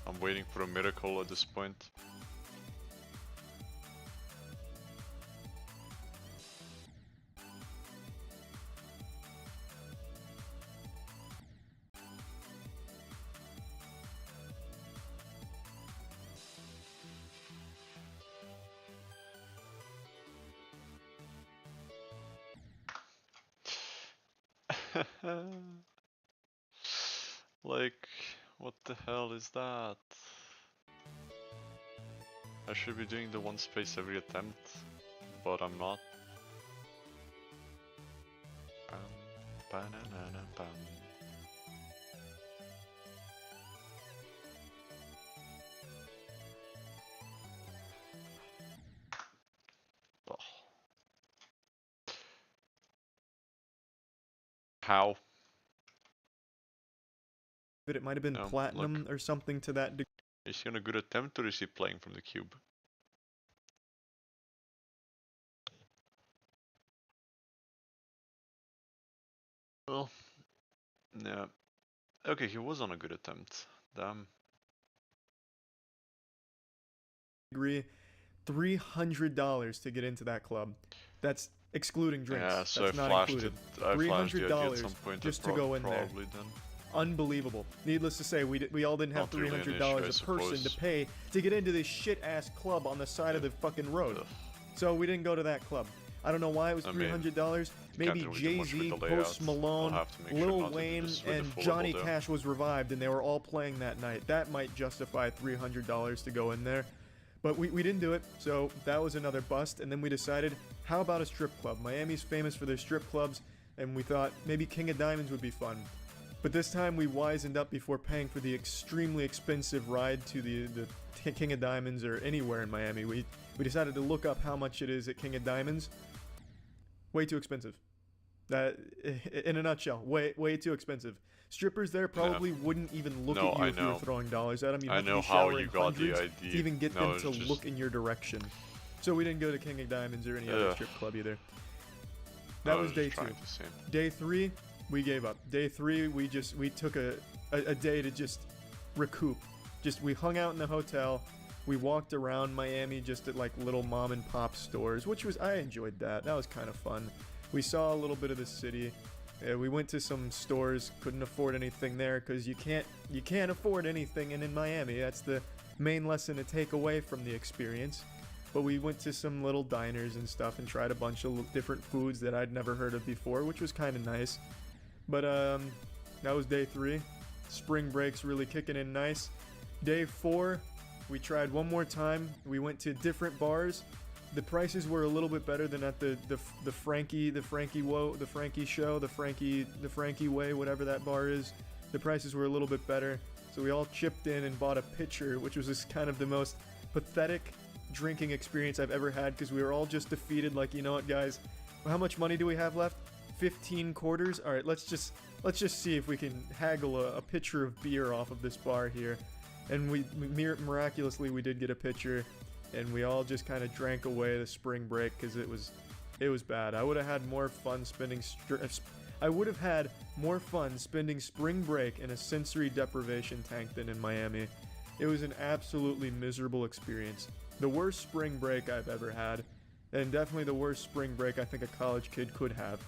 I'm waiting for a miracle at this point. Like, what the hell is that? I should be doing the one space every attempt, but I'm not. Bam, banana, bam. Ugh. How? But it might have been No, platinum look. or something to that degree. Is he on a good attempt or is he playing from the cube? Well, yeah. Okay, he was on a good attempt. Damn. $300 to get into that club. That's excluding drinks. Yeah, so That's I not flashed included. it. I flashed the idea at some $300 point. just that to go in there. probably done. Unbelievable. Needless to say, we all didn't have Not really an $300 issue, I a person suppose. to pay to get into this shit ass club on the side of the fucking road. Ugh. So we didn't go to that club. I don't know why it was I mean, $300. Maybe can't really do much with Jay-Z, the layout. Post Malone, I'll have to make sure Lil not to do Wayne, this with the and full Johnny double Cash was revived, and they were all playing that night. That might justify $300 to go in there. But we didn't do it, so that was another bust. And then we decided, how about a strip club? Miami's famous for their strip clubs, and we thought maybe King of Diamonds would be fun. But this time we wisened up before paying for the extremely expensive ride to the King of Diamonds or anywhere in Miami. We decided to look up how much it is at King of Diamonds. Way too expensive. That, in a nutshell, way too expensive. Strippers there probably wouldn't even look No, at you I if you were know. throwing dollars at them. You'd I have to know be how showering you got the hundreds idea. to even get No, them it's to just- look in your direction. So we didn't go to King of Diamonds or any other Ugh. strip club either. I That was day just 2. trying to say. Day 3, we gave up. Day 3, we took a day to just recoup. We hung out in the hotel. We walked around Miami just at like little mom and pop stores, I enjoyed that. That was kind of fun. We saw a little bit of the city. We went to some stores, couldn't afford anything there because you can't afford anything in Miami. That's the main lesson to take away from the experience. But we went to some little diners and stuff and tried a bunch of different foods that I'd never heard of before, which was kind of nice. But that was day 3. Spring break's really kicking in nice. Day 4, we tried one more time. We went to different bars. The prices were a little bit better than at the Frankie show, the Frankie Way, whatever that bar is. The prices were a little bit better. So we all chipped in and bought a pitcher, which was just kind of the most pathetic drinking experience I've ever had because we were all just defeated. Like, you know what, guys? How much money do we have left? 15 quarters. All right, let's just see if we can haggle a pitcher of beer off of this bar here. And miraculously we did get a pitcher, and we all just kind of drank away the spring break because it was bad. I would have had more fun spending spring break in a sensory deprivation tank than in Miami. It was an absolutely miserable experience. The worst spring break I've ever had, and definitely the worst spring break I think a college kid could have.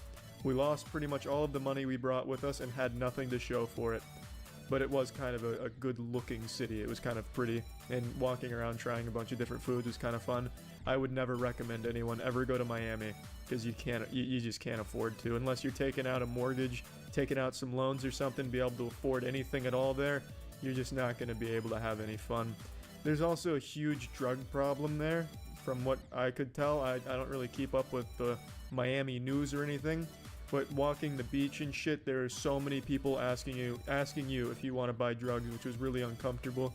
We lost pretty much all of the money we brought with us and had nothing to show for it. But it was kind of a good looking city. It was kind of pretty, and walking around trying a bunch of different foods was kind of fun. I would never recommend anyone ever go to Miami because you just can't afford to, unless you're taking out a mortgage, taking out some loans or something, be able to afford anything at all there. You're just not going to be able to have any fun. There's also a huge drug problem there. From what I could tell, I don't really keep up with the Miami news or anything. But walking the beach and shit, there are so many people asking you if you want to buy drugs, which was really uncomfortable.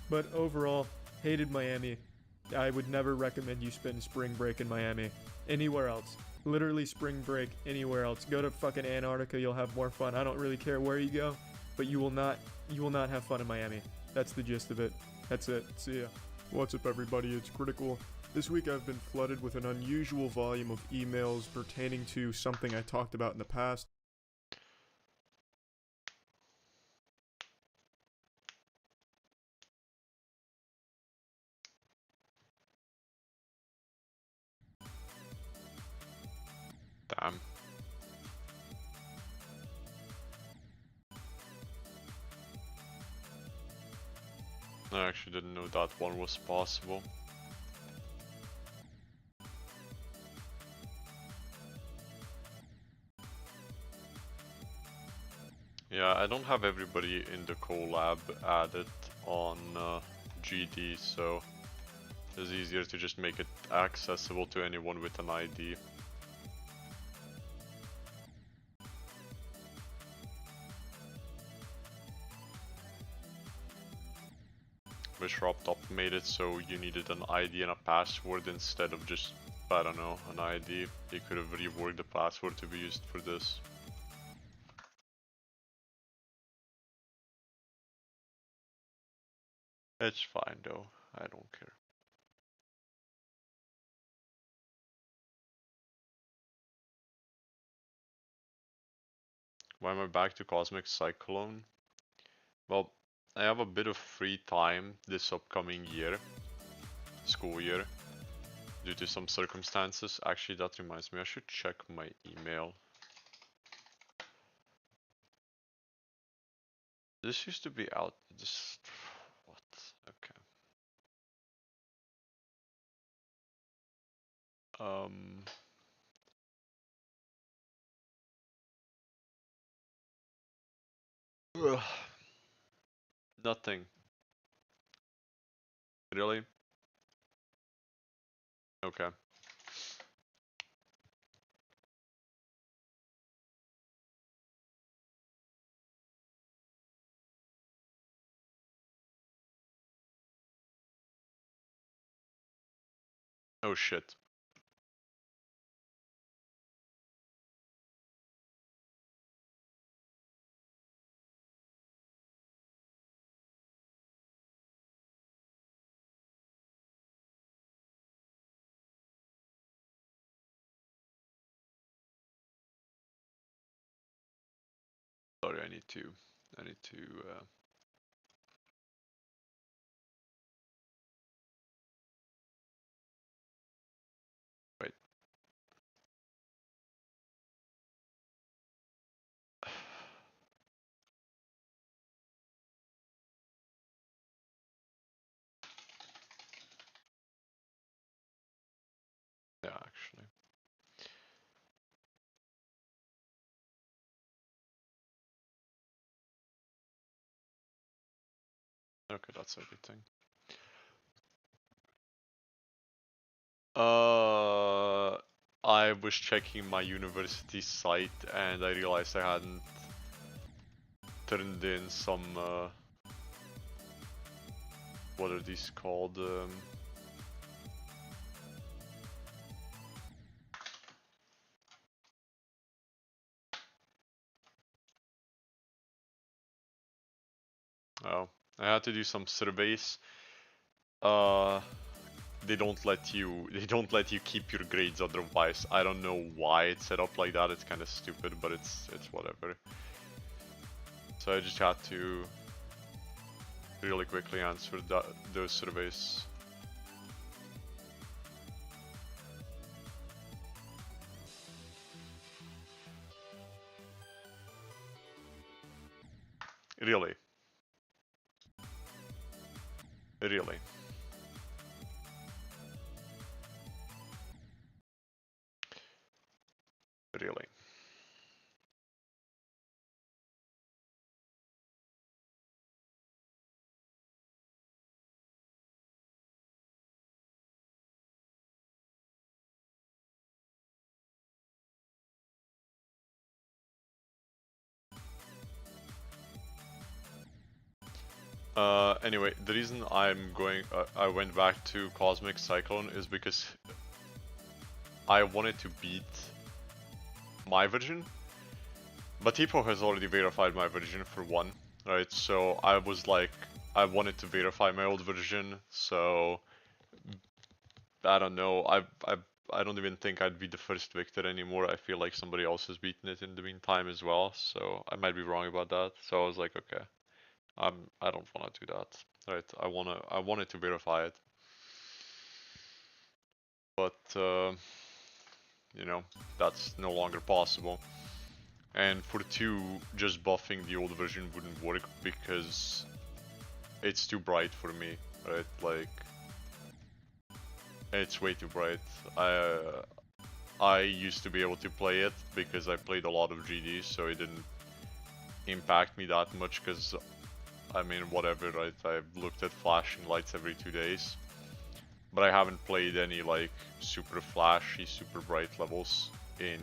But overall, hated Miami. I would never recommend you spend spring break in Miami. Anywhere else. Literally spring break anywhere else. Go to fucking Antarctica, you'll have more fun. I don't really care where you go, but you will not have fun in Miami. That's the gist of it. That's it. See ya. What's up, everybody? It's Critical. This week I've been flooded with an unusual volume of emails pertaining to something I talked about in the past. Damn. I actually didn't know that one was possible. Yeah, I don't have everybody in the collab added on GD, so it's easier to just make it accessible to anyone with an ID. Wish Top made it so you needed an ID and a password instead of just, I don't know, an ID. You could have reworked the password to be used for this. It's fine though, I don't care. Why am I back to Cosmic Cyclone? Well, I have a bit of free time this upcoming year, school year, due to some circumstances. Actually, that reminds me, I should check my email. This used to be out, this, what, okay. Ugh. Nothing. Really? Okay. Oh shit. Sorry, I need to, wait. Yeah, actually. Okay, that's everything. I was checking my university site and I realized I hadn't turned in some, what are these called? Oh, I had to do some surveys. They don't let you keep your grades otherwise. I don't know why it's set up like that. It's kind of stupid, but it's whatever. So I just had to really quickly answer those surveys. Really. Really. Really. Anyway, the reason I went back to Cosmic Cyclone is because I wanted to beat my version, but Tipo has already verified my version for one, right? So I was like, I wanted to verify my old version, so I don't know. I don't even think I'd be the first victor anymore. I feel like somebody else has beaten it in the meantime as well, so I might be wrong about that. So I was like, okay, I don't want to do that. Right? I wanted to verify it, but you know, that's no longer possible. And for 2, just buffing the old version wouldn't work because it's too bright for me, right? Like, it's way too bright. I used to be able to play it because I played a lot of GD, so impact me that much, because I mean, whatever, right? I've looked at flashing lights every 2 days, but I haven't played any like super flashy, super bright levels in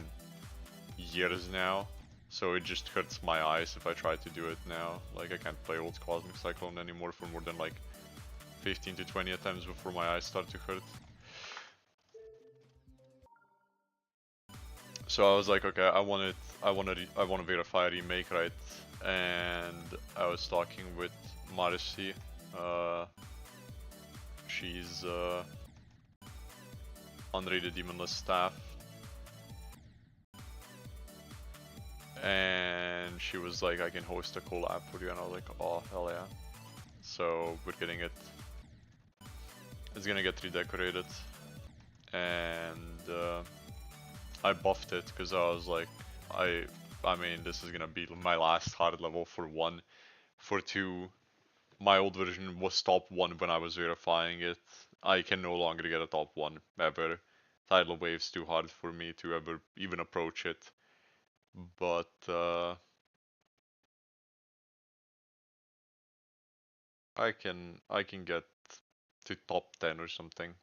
years now, so it just hurts my eyes if I try to do it now. Like, I can't play old Cosmic Cyclone anymore for more than like 15 to 20 attempts before my eyes start to hurt. So I was like, okay, I want to verify a remake, right? And I was talking with Marcy. She's unrated Demonless staff, and she was like, I can host a collab for you, and I was like, oh hell yeah. So we're getting it. It's gonna get redecorated, and I buffed it because I was like, I mean, this is gonna be my last hard level for 1. For 2, my old version was top 1 when I was verifying it. I can no longer get a top 1 ever. Tidal Wave's too hard for me to ever even approach it. But I can get to top 10 or something.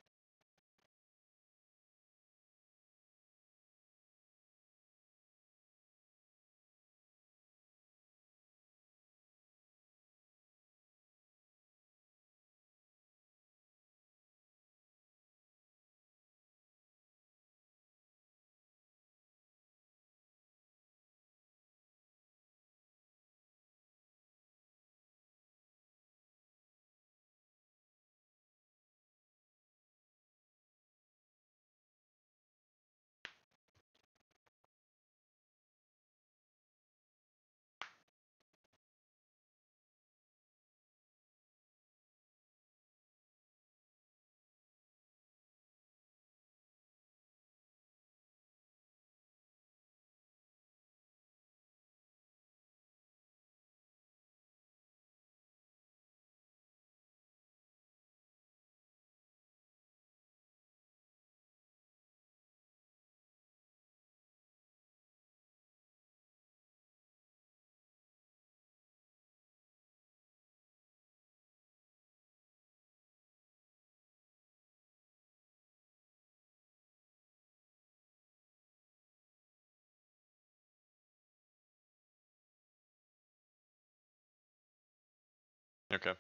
Okay.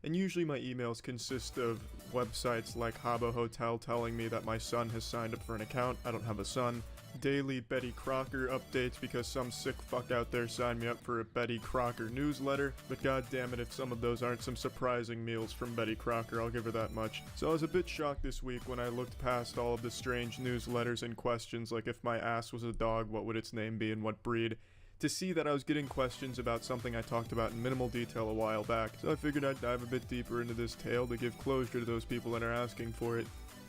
And usually my emails consist of websites like Habbo Hotel telling me that my son has signed up for an account. I don't have a son. Daily Betty Crocker updates because some sick fuck out there signed me up for a Betty Crocker newsletter. But god damn it, if some of those aren't some surprising meals from Betty Crocker, I'll give her that much. So I was a bit shocked this week when I looked past all of the strange newsletters and questions like if my ass was a dog, what would its name be and what breed, to see that I was getting questions about something I talked about in minimal detail a while back. So I figured I'd dive a bit deeper into this tale to give closure to those people that are asking for it.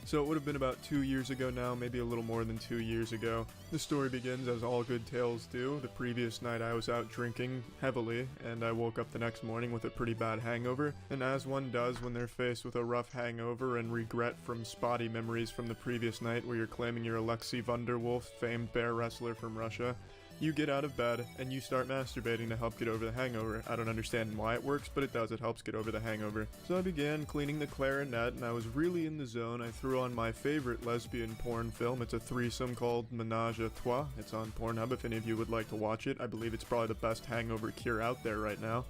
So it would have been about 2 years ago now, maybe a little more than 2 years ago. The story begins as all good tales do. The previous night I was out drinking heavily, and I woke up the next morning with a pretty bad hangover. And as one does when they're faced with a rough hangover and regret from spotty memories from the previous night where you're claiming you're Alexei Vanderwolf, famed bear wrestler from Russia, you get out of bed and you start masturbating to help get over the hangover. I don't understand why it works, but it does. It helps get over the hangover. So I began cleaning the clarinet, and I was really in the zone. I threw on my favorite lesbian porn film. It's a threesome called Menage a Trois. It's on Pornhub if any of you would like to watch it. I believe it's probably the best hangover cure out there right now.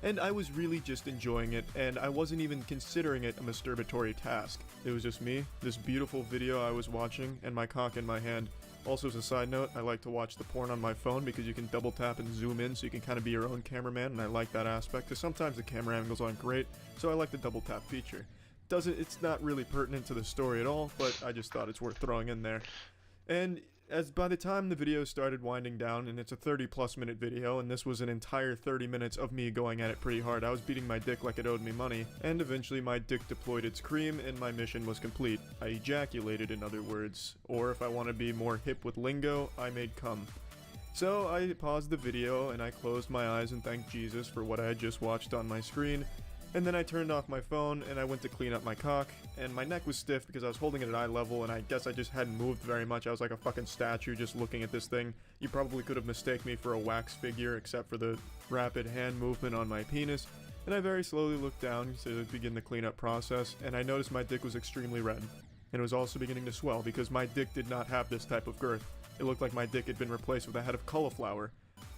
And I was really just enjoying it, and I wasn't even considering it a masturbatory task. It was just me, this beautiful video I was watching, and my cock in my hand. Also, as a side note, I like to watch the porn on my phone because you can double tap and zoom in so you can kind of be your own cameraman, and I like that aspect because sometimes the camera angles aren't great, so I like the double tap feature. It's not really pertinent to the story at all, but I just thought it's worth throwing in there. And as by the time the video started winding down, and it's a 30+ minute video, and this was an entire 30 minutes of me going at it pretty hard. I was beating my dick like it owed me money, and eventually my dick deployed its cream and my mission was complete. I ejaculated, in other words, or if I want to be more hip with lingo, I made cum. So I paused the video and I closed my eyes and thanked Jesus for what I had just watched on my screen, And then I turned off my phone and I went to clean up my cock, and my neck was stiff because I was holding it at eye level, and I guess I just hadn't moved very much. I was like a fucking statue just looking at this thing. You probably could have mistaken me for a wax figure except for the rapid hand movement on my penis. And I very slowly looked down to begin the cleanup process, and I noticed my dick was extremely red. And it was also beginning to swell because my dick did not have this type of girth. It looked like my dick had been replaced with a head of cauliflower.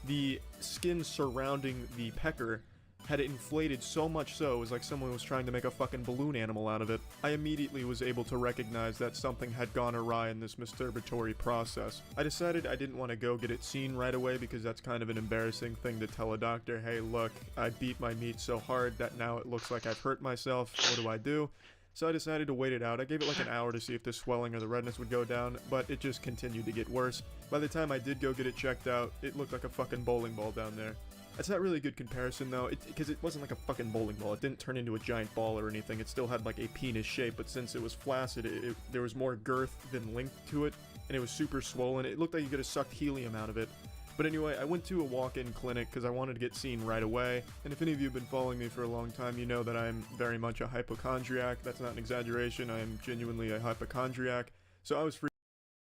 The skin surrounding the pecker had inflated so much so it was like someone was trying to make a fucking balloon animal out of it. I immediately was able to recognize that something had gone awry in this masturbatory process. I decided I didn't want to go get it seen right away because that's kind of an embarrassing thing to tell a doctor. Hey, look, I beat my meat so hard that now it looks like I've hurt myself. What do I do? So I decided to wait it out. I gave it like an hour to see if the swelling or the redness would go down, but it just continued to get worse. By the time I did go get it checked out, it looked like a fucking bowling ball down there. That's not really a good comparison though, because it wasn't like a fucking bowling ball. It didn't turn into a giant ball or anything. It still had like a penis shape, but since it was flaccid, there was more girth than length to it, and it was super swollen. It looked like you could have sucked helium out of it. But anyway, I went to a walk-in clinic because I wanted to get seen right away. And if any of you have been following me for a long time, you know that I'm very much a hypochondriac. That's not an exaggeration. I am genuinely a hypochondriac. So I was free.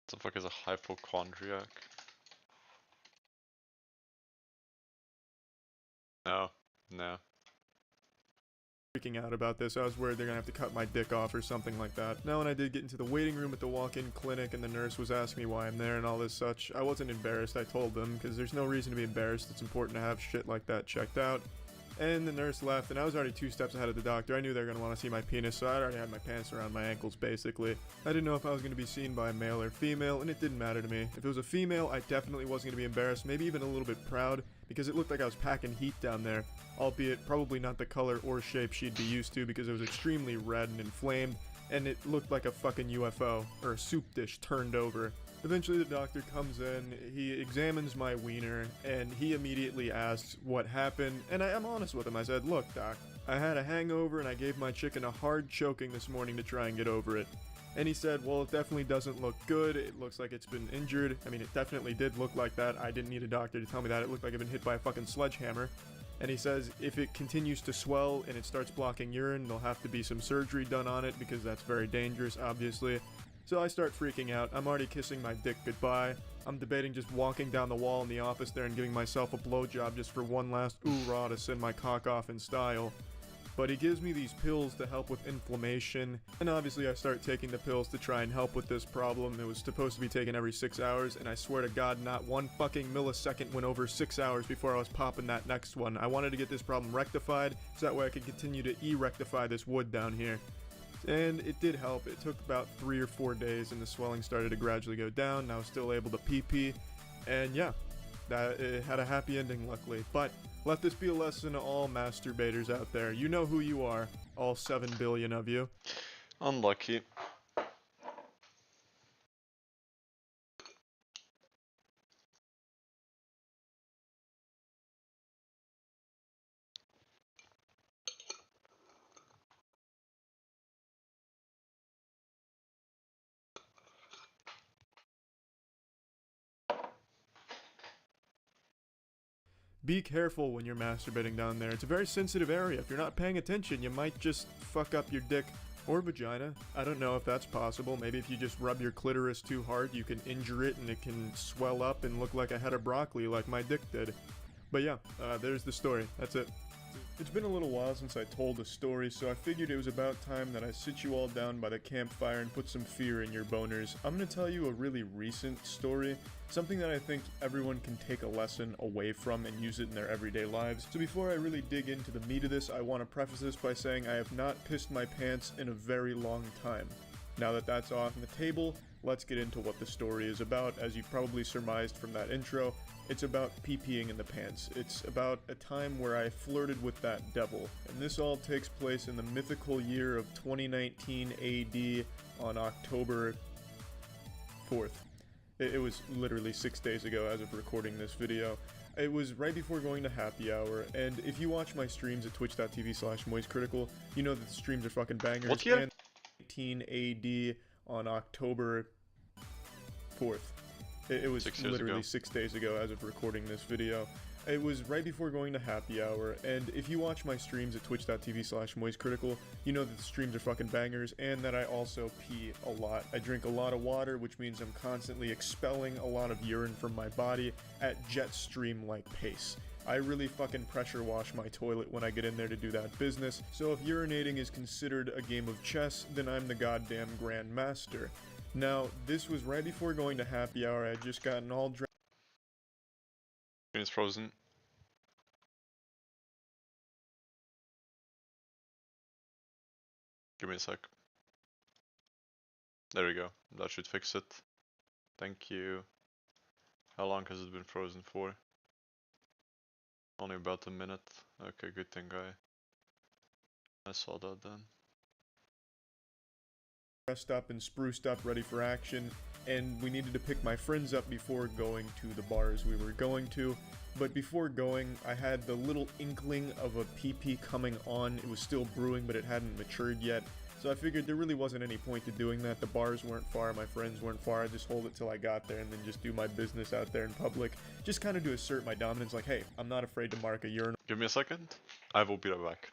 What the fuck is a hypochondriac? No. Freaking out about this. I was worried they're gonna have to cut my dick off or something like that. Now when I did get into the waiting room at the walk-in clinic and the nurse was asking me why I'm there and all this such, I wasn't embarrassed. I told them, because there's no reason to be embarrassed. It's important to have shit like that checked out. And the nurse left, and I was already 2 steps ahead of the doctor. I knew they were going to want to see my penis, so I already had my pants around my ankles, basically. I didn't know if I was going to be seen by a male or female, and it didn't matter to me. If it was a female, I definitely wasn't going to be embarrassed, maybe even a little bit proud, because it looked like I was packing heat down there, albeit probably not the color or shape she'd be used to, because it was extremely red and inflamed, and it looked like a fucking UFO, or a soup dish turned over. Eventually the doctor comes in, he examines my wiener, and he immediately asks what happened, and I'm honest with him. I said, look doc, I had a hangover and I gave my chicken a hard choking this morning to try and get over it. And he said, well, it definitely doesn't look good, it looks like it's been injured. I mean, it definitely did look like that. I didn't need a doctor to tell me that. It looked like I'd been hit by a fucking sledgehammer. And he says if it continues to swell and it starts blocking urine, there'll have to be some surgery done on it because that's very dangerous, obviously. So I start freaking out. I'm already kissing my dick goodbye. I'm debating just walking down the wall in the office there and giving myself a blowjob just for one last ooh-rah to send my cock off in style. But he gives me these pills to help with inflammation, and obviously I start taking the pills to try and help with this problem. It was supposed to be taken every 6 hours, and I swear to God, not one fucking millisecond went over 6 hours before I was popping that next one. I wanted to get this problem rectified, so that way I could continue to rectify this wood down here. And it did help. It took about 3 or 4 days and the swelling started to gradually go down, and I was still able to pee. And yeah, it had a happy ending luckily. But let this be a lesson to all masturbators out there. You know who you are, all 7 billion of you. Unlucky. Be careful when you're masturbating down there. It's a very sensitive area. If you're not paying attention, you might just fuck up your dick or vagina. I don't know if that's possible. Maybe if you just rub your clitoris too hard, you can injure it and it can swell up and look like a head of broccoli like my dick did. But yeah, there's the story. That's it. It's been a little while since I told a story, so I figured it was about time that I sit you all down by the campfire and put some fear in your boners. I'm gonna tell you a really recent story, something that I think everyone can take a lesson away from and use it in their everyday lives. So before I really dig into the meat of this, I want to preface this by saying I have not pissed my pants in a very long time. Now that that's off the table, let's get into what the story is about. As you've probably surmised from that intro, it's about pee-peeing in the pants. It's about a time where I flirted with that devil. And this all takes place in the mythical year of 2019 AD on October 4th. It was literally 6 days ago as of recording this video. It was right before going to happy hour, and if you watch my streams at twitch.tv/moistcritical, you know that the streams are fucking bangers. What year? And 19 AD on October 4th. It was literally 6 days ago as of recording this video. It was right before going to happy hour, and if you watch my streams at twitch.tv/moistcritical, you know that the streams are fucking bangers, and that I also pee a lot. I drink a lot of water, which means I'm constantly expelling a lot of urine from my body at jet stream-like pace. I really fucking pressure wash my toilet when I get in there to do that business, so if urinating is considered a game of chess, then I'm the goddamn grandmaster. Now, this was right before going to happy hour. I had just gotten all dressed. Screen's frozen. Give me a sec. There we go. That should fix it. Thank you. How long has it been frozen for? Only about a minute. Okay, good thing I saw that then. Dressed up and spruced up, ready for action, and we needed to pick my friends up before going to the bars we were going to. But before going, I had the little inkling of a PP coming on. It was still brewing, but it hadn't matured yet. So I figured there really wasn't any point to doing that. The bars weren't far, my friends weren't far. I'd just hold it till I got there and then just do my business out there in public. Just kind of to assert my dominance, like, hey, I'm not afraid to mark a urinal. Give me a second. I will be right back.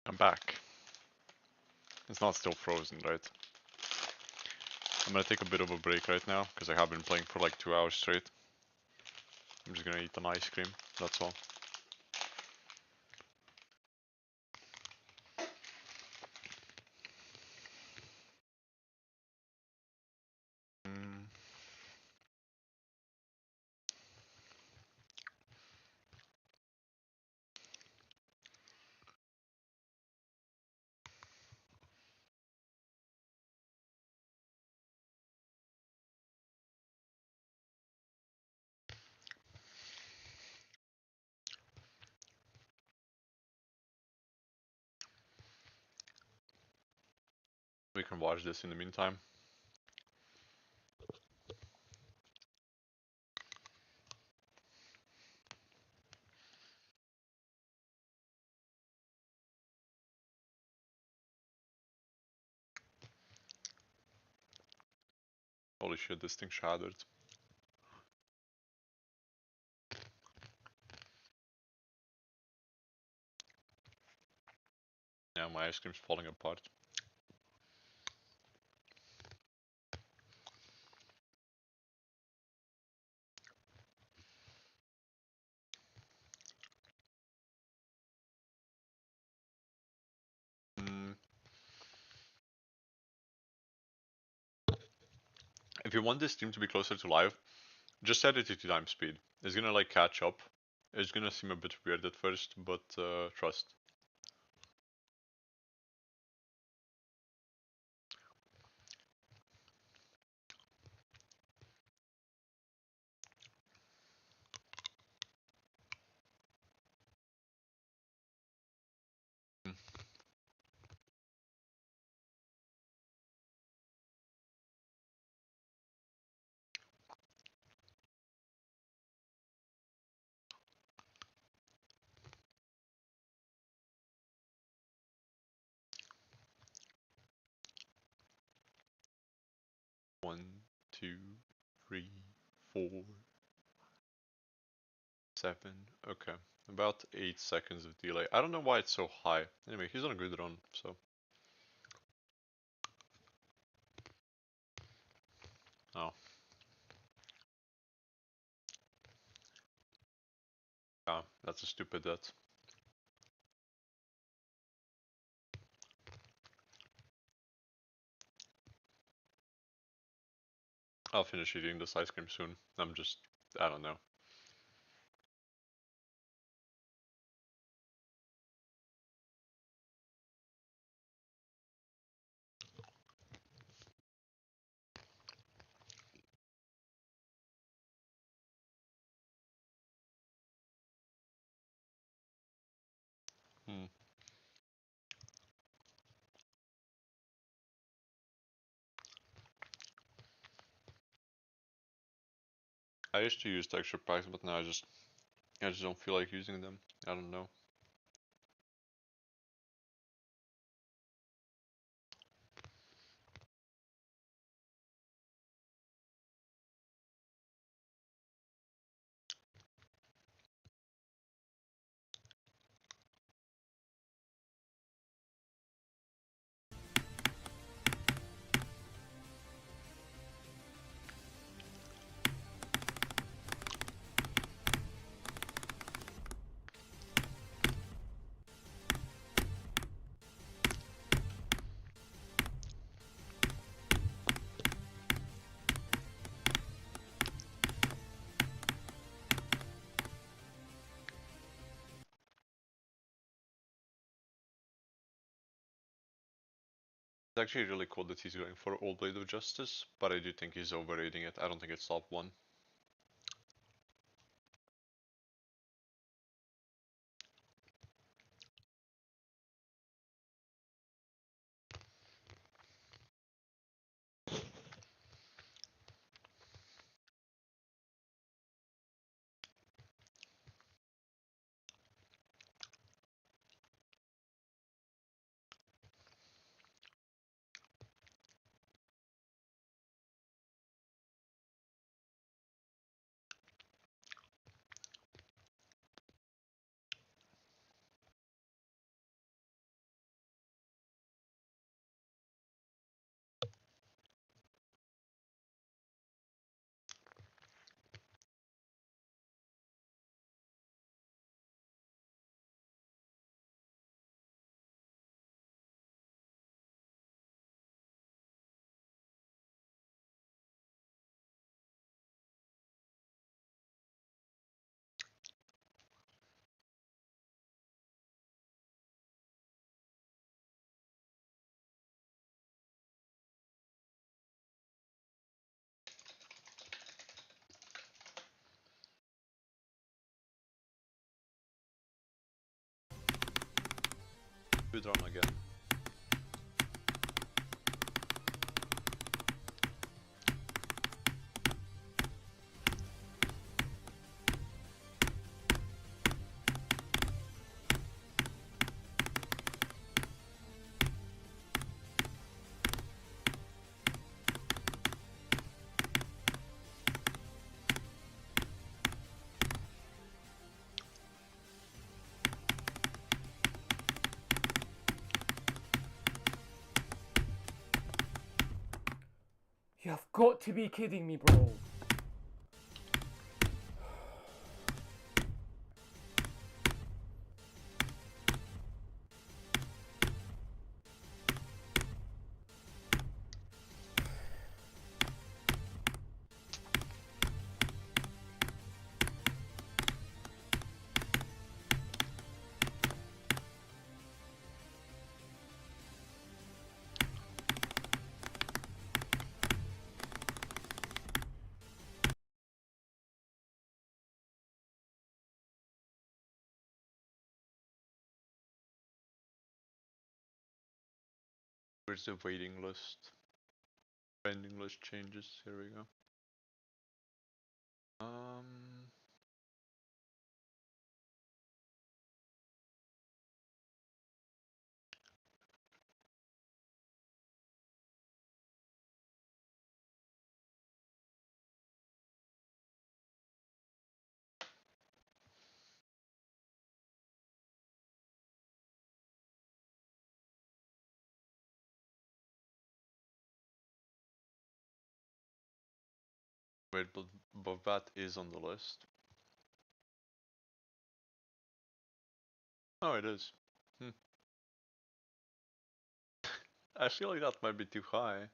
I'm back. It's not still frozen, right? I'm gonna take a bit of a break right now, because I have been playing for like 2 hours straight. I'm just gonna eat an ice cream, that's all. Mm. We can watch this in the meantime. Holy shit, this thing shattered. Yeah, my ice cream's falling apart. Mm. If you want this stream to be closer to live, just set it to 2 times speed. It's gonna like catch up. It's gonna seem a bit weird at first, but trust. Mm. One, two, three, 4, 7. Okay, about 8 seconds of delay. I don't know why it's so high. Anyway, he's on a good run, so. Oh. Yeah, that's a stupid death. I'll finish eating this ice cream soon. I don't know. Hmm. I used to use texture packs, but now I just don't feel like using them. I don't know. It's actually really cool that he's going for Old Blade of Justice, but I do think he's overrating it. I don't think it's top 1. Good run again. You have got to be kidding me, bro. Where's the waiting list? Pending list changes. Here we go. Wait, but that is on the list. Oh, it is. Hmm. I feel like that might be too high.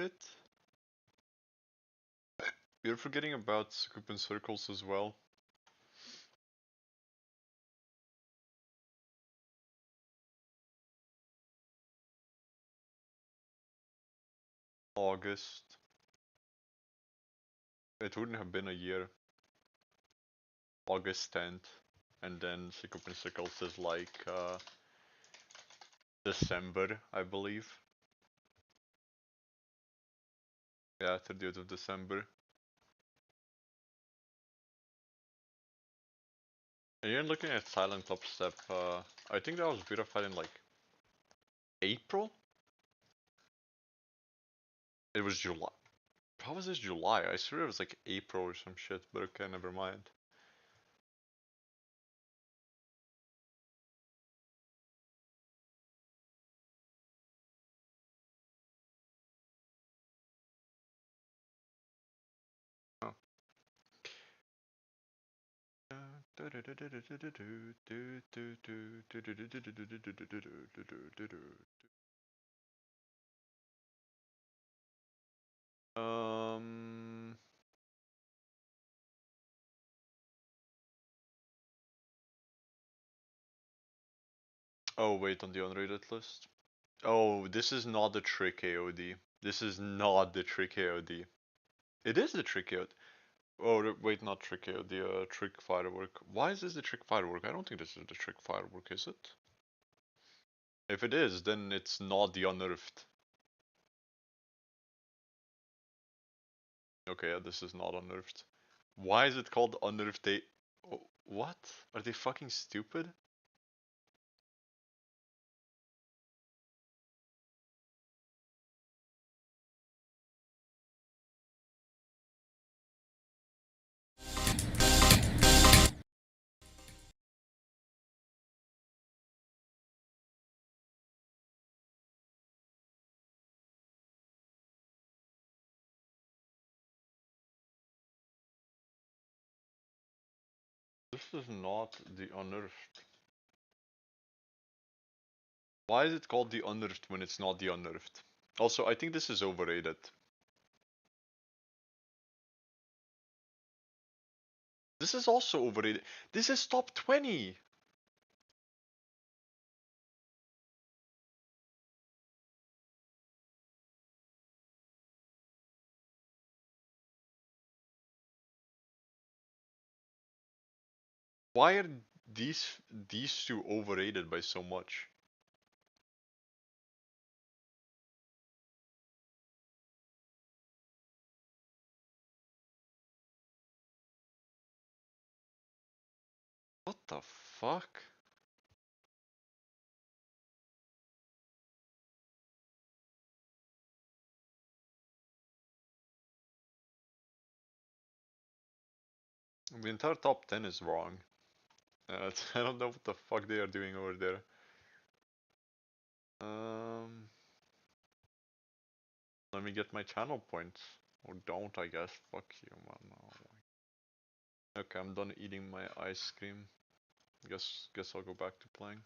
it. You're forgetting about scoop and circles as well. August. It wouldn't have been a year. August 10th. And then scoop and circles is like December, I believe. Yeah, 30th of December. And you're looking at Silent Upstep. I think that was beautified in like April? It was July. How was this July? I swear it was like April or some shit, but okay, never mind. Oh. Um. Oh, wait, on the unrated list. Oh, this is not the trick AOD. This is not the trick AOD. It is the trick AOD. Oh, wait, not trick AOD, trick firework. Why is this the trick firework? I don't think this is the trick firework, is it? If it is, then it's not the unearthed. Okay, yeah, this is not unearthed. Why is it called unearthed day? Oh, what? Are they fucking stupid? This is not the unearthed. Why is it called the unearthed when it's not the unearthed? Also, I think this is overrated. This is also overrated. This is top 20! Why are these two overrated by so much? What the fuck? The entire top 10 is wrong. I don't know what the fuck they are doing over there. Let me get my channel points. Or don't, I guess. Fuck you, man. Okay, I'm done eating my ice cream. Guess I'll go back to playing.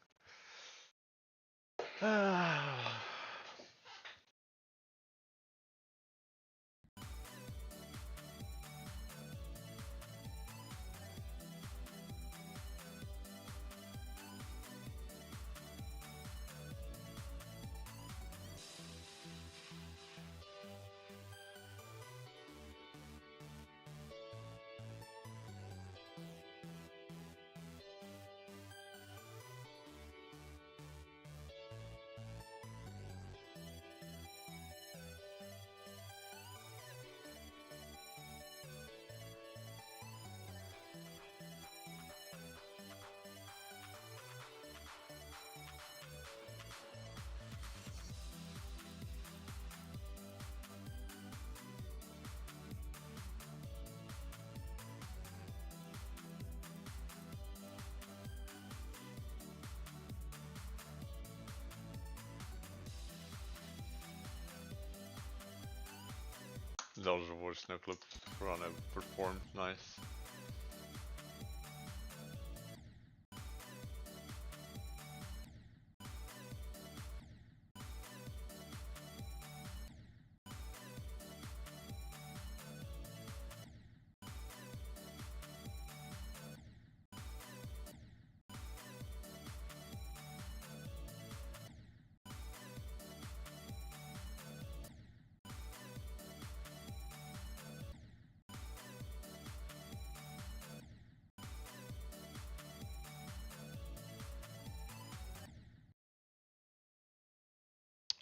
That was the worst no clip run I've performed. Nice.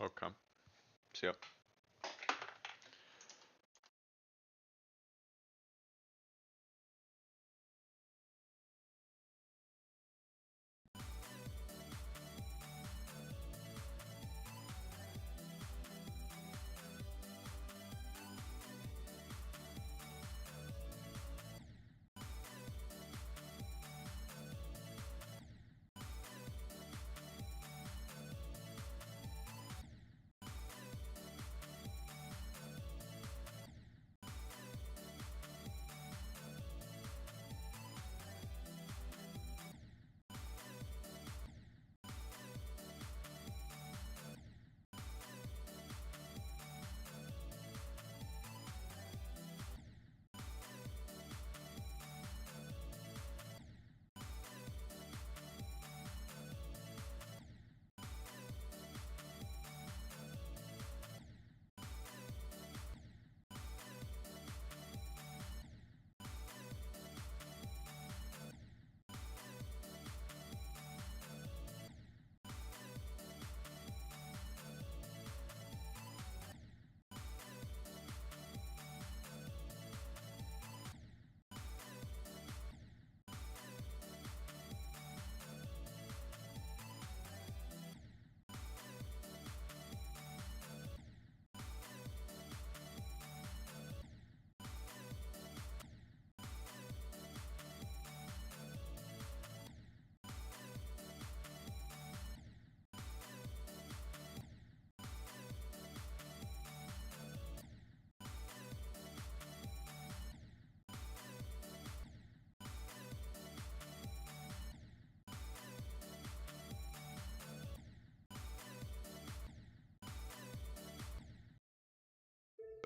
Okay. See ya.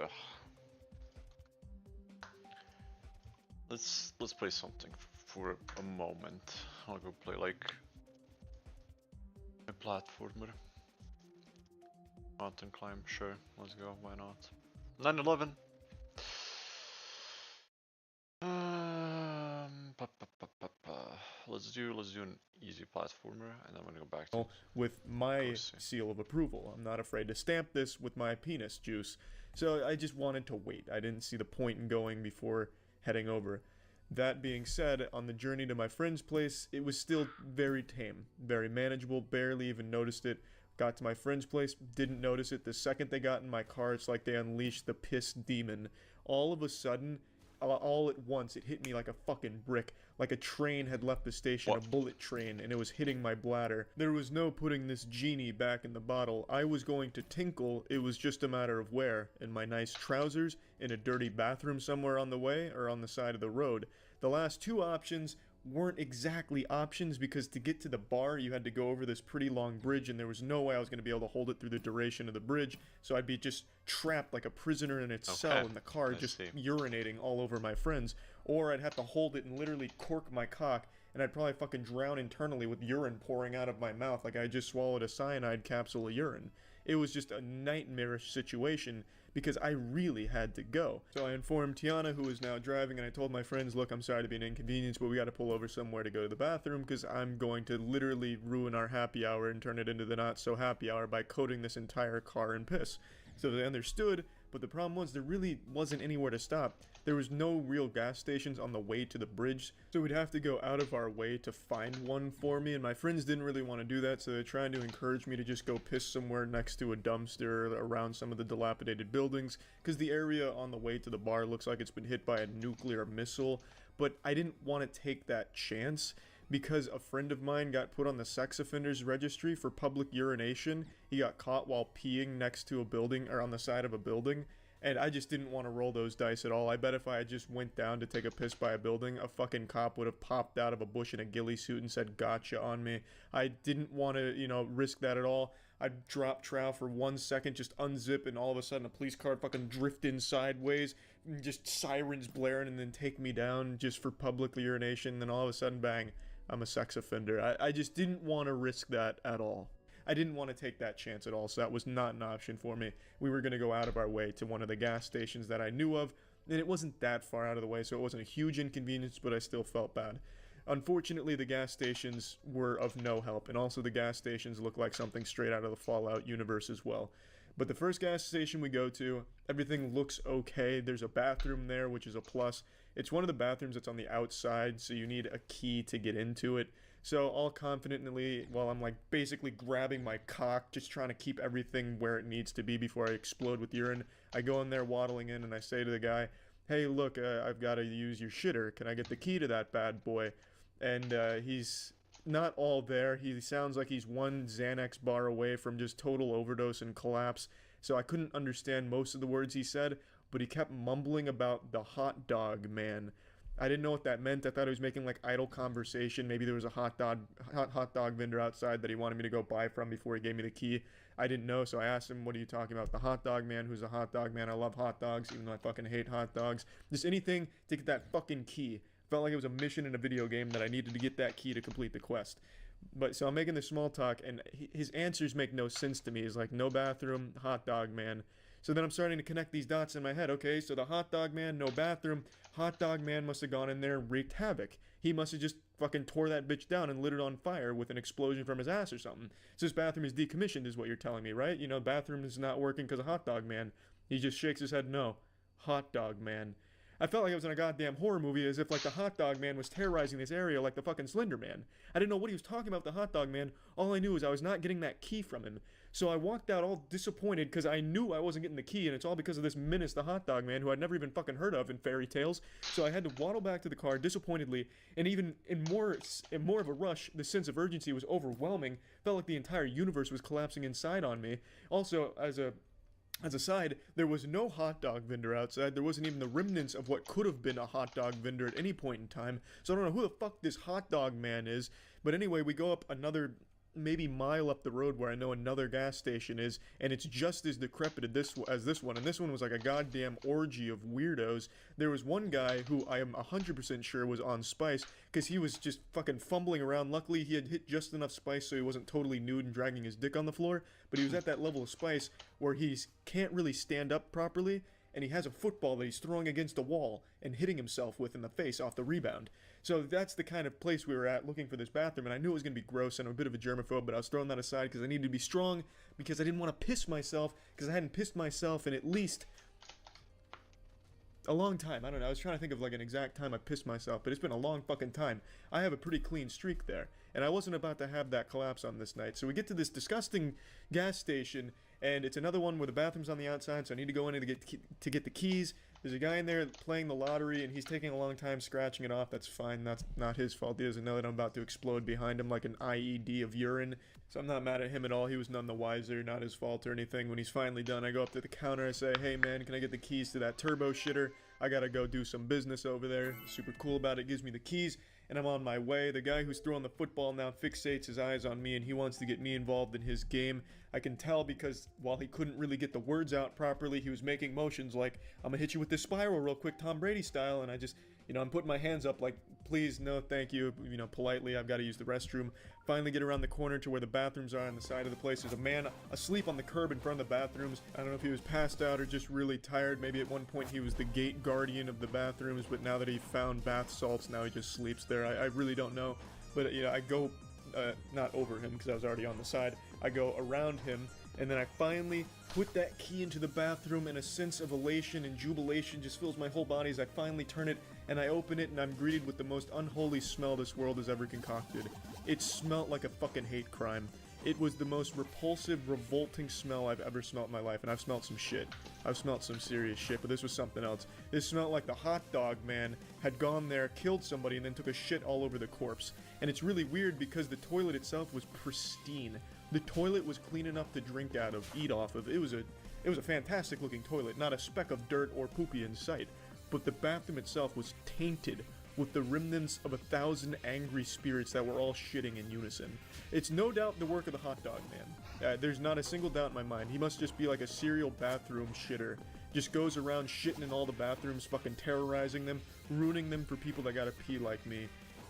Ugh. Let's play something for a moment. I'll go play like a platformer. Mountain climb, sure. Let's go. Why not? 9/11. Let's do an easy platformer, and then I'm gonna go back to with my Pussy. seal of approval. I'm not afraid to stamp this with my penis juice. So I just wanted to wait. I didn't see the point in going before heading over. That being said, on the journey to my friend's place, it was still very tame, very manageable, barely even noticed it. Got to my friend's place, didn't notice it. The second they got in my car, it's like they unleashed the piss demon. All of a sudden, all at once, it hit me like a fucking brick. Like a train had left the station, What? a bullet train, and it was hitting my bladder. There was no putting this genie back in the bottle. I was going to tinkle, it was just a matter of where. In my nice trousers, in a dirty bathroom somewhere on the way, or on the side of the road. The last two options weren't exactly options because to get to the bar you had to go over this pretty long bridge and there was no way I was going to be able to hold it through the duration of the bridge, so I'd be just trapped like a prisoner in its cell in the car, I just see. urinating all over my friends, or I'd have to hold it and literally cork my cock and I'd probably fucking drown internally with urine pouring out of my mouth like I just swallowed a cyanide capsule of urine. It was just a nightmarish situation because I really had to go. So I informed Tiana, who was now driving, and I told my friends, look, I'm sorry to be an inconvenience, but we gotta pull over somewhere to go to the bathroom because I'm going to literally ruin our happy hour and turn it into the not so happy hour by coating this entire car in piss. So they understood, but the problem was there really wasn't anywhere to stop. There was no real gas stations on the way to the bridge, so we'd have to go out of our way to find one for me, and my friends didn't really want to do that, so they're trying to encourage me to just go piss somewhere next to a dumpster around some of the dilapidated buildings, because the area on the way to the bar looks like it's been hit by a nuclear missile, but I didn't want to take that chance, because a friend of mine got put on the sex offenders registry for public urination. He got caught while peeing next to a building, or on the side of a building, and I just didn't want to roll those dice at all. I bet if I had just went down to take a piss by a building, a fucking cop would have popped out of a bush in a ghillie suit and said gotcha on me. I didn't want to, risk that at all. I'd drop trowel for 1 second, just unzip, and all of a sudden a police car fucking drift in sideways, just sirens blaring, and then take me down just for public urination, and then all of a sudden, bang, I'm a sex offender. I just didn't want to risk that at all. I didn't want to take that chance at all, so that was not an option for me. We were going to go out of our way to one of the gas stations that I knew of, and it wasn't that far out of the way, so it wasn't a huge inconvenience, but I still felt bad. Unfortunately, the gas stations were of no help, and also the gas stations look like something straight out of the Fallout universe as well. But the first gas station we go to, everything looks okay. There's a bathroom there, which is a plus. It's one of the bathrooms that's on the outside, so you need a key to get into it. So all confidently, while I'm like basically grabbing my cock, just trying to keep everything where it needs to be before I explode with urine, I go in there waddling in and I say to the guy, hey, look, I've got to use your shitter. Can I get the key to that bad boy? And he's not all there. He sounds like he's one Xanax bar away from just total overdose and collapse. So I couldn't understand most of the words he said, but he kept mumbling about the hot dog man. I didn't know what that meant. I thought he was making like idle conversation. Maybe there was a hot dog vendor outside that he wanted me to go buy from before he gave me the key. I didn't know, so I asked him, what are you talking about? The hot dog man? Who's a hot dog man? I love hot dogs, even though I fucking hate hot dogs. Just anything to get that fucking key. Felt like it was a mission in a video game that I needed to get that key to complete the quest. But so I'm making this small talk, and his answers make no sense to me. He's like, no bathroom, hot dog man. So then I'm starting to connect these dots in my head. Okay, so the hot dog man, no bathroom. Hot dog man must have gone in there and wreaked havoc. He must have just fucking tore that bitch down and lit it on fire with an explosion from his ass or something. So this bathroom is decommissioned is what you're telling me, right? You know, bathroom is not working because of hot dog man. He just shakes his head, no. Hot dog man. I felt like I was in a goddamn horror movie, as if like the hot dog man was terrorizing this area like the fucking Slender Man. I didn't know what he was talking about, the hot dog man. All I knew was I was not getting that key from him. So I walked out all disappointed because I knew I wasn't getting the key, and it's all because of this menace, the hot dog man, who I'd never even fucking heard of in fairy tales. So I had to waddle back to the car disappointedly, and even in more of a rush, the sense of urgency was overwhelming. Felt like the entire universe was collapsing inside on me. Also, as a side, there was no hot dog vendor outside. There wasn't even the remnants of what could have been a hot dog vendor at any point in time. So I don't know who the fuck this hot dog man is. But anyway, we go up another maybe mile up the road where I know another gas station is, and it's just as decrepit as this one. And this one was like a goddamn orgy of weirdos. There was one guy who I am 100% sure was on spice, because he was just fucking fumbling around. Luckily, he had hit just enough spice so he wasn't totally nude and dragging his dick on the floor, but he was at that level of spice where he can't really stand up properly, and he has a football that he's throwing against a wall and hitting himself with in the face off the rebound. So that's the kind of place we were at looking for this bathroom, and I knew it was going to be gross, and I'm a bit of a germaphobe, but I was throwing that aside because I needed to be strong, because I didn't want to piss myself, because I hadn't pissed myself in at least a long time. I don't know, I was trying to think of like an exact time I pissed myself, but it's been a long fucking time. I have a pretty clean streak there, and I wasn't about to have that collapse on this night. So we get to this disgusting gas station, and it's another one where the bathroom's on the outside, so I need to go in to get the keys. There's a guy in there playing the lottery, and he's taking a long time scratching it off. That's fine. That's not his fault. He doesn't know that I'm about to explode behind him like an IED of urine. So I'm not mad at him at all. He was none the wiser. Not his fault or anything. When he's finally done, I go up to the counter. I say, hey, man, can I get the keys to that turbo shitter? I gotta go do some business over there. Super cool about it. Gives me the keys, and I'm on my way. The guy who's throwing the football now fixates his eyes on me, and he wants to get me involved in his game. I can tell because while he couldn't really get the words out properly, he was making motions like, I'm gonna hit you with this spiral real quick, Tom Brady style, and I just, you know, I'm putting my hands up like, please, no, thank you, you know, politely, I've got to use the restroom. Finally get around the corner to where the bathrooms are on the side of the place. There's a man asleep on the curb in front of the bathrooms. I don't know if he was passed out or just really tired. Maybe at one point he was the gate guardian of the bathrooms, but now that he found bath salts, now he just sleeps there. I really don't know. But, you know, I go, not over him because I was already on the side. I go around him, and then I finally put that key into the bathroom, and a sense of elation and jubilation just fills my whole body as I finally turn it, and I open it, and I'm greeted with the most unholy smell this world has ever concocted. It smelled like a fucking hate crime. It was the most repulsive, revolting smell I've ever smelled in my life, and I've smelled some shit. I've smelled some serious shit, but this was something else. This smelled like the hot dog man had gone there, killed somebody, and then took a shit all over the corpse. And it's really weird because the toilet itself was pristine. The toilet was clean enough to drink out of, eat off of. It was a fantastic looking toilet, not a speck of dirt or poopy in sight. But the bathroom itself was tainted with the remnants of 1,000 angry spirits that were all shitting in unison. It's no doubt the work of the hot dog man. There's not a single doubt in my mind. He must just be like a serial bathroom shitter. Just goes around shitting in all the bathrooms, fucking terrorizing them, ruining them for people that gotta pee like me.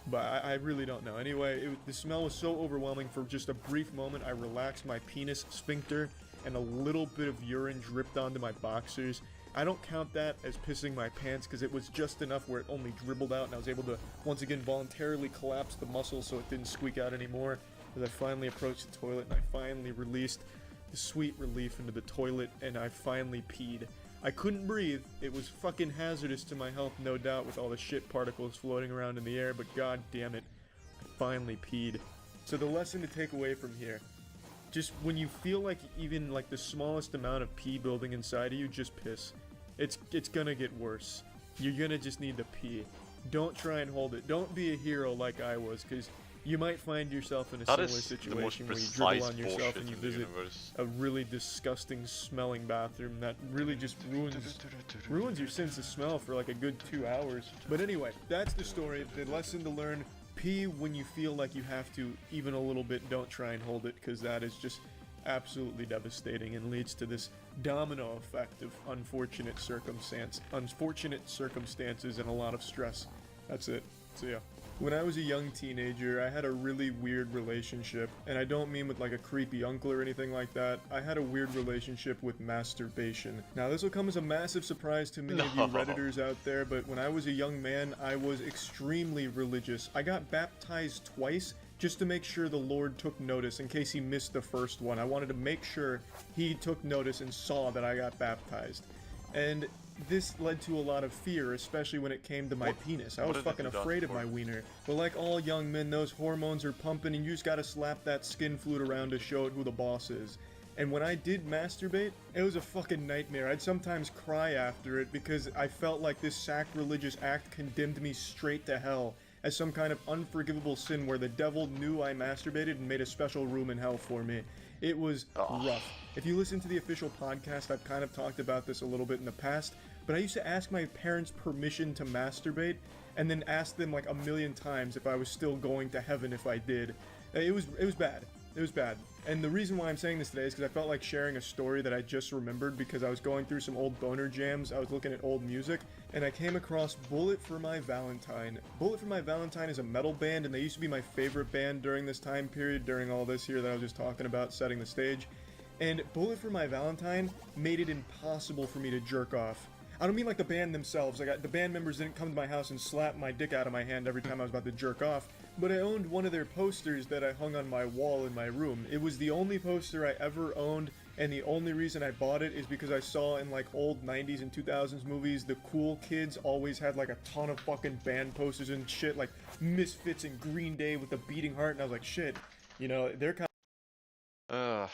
But I really don't know. Anyway, the smell was so overwhelming. For just a brief moment, I relaxed my penis sphincter, and a little bit of urine dripped onto my boxers. I don't count that as pissing my pants because it was just enough where it only dribbled out and I was able to once again voluntarily collapse the muscle so it didn't squeak out anymore as I finally approached the toilet and I finally released the sweet relief into the toilet and I finally peed. I couldn't breathe. It was fucking hazardous to my health, no doubt, with all the shit particles floating around in the air, but god damn it, I finally peed. So the lesson to take away from here, just when you feel like even like the smallest amount of pee building inside of you, just piss. It's gonna get worse. You're gonna just need to pee. Don't try and hold it. Don't be a hero like I was, because you might find yourself in a similar situation where you dribble on yourself and you visit a really disgusting smelling bathroom that really just ruins your sense of smell for like a good 2 hours. But anyway, that's the story. The lesson to learn: pee when you feel like you have to, even a little bit. Don't try and hold it, because that is just absolutely devastating and leads to this domino effect of unfortunate circumstances and a lot of stress. That's it. So yeah. When I was a young teenager, I had a really weird relationship, and I don't mean with like a creepy uncle or anything like that. I had a weird relationship with masturbation. Now this will come as a massive surprise to many of you Redditors out there, but when I was a young man, I was extremely religious. I got baptized twice just to make sure the Lord took notice in case he missed the first one. I wanted to make sure he took notice and saw that I got baptized. And this led to a lot of fear, especially when it came to my penis. I was fucking afraid of my wiener. But like all young men, those hormones are pumping and you just gotta slap that skin flute around to show it who the boss is. And when I did masturbate, it was a fucking nightmare. I'd sometimes cry after it because I felt like this sacrilegious act condemned me straight to hell as some kind of unforgivable sin where the devil knew I masturbated and made a special room in hell for me. It was rough. If you listen to the official podcast, I've kind of talked about this a little bit in the past, but I used to ask my parents permission to masturbate, and then ask them like a million times if I was still going to heaven if I did. It was bad. It was bad. And the reason why I'm saying this today is because I felt like sharing a story that I just remembered because I was going through some old boner jams. I was looking at old music, and I came across Bullet for My Valentine. Bullet for My Valentine is a metal band, and they used to be my favorite band during this time period, during all this here that I was just talking about, setting the stage. And Bullet for My Valentine made it impossible for me to jerk off. I don't mean like the band themselves. The band members didn't come to my house and slap my dick out of my hand every time I was about to jerk off. But I owned one of their posters that I hung on my wall in my room. It was the only poster I ever owned, and the only reason I bought it is because I saw in like old 90s and 2000s movies, the cool kids always had like a ton of fucking band posters and shit, like Misfits and Green Day with a beating heart, and I was like, shit, you know, they're kind of...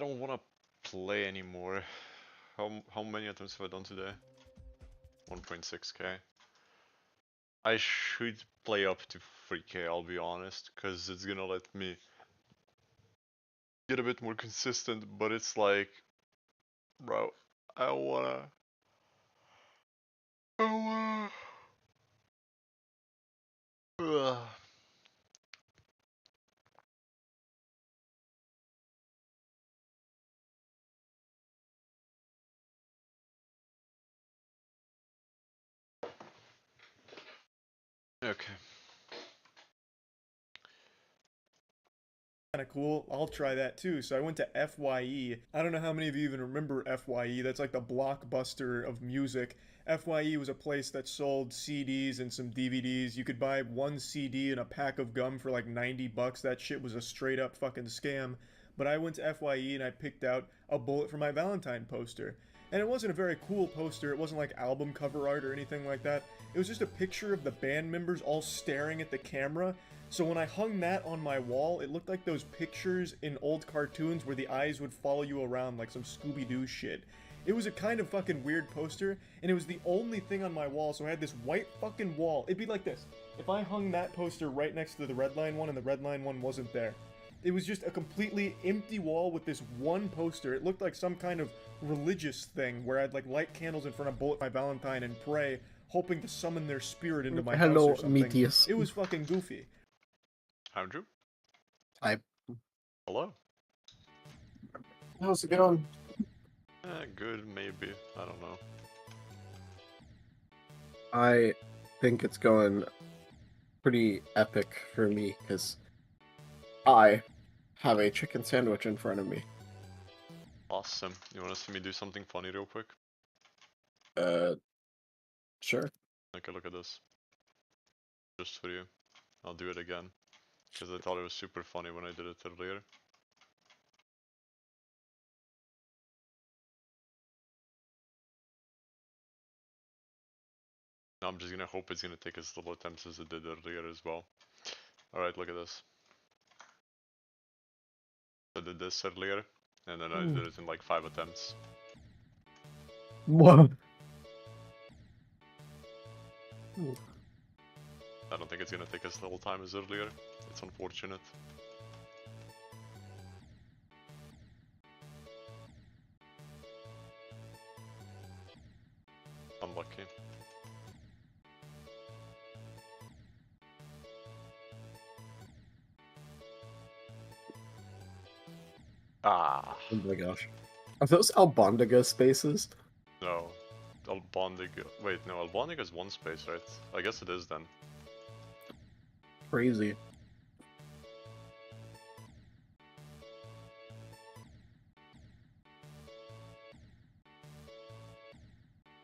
don't want to play anymore. How many attempts have I done today? 1.6k. I should play up to 3k, I'll be honest, because it's gonna let me get a bit more consistent, but it's like, bro, I wanna... Ugh. Okay. Kind of cool. I'll try that too. So I went to FYE. I don't know how many of you even remember FYE. That's like the Blockbuster of music. FYE was a place that sold CDs and some DVDs. You could buy one CD and a pack of gum for like 90 bucks. That shit was a straight up fucking scam. But I went to FYE and I picked out a bullet for my Valentine poster. And it wasn't a very cool poster. It wasn't like album cover art or anything like that. It was just a picture of the band members all staring at the camera. So when I hung that on my wall, it looked like those pictures in old cartoons where the eyes would follow you around like some Scooby-Doo shit. It was a kind of fucking weird poster, and it was the only thing on my wall, so I had this white fucking wall. It'd be like this. If I hung that poster right next to the Redline one and the Redline one wasn't there. It was just a completely empty wall with this one poster. It looked like some kind of religious thing where I'd like light candles in front of Bullet My Valentine and pray, hoping to summon their spirit into my house or something. Meteus. It was fucking goofy. Andrew? Hi. Hello? How's it going? Good, maybe. I don't know. I think it's going pretty epic for me because I have a chicken sandwich in front of me. Awesome. You wanna see me do something funny real quick? Sure. Okay, look at this. Just for you. I'll do it again. Because I thought it was super funny when I did it earlier. Now I'm just gonna hope it's gonna take as little attempts as it did earlier as well. Alright, look at this. I did this earlier, and then I did it in like 5 attempts. What? I don't think it's gonna take as little time as earlier. It's unfortunate. Unlucky. Ah, Oh my gosh. Are those Albondiga spaces? no. Albondiga. Wait, no, Albondiga is one space, right? I guess it is then. Crazy.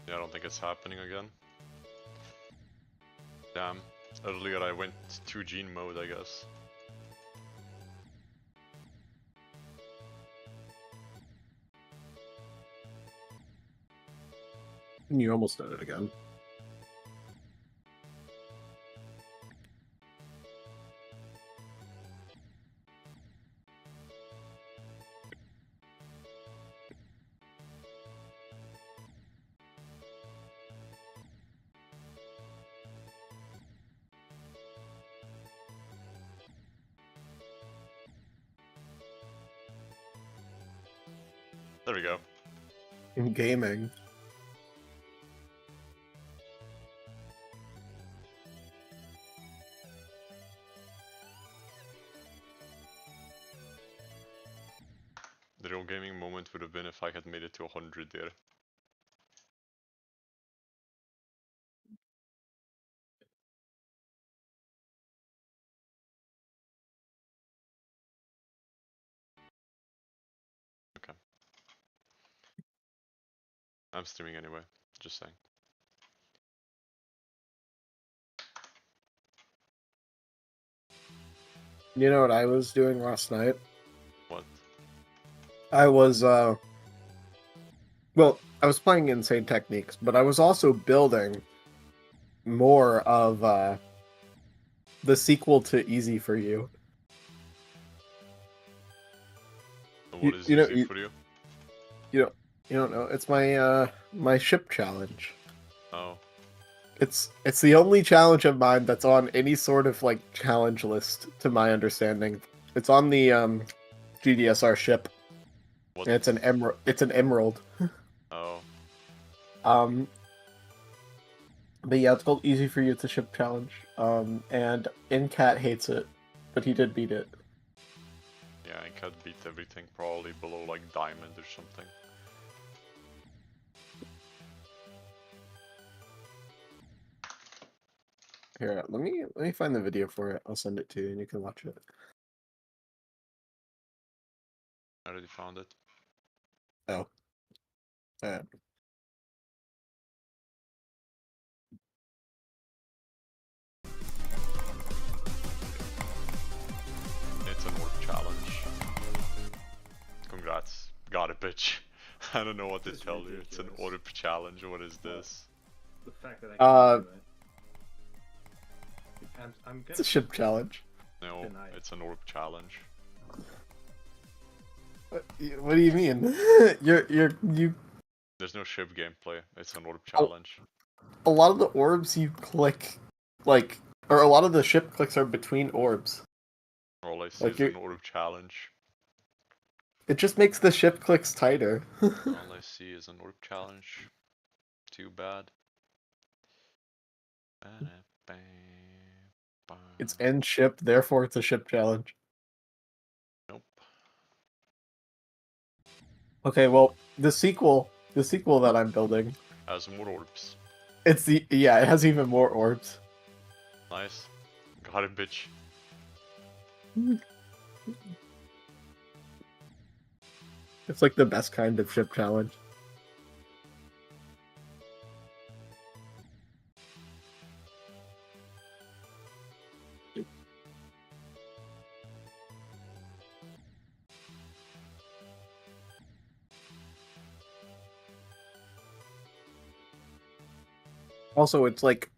Yeah, I don't think it's happening again. Damn. Earlier I went to gene mode, I guess. You almost did it again. There we go. In gaming. The real gaming moment would have been if I had made it to 100 there. Okay. I'm streaming anyway, just saying. You know what I was doing last night? What? I was, well, I was playing Insane Techniques, but I was also building more of, the sequel to Easy for You. What You- is you know, easy you- for you? You don't know. It's my my ship challenge. Oh, It's the only challenge of mine that's on any sort of like challenge list, to my understanding. It's on the GDSR ship. what? And it's an emerald. It's an emerald. Oh, Um, but yeah, it's called Easy for You. It's a ship challenge. And Incat hates it, but he did beat it. yeah, I can't beat everything probably below like diamond or something. Here, let me find the video for it. I'll send it to you, and you can watch it. I already found it. Oh. It's an orb challenge. Congrats. Got it, bitch. I don't know what to This is tell you. It's an ridiculous. orb challenge. What is this? The fact that I Uh, can't do it. I'm It's a ship challenge. No, Denied. it's an orb challenge. What do you mean? you. There's no ship gameplay. It's an orb challenge. A lot of the orbs you click, like, or a lot of the ship clicks are between orbs. All I see Like is you're- an orb challenge. It just makes the ship clicks tighter. All I see is an orb challenge. Too bad. It's end ship, therefore it's a ship challenge. Nope. Okay, well, the sequel that I'm building, Has more orbs. it has even more orbs. Nice. Got it, bitch. It's like the best kind of ship challenge. Also, it's like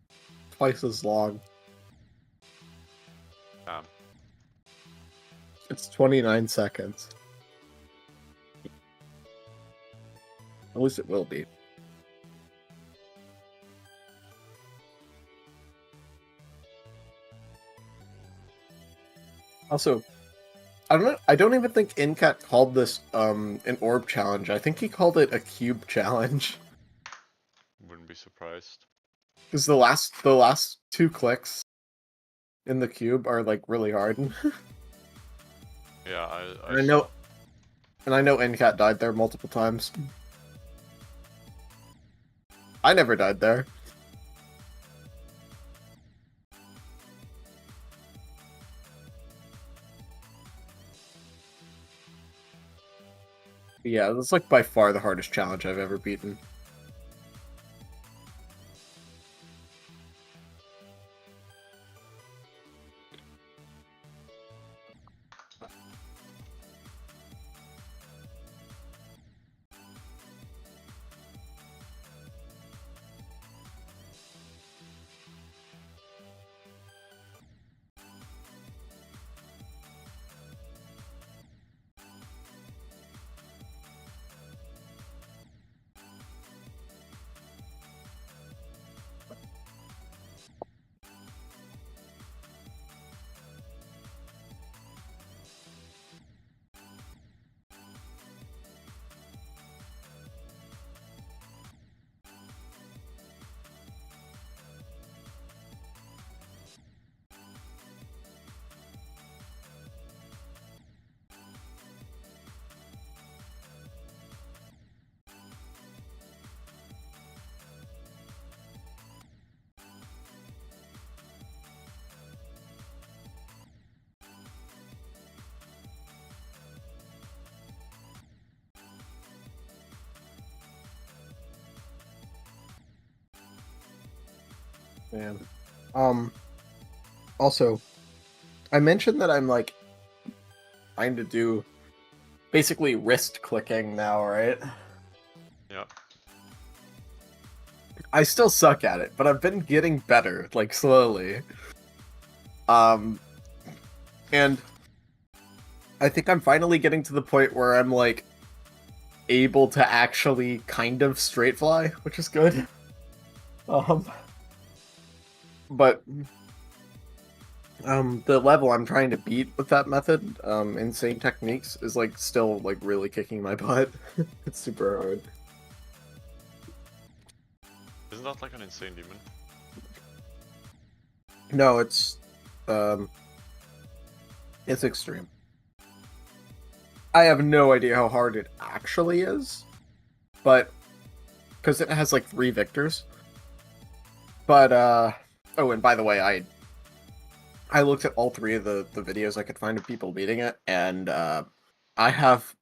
twice as long. Damn. It's 29 seconds. At least it will be. Also, I don't even think Incat called this an orb challenge. I think he called it a cube challenge. Wouldn't be surprised. Because the last 2 clicks in the cube are like really hard. Yeah, I know Incat died there multiple times. I never died there. Yeah, that's like by far the hardest challenge I've ever beaten. Man. Also, I mentioned that I'm like trying to do basically wrist clicking now, right? Yeah. I still suck at it, but I've been getting better, like slowly. And I think I'm finally getting to the point where I'm like able to actually kind of straight fly, which is good. But the level I'm trying to beat with that method, insane techniques, is like still like really kicking my butt. It's super hard. Isn't that like an insane demon? No, it's extreme. I have no idea how hard it actually is, but because it has like 3 victors. But oh, and by the way, I looked at all 3 of the videos I could find of people beating it, and I have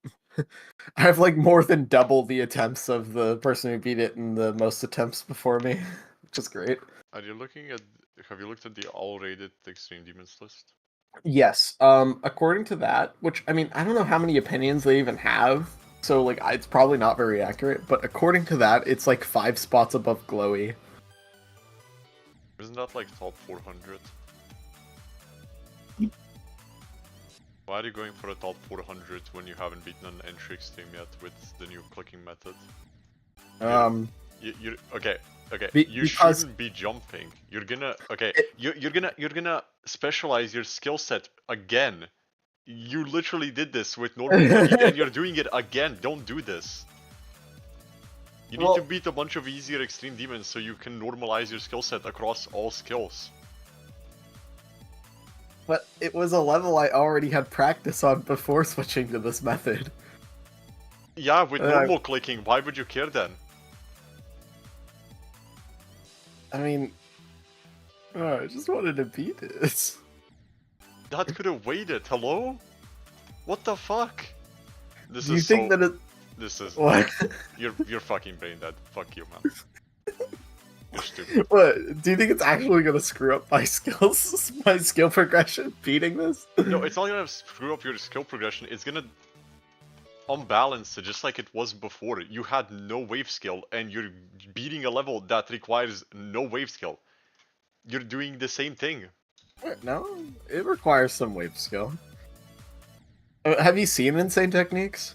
I have like more than double the attempts of the person who beat it in the most attempts before me, which is great. Are you looking at? Have you looked at the all-rated extreme demons list? Yes, according to that, which I mean, I don't know how many opinions they even have, so like it's probably not very accurate, but according to that, it's like 5 spots above Glowy. Isn't that like top 400? Why are you going for a top 400 when you haven't beaten an entry extreme yet with the new clicking method? You okay. You Because shouldn't be jumping. You're gonna you're gonna specialize your skill set again. You literally did this with normal clicking and you're doing it again. Don't do this. You need to beat a bunch of easier extreme demons so you can normalize your skill set across all skills. But it was a level I already had practice on before switching to this method. Yeah, with normal clicking, why would you care then? I mean, I just wanted to beat it. That could have waited. Hello? What the fuck? This Do you is think so... that it... This is... What? You're fucking brain dead. Fuck you, man. You're stupid. What? Do you think it's actually gonna screw up my skills, my skill progression, beating this? No, it's not gonna screw up your skill progression. It's gonna unbalance it just like it was before. You had no wave skill, and you're beating a level that requires no wave skill. You're doing the same thing. No, it requires some wave skill. Have you seen Insane Techniques?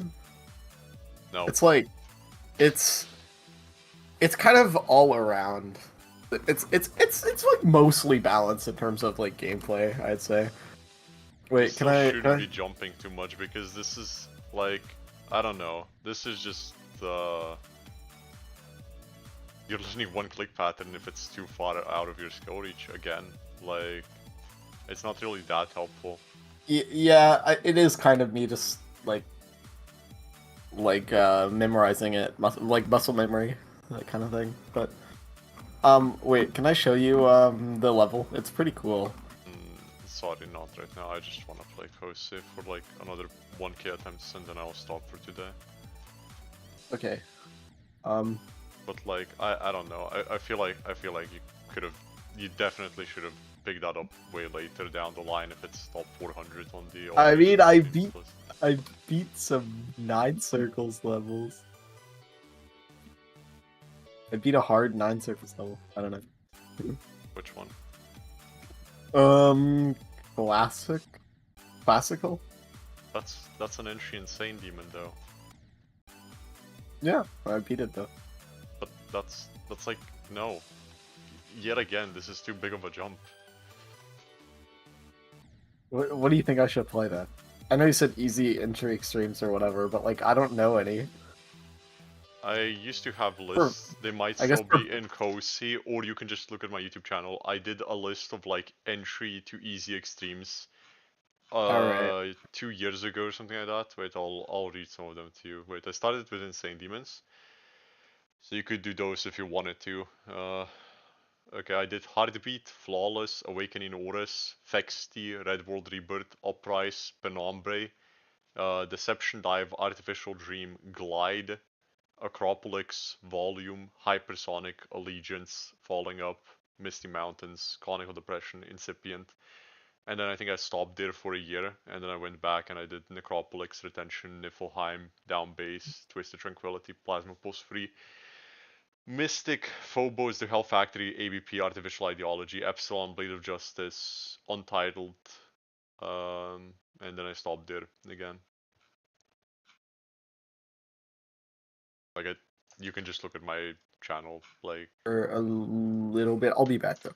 No. It's like, it's kind of all around. It's like mostly balanced in terms of like gameplay, I'd say. Wait, can I? Shouldn't be jumping too much because this is like, I don't know. This is just you're learning one click pattern if it's too far out of your skill reach again. Like, it's not really that helpful. Yeah, it is kind of me just like memorizing it, like muscle memory, that kind of thing. But wait, can I show you the level? It's pretty cool. Sorry, not right now. I just want to play Kose for like another 1k attempts and then I'll stop for today. Okay. But like, I don't know. I feel like you definitely should have picked that up way later down the line if it's top 400 on the. I mean, I beat some 9 circles levels. I beat a hard 9 circles level. I don't know. Which one? Classical. That's an entry insane demon though. Yeah, I beat it though. But that's like, no. Yet again, this is too big of a jump. What do you think I should play then? I know you said easy entry extremes or whatever, but like I don't know any. I used to have lists. They might still be in Cozy, or you can just look at my YouTube channel. I did a list of like entry to easy extremes 2 years ago or something like that. Wait, I'll read some of them to you. Wait, I started with Insane Demons. So you could do those if you wanted to. Okay, I did Heartbeat, Flawless, Awakening Auras, Fexty, Red World Rebirth, Uprise, Penombre, Deception Dive, Artificial Dream, Glide, Acropolix, Volume, Hypersonic, Allegiance, Falling Up, Misty Mountains, Conical Depression, Incipient. And then I think I stopped there for a year, and then I went back and I did Necropolix, Retention, Niflheim, Down Base, Twisted Tranquility, Plasma Pulse Free, Mystic, Phobos, The Hell Factory, ABP, Artificial Ideology, Epsilon, Blade of Justice, Untitled, and then I stopped there again. Like you can just look at my channel, like. For a little bit. I'll be back though.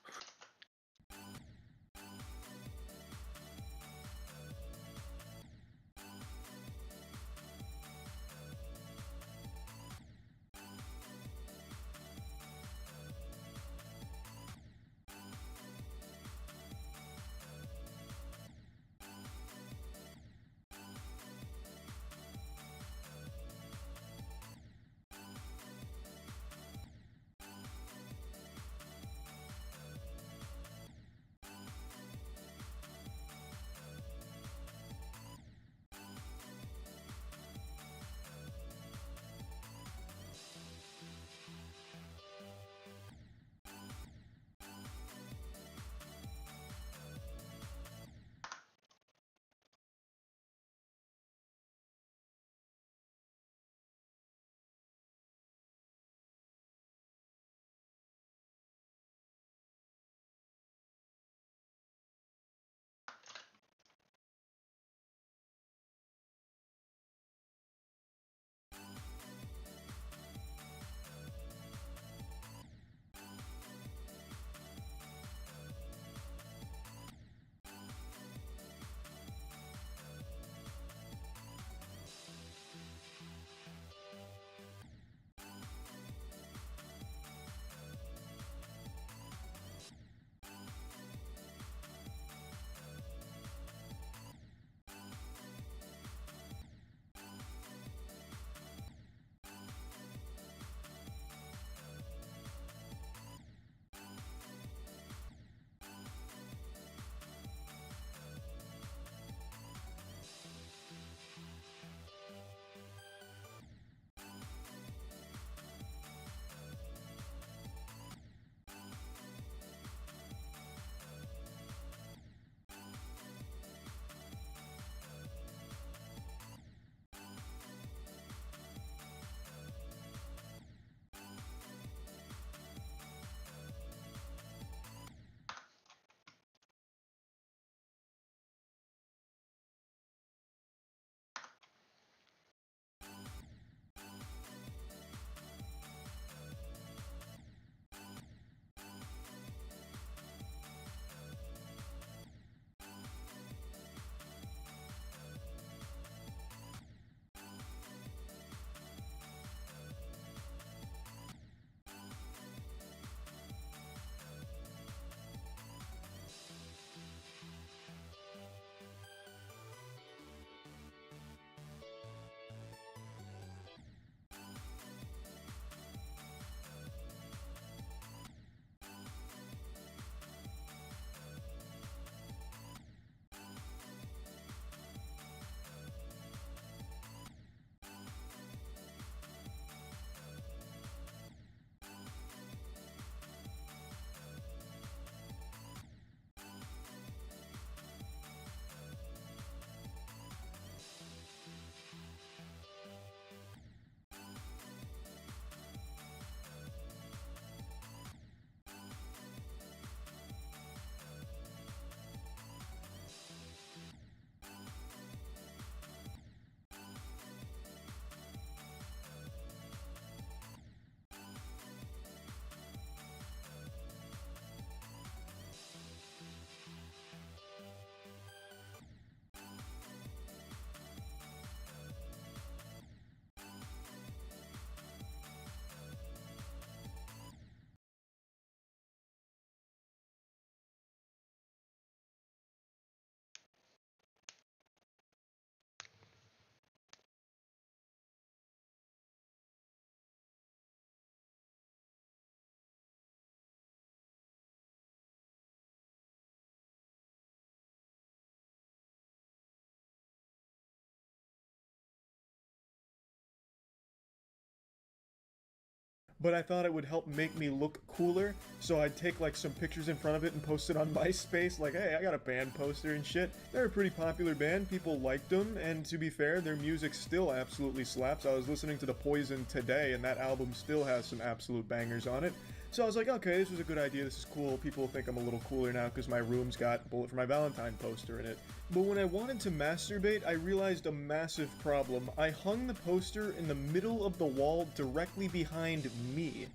But I thought it would help make me look cooler, so I'd take like some pictures in front of it and post it on MySpace, like, hey, I got a band poster and shit. They're a pretty popular band, people liked them, and to be fair, their music still absolutely slaps. I was listening to The Poison today, and that album still has some absolute bangers on it. So I was like, okay, this was a good idea, this is cool, people think I'm a little cooler now because my room's got Bullet for My Valentine poster in it. But when I wanted to masturbate, I realized a massive problem. I hung the poster in the middle of the wall directly behind me.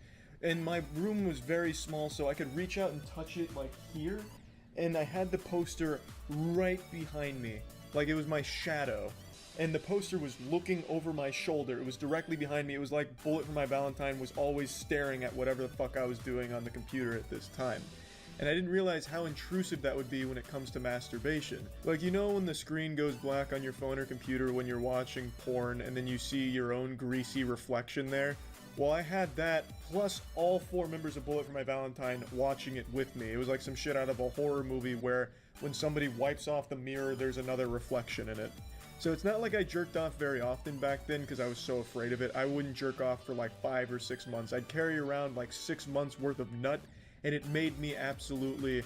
And my room was very small, so I could reach out and touch it like here, and I had the poster right behind me, like it was my shadow. And the poster was looking over my shoulder. It was directly behind me. It was like Bullet for My Valentine was always staring at whatever the fuck I was doing on the computer at this time. And I didn't realize how intrusive that would be when it comes to masturbation. Like, you know when the screen goes black on your phone or computer when you're watching porn and then you see your own greasy reflection there? Well, I had that, plus all 4 members of Bullet for My Valentine watching it with me. It was like some shit out of a horror movie where when somebody wipes off the mirror, there's another reflection in it. So it's not like I jerked off very often back then because I was so afraid of it. I wouldn't jerk off for like 5 or 6 months. I'd carry around like 6 months worth of nut, and it made me absolutely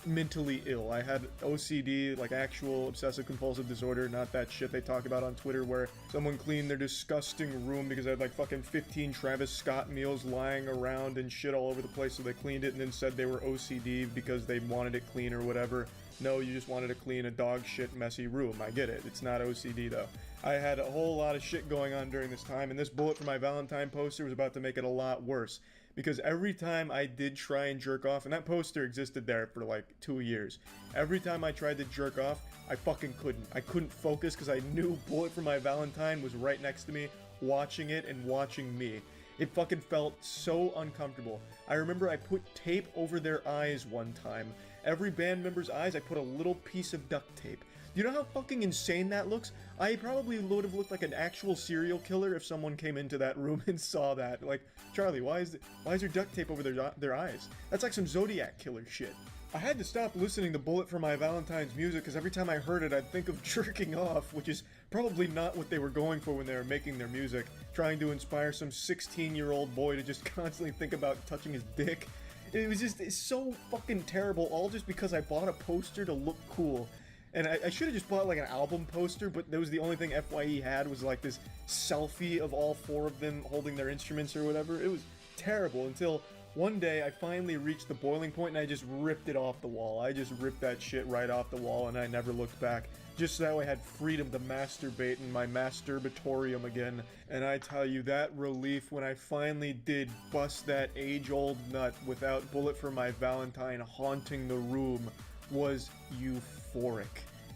mentally ill. I had OCD, like actual obsessive compulsive disorder, not that shit they talk about on Twitter where someone cleaned their disgusting room because I had like fucking 15 Travis Scott meals lying around and shit all over the place, so they cleaned it and then said they were OCD because they wanted it clean or whatever. No, you just wanted to clean a dog shit messy room. I get it. It's not OCD though. I had a whole lot of shit going on during this time, and this Bullet for My Valentine poster was about to make it a lot worse. Because every time I did try and jerk off, and that poster existed there for like 2 years, every time I tried to jerk off, I fucking couldn't. I couldn't focus because I knew Bullet for My Valentine was right next to me, watching it and watching me. It fucking felt so uncomfortable. I remember I put tape over their eyes one time. Every band member's eyes, I put a little piece of duct tape. You know how fucking insane that looks? I probably would have looked like an actual serial killer if someone came into that room and saw that. Like, Charlie, why is there duct tape over their eyes? That's like some Zodiac killer shit. I had to stop listening to Bullet for My Valentine's music because every time I heard it, I'd think of jerking off, which is probably not what they were going for when they were making their music, trying to inspire some 16-year-old boy to just constantly think about touching his dick. It's so fucking terrible, all just because I bought a poster to look cool. And I should have just bought like an album poster, but that was the only thing FYE had was like this selfie of all 4 of them holding their instruments or whatever. It was terrible until one day I finally reached the boiling point and I just ripped it off the wall. I just ripped that shit right off the wall and I never looked back. Just so I had freedom to masturbate in my masturbatorium again. And I tell you, that relief when I finally did bust that age-old nut without Bullet for My Valentine haunting the room was euphoric.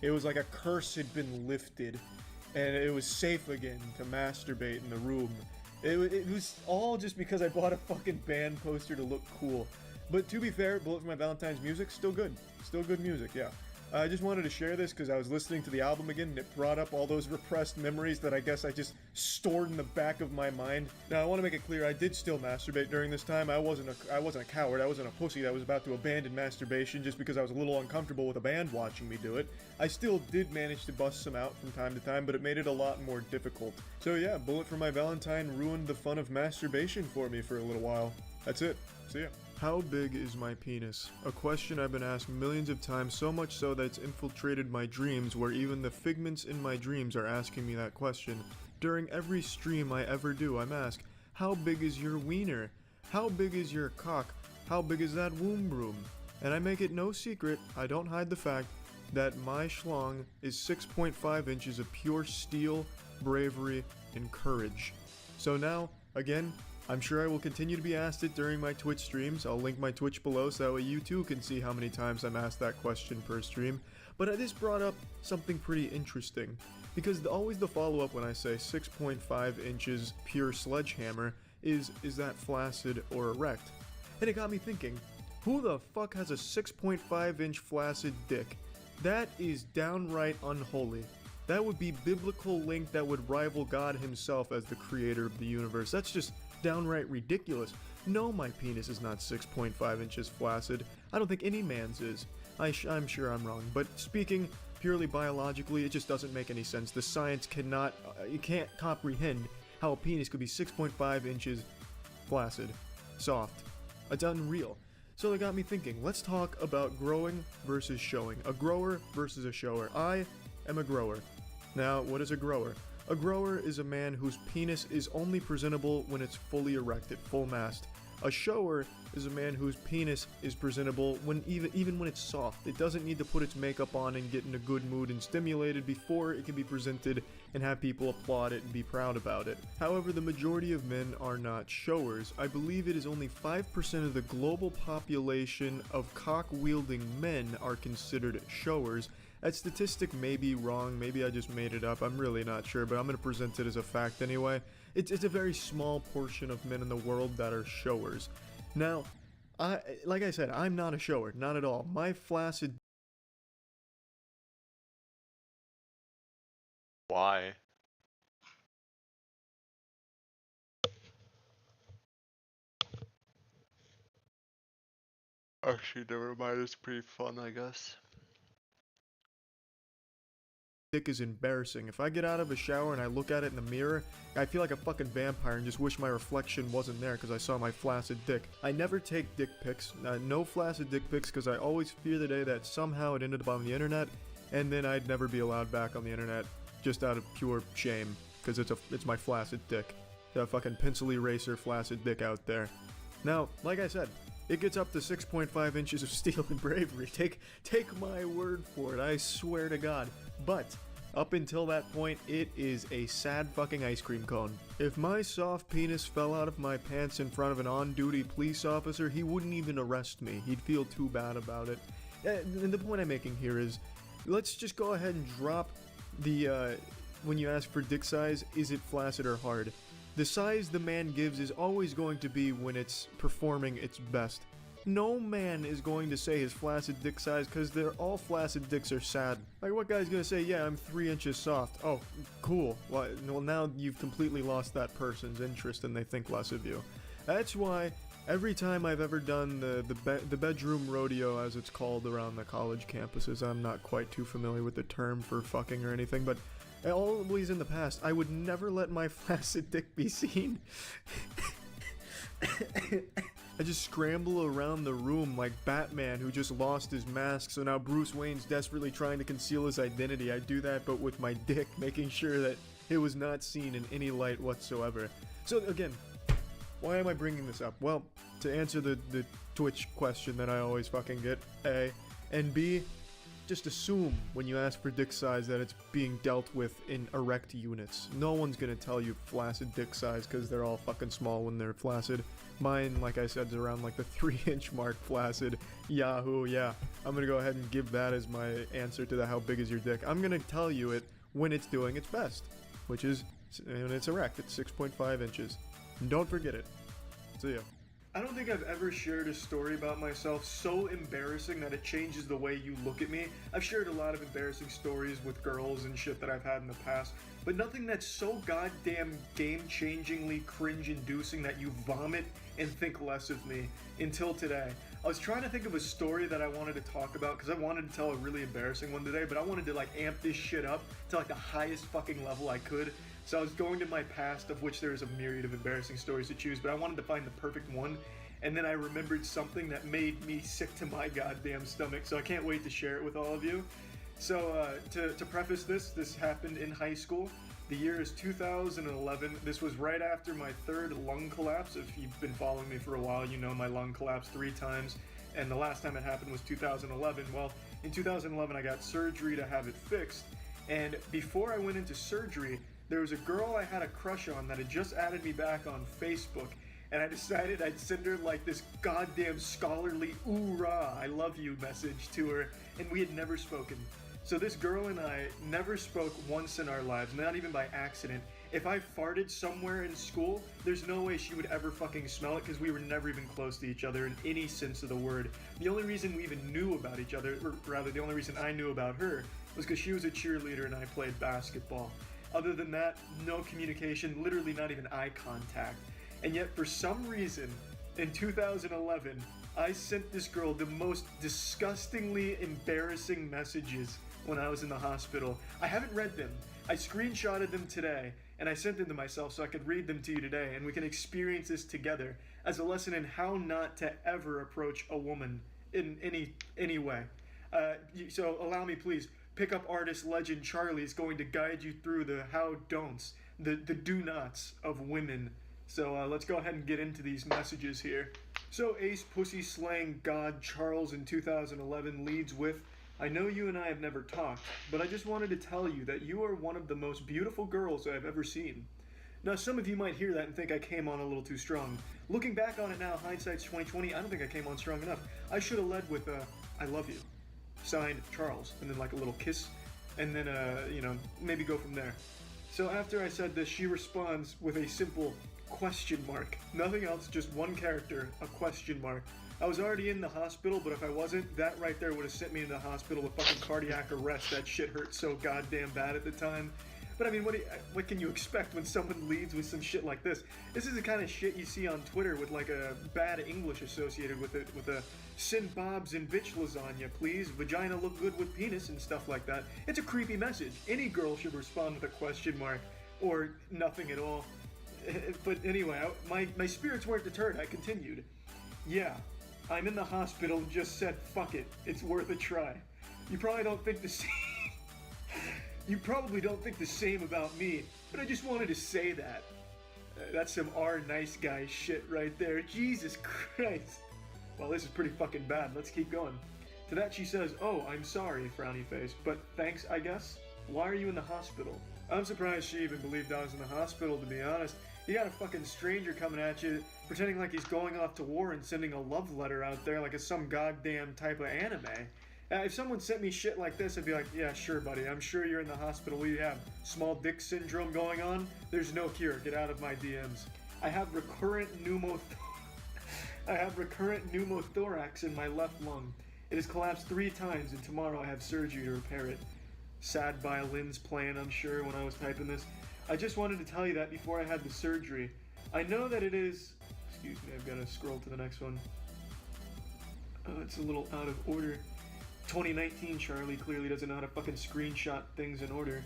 It was like a curse had been lifted and it was safe again to masturbate in the room. It was all just because I bought a fucking band poster to look cool. But to be fair, Bullet for My Valentine's music, still good. Still good music, yeah. I just wanted to share this because I was listening to the album again and it brought up all those repressed memories that I guess I just stored in the back of my mind. Now I want to make it clear I did still masturbate during this time. I wasn't a coward. I wasn't a pussy that was about to abandon masturbation just because I was a little uncomfortable with a band watching me do it. I still did manage to bust some out from time to time, but it made it a lot more difficult. So yeah, Bullet for My Valentine ruined the fun of masturbation for me for a little while. That's it. See ya. How big is my penis? A question I've been asked millions of times, so much so that it's infiltrated my dreams, where even the figments in my dreams are asking me that question. During every stream I ever do, I'm asked, how big is your wiener? How big is your cock? How big is that womb room? And I make it no secret, I don't hide the fact, that my schlong is 6.5 inches of pure steel, bravery, and courage. So now, again, I'm sure I will continue to be asked it during my Twitch streams. I'll link my Twitch below so that way you too can see how many times I'm asked that question per stream. But this brought up something pretty interesting. Because always the follow-up when I say 6.5 inches pure sledgehammer is that flaccid or erect? And it got me thinking, who the fuck has a 6.5 inch flaccid dick? That is downright unholy. That would be biblical link that would rival God himself as the creator of the universe. That's just downright ridiculous. No, my penis is not 6.5 inches flaccid. I don't think any man's is. I'm sure I'm wrong, but speaking purely biologically, it just doesn't make any sense. The science cannot, you can't comprehend how a penis could be 6.5 inches flaccid, soft. It's unreal. So it got me thinking, let's talk about growing versus showing. A grower versus a shower. I am a grower. Now, what is a grower? A grower is a man whose penis is only presentable when it's fully erect at full mast. A shower is a man whose penis is presentable when even when it's soft. It doesn't need to put its makeup on and get in a good mood and stimulated before it can be presented and have people applaud it and be proud about it. However, the majority of men are not showers. I believe it is only 5% of the global population of cock-wielding men are considered showers. That statistic may be wrong, maybe I just made it up, I'm really not sure, but I'm going to present it as a fact anyway. It's a very small portion of men in the world that are showers. Now, like I said, I'm not a shower, not at all. My flaccid... Why? Actually, never mind, it's pretty fun, I guess. dick is embarrassing. If I get out of a shower and I look at it in the mirror, I feel like a fucking vampire and just wish my reflection wasn't there because I saw my flaccid dick. I never take dick pics, no flaccid dick pics, because I always fear the day that somehow it ended up on the internet and then I'd never be allowed back on the internet just out of pure shame because it's my flaccid dick. The fucking pencil eraser flaccid dick out there. Now, like I said, it gets up to 6.5 inches of steel and bravery. Take my word for it, I swear to God. But up until that point, it is a sad fucking ice cream cone. If my soft penis fell out of my pants in front of an on-duty police officer, he wouldn't even arrest me. He'd feel too bad about it. And the point I'm making here is, let's just go ahead and drop the, when you ask for dick size, is it flaccid or hard? The size the man gives is always going to be when it's performing its best. No man is going to say his flaccid dick size because they're all flaccid dicks are sad. Like, what guy's gonna say, yeah, I'm 3 inches soft? Oh, cool. Well, now you've completely lost that person's interest and they think less of you. That's why every time I've ever done the bedroom rodeo, as it's called around the college campuses, I'm not quite too familiar with the term for fucking or anything, but always in the past, I would never let my flaccid dick be seen. I just scramble around the room like Batman who just lost his mask, so now Bruce Wayne's desperately trying to conceal his identity. I do that but with my dick, making sure that it was not seen in any light whatsoever. So again, why am I bringing this up? Well, to answer the Twitch question that I always fucking get, A, and B, just assume when you ask for dick size that it's being dealt with in erect units. No one's gonna tell you flaccid dick size because they're all fucking small when they're flaccid. Mine, like I said, is around like the 3-inch mark flaccid. Yahoo, yeah. I'm gonna go ahead and give that as my answer to the how big is your dick. I'm gonna tell you it when it's doing its best, which is when it's erect. It's 6.5 inches. And don't forget it. See ya. I don't think I've ever shared a story about myself so embarrassing that it changes the way you look at me. I've shared a lot of embarrassing stories with girls and shit that I've had in the past, but nothing that's so goddamn game-changingly cringe-inducing that you vomit and think less of me until today. I was trying to think of a story that I wanted to talk about because I wanted to tell a really embarrassing one today, but I wanted to like amp this shit up to like the highest fucking level I could. So I was going to my past, of which there's a myriad of embarrassing stories to choose, but I wanted to find the perfect one. And then I remembered something that made me sick to my goddamn stomach, so I can't wait to share it with all of you. So to preface this happened in high school. The year is 2011. This was right after my third lung collapse. If you've been following me for a while, you know my lung collapsed 3 times. And the last time it happened was 2011. Well, in 2011 I got surgery to have it fixed. And before I went into surgery, there was a girl I had a crush on that had just added me back on Facebook, and I decided I'd send her like this goddamn scholarly "oorah, I love you" message to her, and we had never spoken. So this girl and I never spoke once in our lives, not even by accident. If I farted somewhere in school, there's no way she would ever fucking smell it because we were never even close to each other in any sense of the word. The only reason we even knew about each other, or rather the only reason I knew about her, was because she was a cheerleader and I played basketball. Other than that, no communication, literally not even eye contact. And yet, for some reason, in 2011, I sent this girl the most disgustingly embarrassing messages when I was in the hospital. I haven't read them. I screenshotted them today, and I sent them to myself so I could read them to you today, and we can experience this together as a lesson in how not to ever approach a woman in any way. So allow me, please. Pickup artist legend Charlie is going to guide you through the how don'ts, the do nots of women So let's go ahead and get into these messages here. So Ace Pussy Slang God Charles in 2011 leads with, I know you and I have never talked, but I just wanted to tell you that you are one of the most beautiful girls I've ever seen. Now some of you might hear that and think I came on a little too strong. Looking back on it now, hindsight's 2020, I don't think I came on strong enough. I should have led with I love you. Signed, Charles. And then like a little kiss. And then, you know, maybe go from there. So after I said this, she responds with a simple question mark. Nothing else, just one character, a question mark. I was already in the hospital, but if I wasn't, that right there would have sent me into the hospital with fucking cardiac arrest. That shit hurt so goddamn bad at the time. But I mean, what can you expect when someone leads with some shit like this? This is the kind of shit you see on Twitter with like a bad English associated with it, with a sin bobs and bitch lasagna, please, vagina look good with penis and stuff like that. It's a creepy message. Any girl should respond with a question mark or nothing at all. But anyway, my spirits weren't deterred. I continued. Yeah, I'm in the hospital and just said fuck it. It's worth a try. You probably don't think the same. You probably don't think the same about me, but I just wanted to say that. That's some nice guy shit right there. Jesus Christ. Well, this is pretty fucking bad. Let's keep going. To that she says, oh, I'm sorry, frowny face, but thanks, I guess. Why are you in the hospital? I'm surprised she even believed I was in the hospital, to be honest. You got a fucking stranger coming at you, pretending like he's going off to war and sending a love letter out there like it's some goddamn type of anime. If someone sent me shit like this, I'd be like, yeah, sure, buddy. I'm sure you're in the hospital. What do you have? Small dick syndrome going on? There's no cure. Get out of my DMs. I have recurrent pneumothorax in my left lung. It has collapsed 3 times, and tomorrow I have surgery to repair it. Sad violins playing, I'm sure, when I was typing this. I just wanted to tell you that before I had the surgery. I know that it is... Excuse me, I've got to scroll to the next one. Oh, it's a little out of order. 2019 Charlie clearly doesn't know how to fucking screenshot things in order.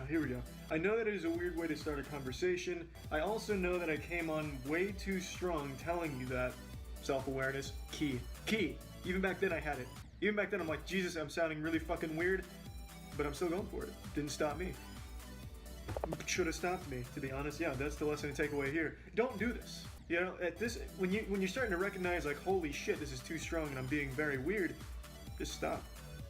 Here we go. I know that it is a weird way to start a conversation. I also know that I came on way too strong telling you that. Self-awareness, key. Key! Even back then I had it. Even back then I'm like, Jesus, I'm sounding really fucking weird, but I'm still going for it. Didn't stop me. Should have stopped me, to be honest. Yeah, that's the lesson to take away here. Don't do this. You know, at this, when you're starting to recognize like, holy shit, this is too strong and I'm being very weird, just stop.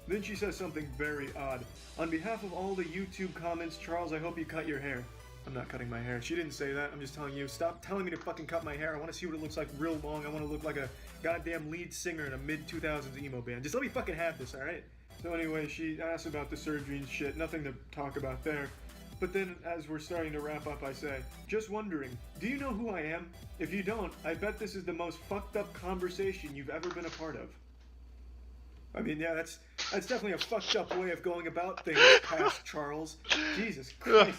Then she says something very odd. On behalf of all the YouTube comments, Charles, I hope you cut your hair. I'm not cutting my hair. She didn't say that. I'm just telling you, stop telling me to fucking cut my hair. I want to see what it looks like real long. I want to look like a goddamn lead singer in a mid-2000s emo band. Just let me fucking have this, alright? So anyway, she asked about the surgery and shit. Nothing to talk about there. But then, as we're starting to wrap up, I say, just wondering, do you know who I am? If you don't, I bet this is the most fucked up conversation you've ever been a part of. I mean, yeah, that's definitely a fucked up way of going about things, past Charles. Jesus Christ.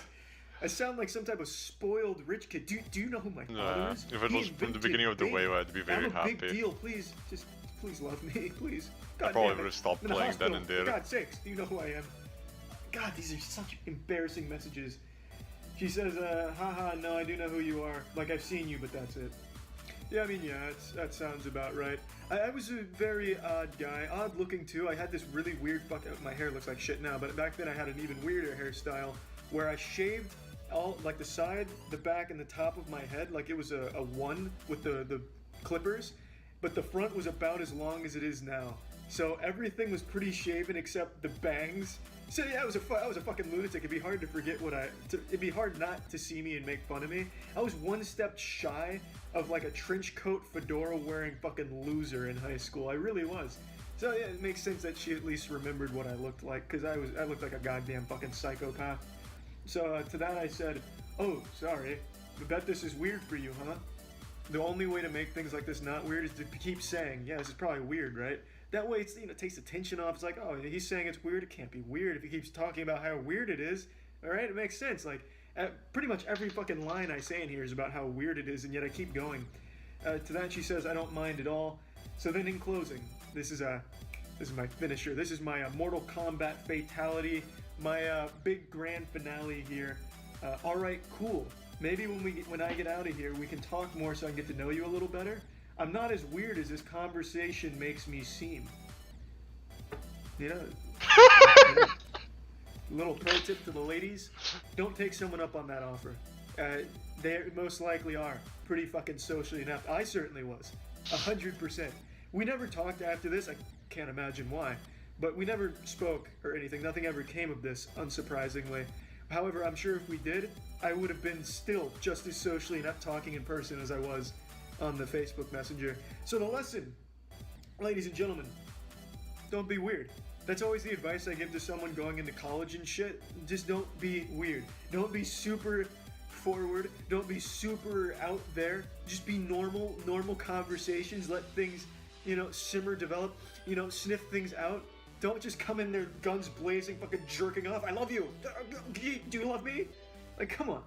I sound like some type of spoiled rich kid. Do you know who my father is? If it was from the beginning of the wave, I'd be very happy. I'm a big deal. Please, just please love me, please. God I probably damn it. would have stopped I'm in the playing then hospital. and there. For God's sakes, do you know who I am? God, these are such embarrassing messages. She says, haha, no, I do know who you are. Like, I've seen you, but that's it. Yeah, I mean, yeah, that sounds about right. I was a very odd guy, odd looking too. I had this really weird my hair looks like shit now, but back then I had an even weirder hairstyle where I shaved all, like the side, the back, and the top of my head, like it was a one with the clippers, but the front was about as long as it is now. So everything was pretty shaven except the bangs. So yeah, I was a fucking lunatic. It'd be hard to forget it'd be hard not to see me and make fun of me. I was one step shy of like a trench coat fedora wearing fucking loser in high school. I really was. So yeah, it makes sense that she at least remembered what I looked like, because I looked like a goddamn fucking psychopath. So to that I said, oh, sorry, I bet this is weird for you, huh? The only way to make things like this not weird is to keep saying, yeah, this is probably weird, right? That way, it's, it takes the tension off. It's like, oh, he's saying it's weird. It can't be weird if he keeps talking about how weird it is. All right, it makes sense. Like, pretty much every fucking line I say in here is about how weird it is, and yet I keep going. To that, she says, I don't mind at all. So then, in closing, this is my finisher. This is my Mortal Kombat fatality. My big grand finale here. All right, cool. Maybe when I get out of here, we can talk more so I can get to know you a little better. I'm not as weird as this conversation makes me seem. You know? Little pro tip to the ladies: don't take someone up on that offer. They most likely are pretty fucking socially inept. I certainly was. 100%. We never talked after this. I can't imagine why. But we never spoke or anything. Nothing ever came of this, unsurprisingly. However, I'm sure if we did, I would have been still just as socially inept talking in person as I was on the Facebook Messenger. So the lesson, ladies and gentlemen, don't be weird. That's always the advice I give to someone going into college and shit. Just don't be weird. Don't be super forward. Don't be super out there. Just be normal conversations. Let things, simmer, develop, sniff things out. Don't just come in there guns blazing, fucking jerking off. I love you. Do you love me? Like, come on.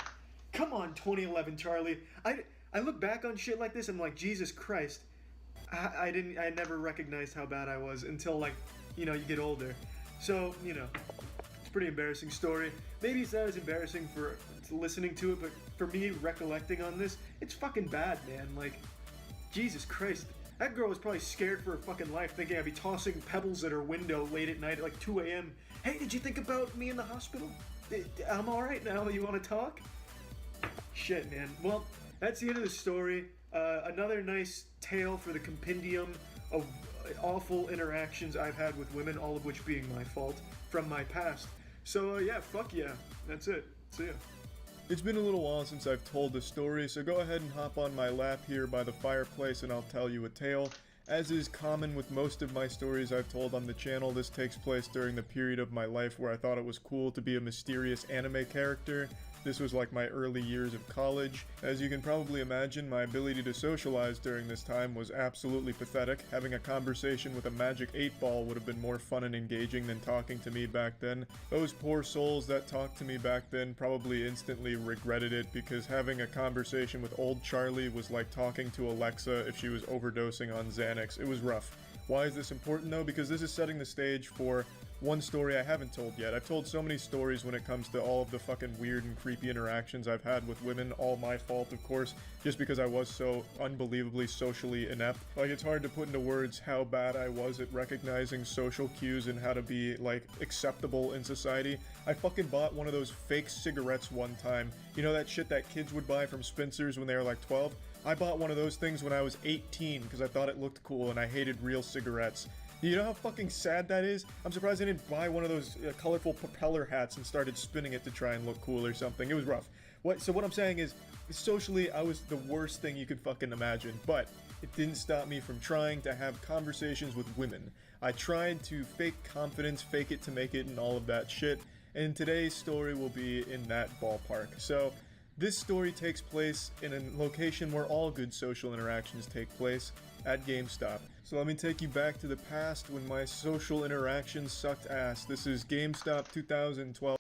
Come on, 2011 Charlie. I look back on shit like this and I'm like, Jesus Christ. I never recognized how bad I was until, like, you get older. So, it's a pretty embarrassing story. Maybe it's not as embarrassing for listening to it, but for me, recollecting on this, it's fucking bad, man. Like, Jesus Christ. That girl was probably scared for her fucking life, thinking I'd be tossing pebbles at her window late at night at like 2 a.m. Hey, did you think about me in the hospital? I'm alright now. You want to talk? Shit, man. Well, that's the end of the story. Another nice tale for the compendium of awful interactions I've had with women, all of which being my fault from my past. So, yeah, fuck yeah. That's it. See ya. It's been a little while since I've told this story, so go ahead and hop on my lap here by the fireplace and I'll tell you a tale. As is common with most of my stories I've told on the channel, this takes place during the period of my life where I thought it was cool to be a mysterious anime character. This was like my early years of college. As you can probably imagine, my ability to socialize during this time was absolutely pathetic. Having a conversation with a magic 8-ball would have been more fun and engaging than talking to me back then. Those poor souls that talked to me back then probably instantly regretted it, because having a conversation with old Charlie was like talking to Alexa if she was overdosing on Xanax. It was rough. Why is this important though? Because this is setting the stage for one story I haven't told yet. I've told so many stories when it comes to all of the fucking weird and creepy interactions I've had with women, all my fault of course, just because I was so unbelievably socially inept. Like, it's hard to put into words how bad I was at recognizing social cues and how to be, like, acceptable in society. I fucking bought one of those fake cigarettes one time. You know that shit that kids would buy from Spencer's when they were like 12? I bought one of those things when I was 18 because I thought it looked cool and I hated real cigarettes. You know how fucking sad that is? I'm surprised I didn't buy one of those colorful propeller hats and started spinning it to try and look cool or something. It was rough. So what I'm saying is, socially, I was the worst thing you could fucking imagine, but it didn't stop me from trying to have conversations with women. I tried to fake confidence, fake it to make it, and all of that shit, and today's story will be in that ballpark. So, this story takes place in a location where all good social interactions take place, at GameStop. So let me take you back to the past when my social interactions sucked ass. This is GameStop 2012.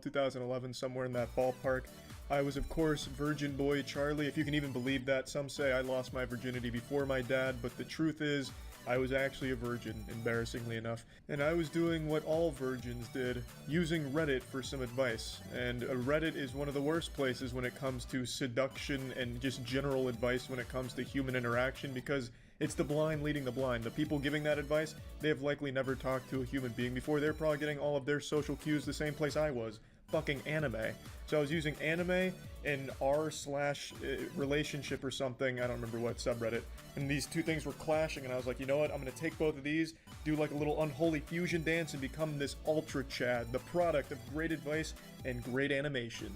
2011, somewhere in that ballpark. I was, of course, Virgin Boy Charlie, if you can even believe that. Some say I lost my virginity before my dad, but the truth is, I was actually a virgin, embarrassingly enough. And I was doing what all virgins did, using Reddit for some advice. And Reddit is one of the worst places when it comes to seduction and just general advice when it comes to human interaction, because it's the blind leading the blind. The people giving that advice, they have likely never talked to a human being before. They're probably getting all of their social cues the same place I was. Fucking anime. So I was using anime and r/relationship or something, I don't remember what subreddit, and these two things were clashing, and I was like, you know what, I'm gonna take both of these, do like a little unholy fusion dance, and become this Ultra Chad, the product of great advice and great animation.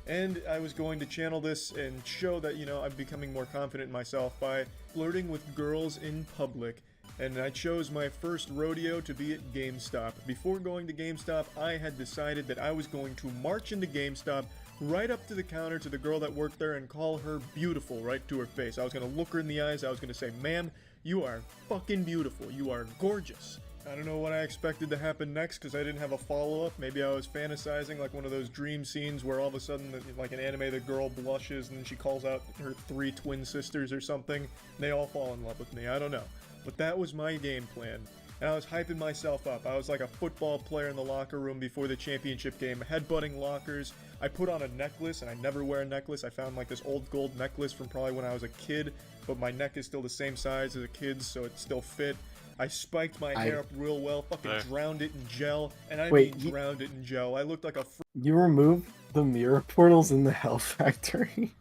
And I was going to channel this and show that, you know, I'm becoming more confident in myself by flirting with girls in public. And I chose my first rodeo to be at GameStop. Before going to GameStop, I had decided that I was going to march into GameStop, right up to the counter to the girl that worked there and call her beautiful right to her face. I was going to look her in the eyes, I was going to say, ma'am, you are fucking beautiful, you are gorgeous. I don't know what I expected to happen next because I didn't have a follow-up. Maybe I was fantasizing like one of those dream scenes where all of a sudden, like an anime, the girl blushes and then she calls out her 3 twin sisters or something. And they all fall in love with me, I don't know. But that was my game plan. And I was hyping myself up. I was like a football player in the locker room before the championship game, headbutting lockers. I put on a necklace, and I never wear a necklace. I found like this old gold necklace from probably when I was a kid, but my neck is still the same size as a kid's, so it still fit. I spiked my hair up real well, fucking drowned it in gel, and I mean drowned it in gel. I looked like a You removed the mirror portals in the Hell Factory?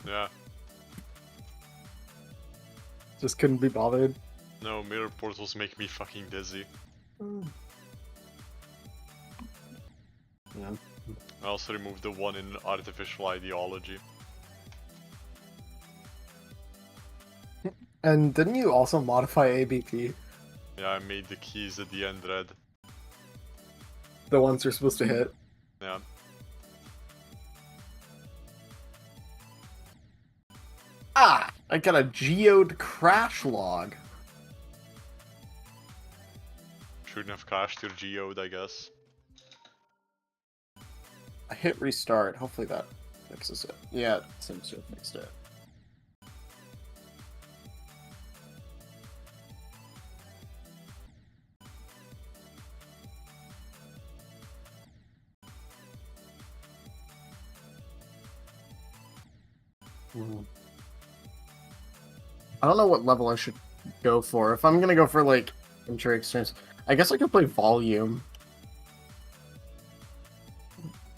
Yeah. Just couldn't be bothered? No, mirror portals make me fucking dizzy. Yeah. I also removed the one in artificial ideology. And didn't you also modify ABP? Yeah, I made the keys at the end red. The ones you're supposed to hit? Yeah. Ah! I got a geode crash log. Shouldn't have crashed your geode, I guess. I hit restart. Hopefully that fixes it. Yeah, it seems to have fixed it. I don't know what level I should go for. If I'm gonna go for like intro experience, I guess I could play volume.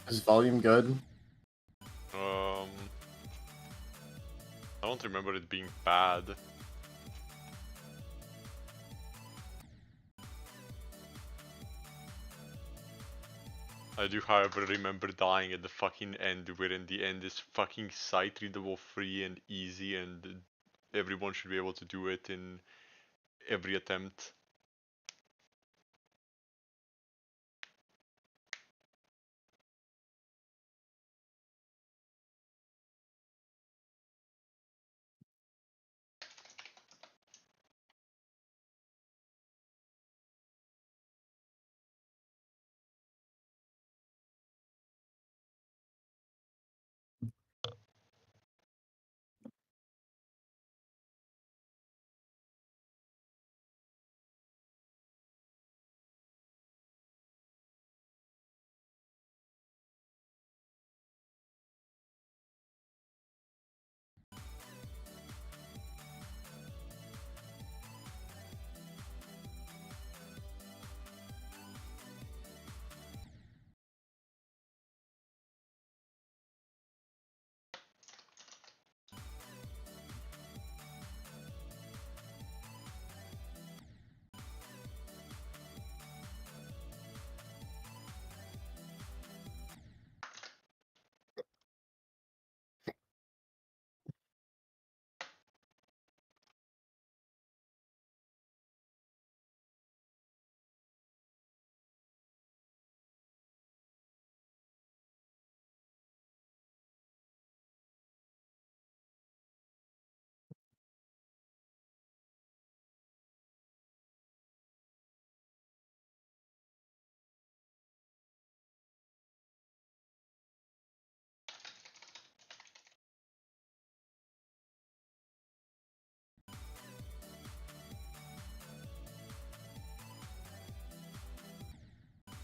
Is volume good? I don't remember it being bad. I do, however, remember dying at the fucking end, where in the end is fucking sight readable, free and easy, and everyone should be able to do it in every attempt.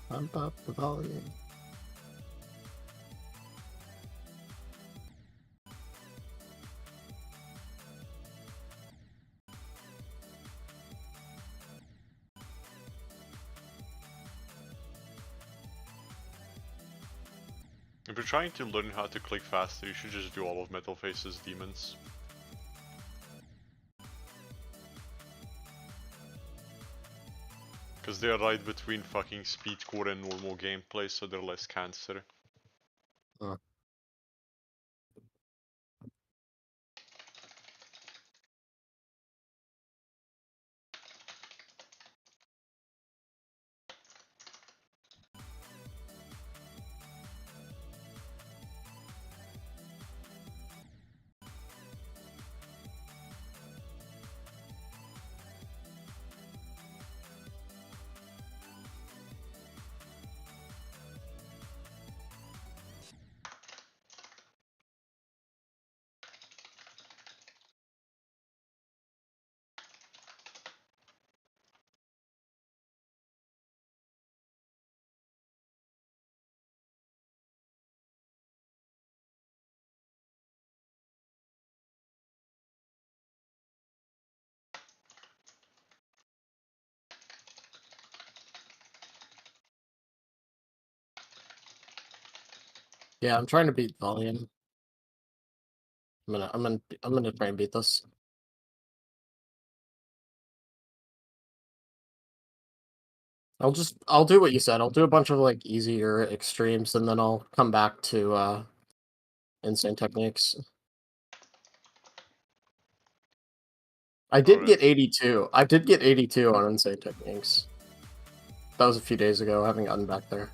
Pump up the volume. If you're trying to learn how to click faster, you should just do all of Metal Face's demons. Because they are right between fucking speedcore and normal gameplay, so they're less cancer. Yeah, I'm trying to beat volume. I'm gonna try and beat this. I'll do what you said. I'll do a bunch of like easier extremes, and then I'll come back to insane techniques. I did Alright. get 82. I did get 82 on insane techniques. That was a few days ago. I haven't gotten back there.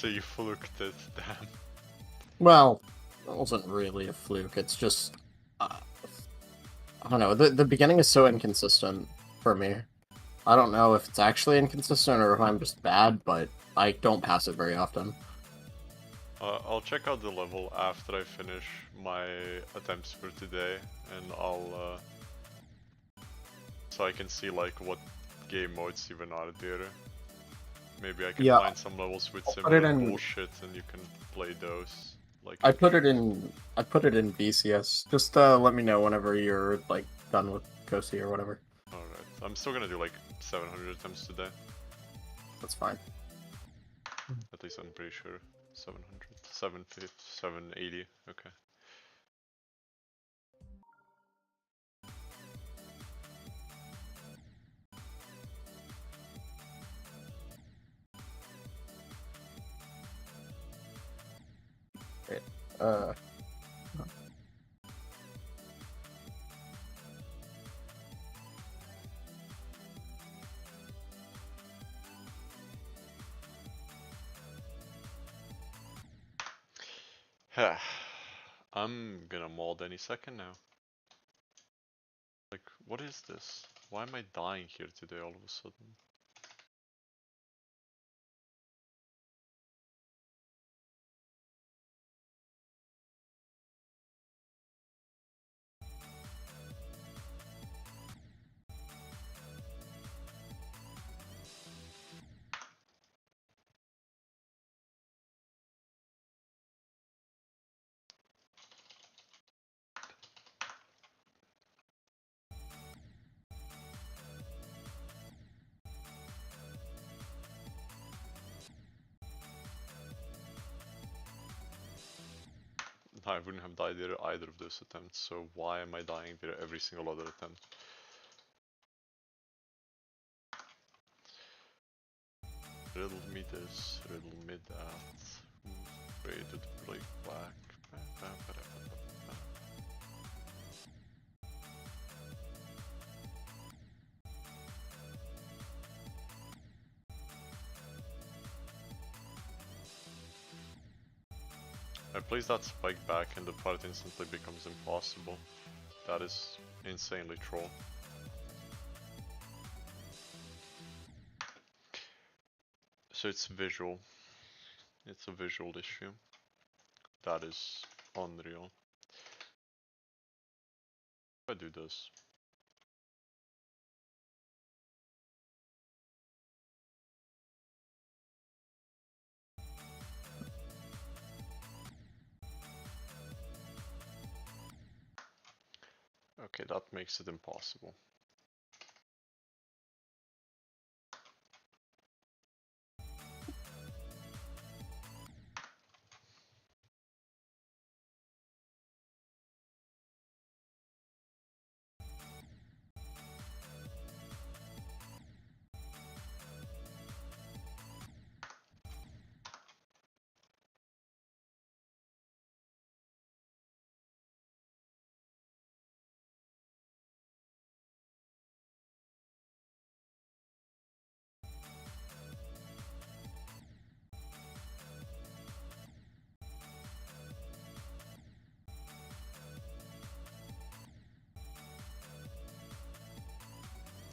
So you fluked it, damn. Well, it wasn't really a fluke. It's just I don't know. The beginning is so inconsistent for me. I don't know if it's actually inconsistent or if I'm just bad, but I don't pass it very often. I'll check out the level after I finish my attempts for today, and I'll so I can see like what game modes even are there. Maybe I can Yeah, find some levels with I'll put similar it in- bullshit, and you can play those. Like I put it in VCS. Just let me know whenever you're like done with Kosi or whatever. Alright, I'm still gonna do like 700 attempts today. That's fine. At least I'm pretty sure. 700, 750, 780, okay. Uh, I'm gonna mold any second now. Like, what is this? Why am I dying here today all of a sudden? I wouldn't have died there either of those attempts, so why am I dying there every single other attempt? Riddle me this, riddle me that. Rated break back. I place that spike back and the part instantly becomes impossible. That is insanely troll. So it's visual. It's a visual issue. That is unreal. If I do this. Okay, that makes it impossible.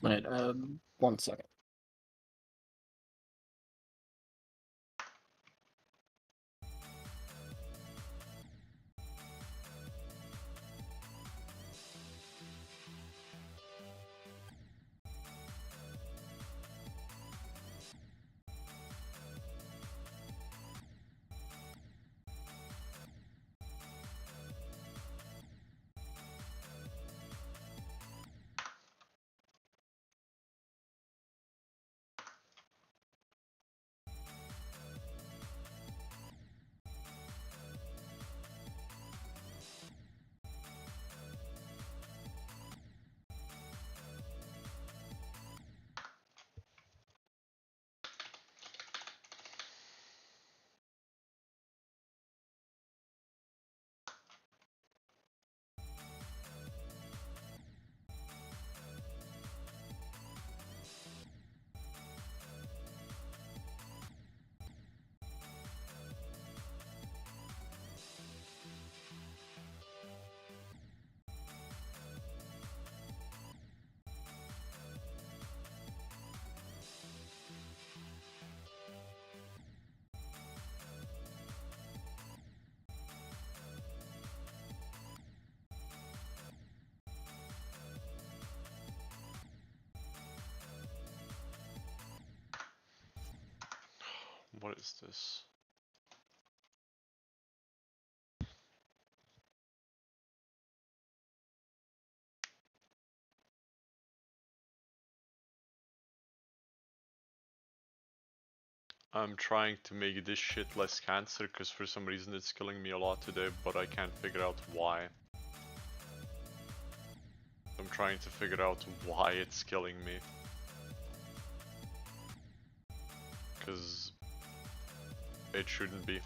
Wait, 1 second. What is this? I'm trying to make this shit less cancer because for some reason it's killing me a lot today, but I can't figure out why. I'm trying to figure out why it's killing me. Because it shouldn't be.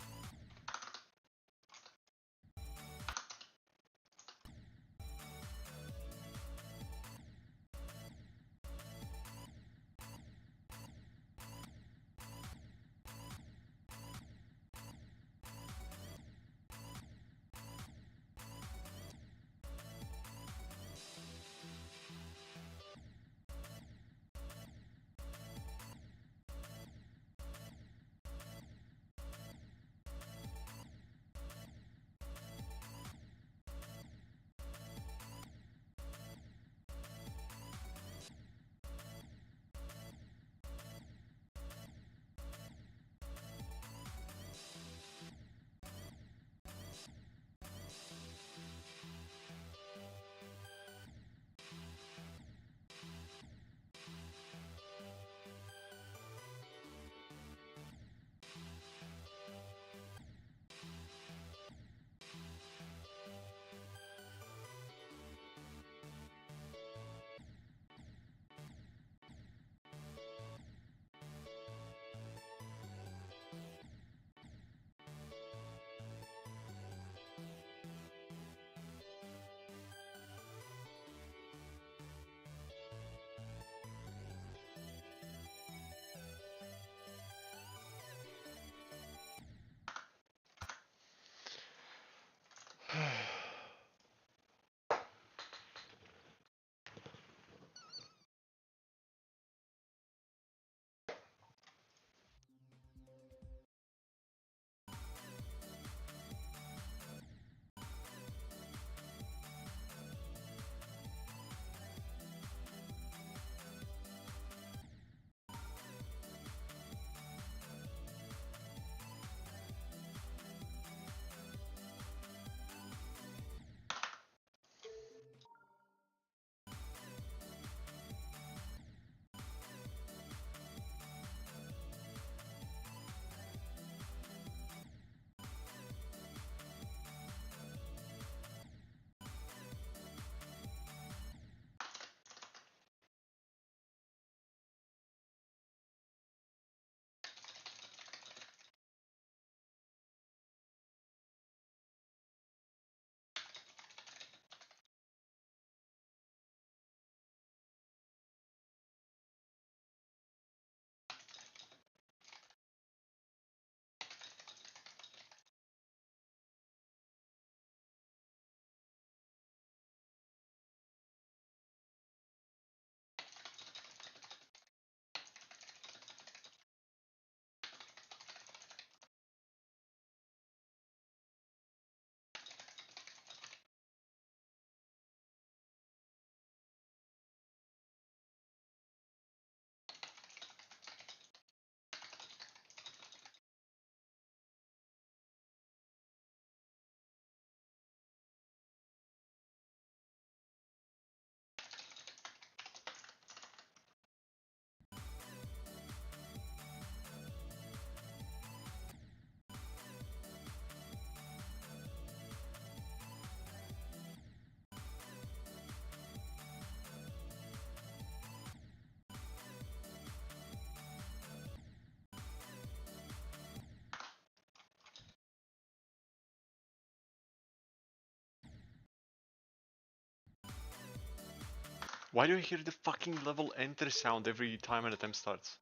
Why do I hear the fucking level enter sound every time an attempt starts?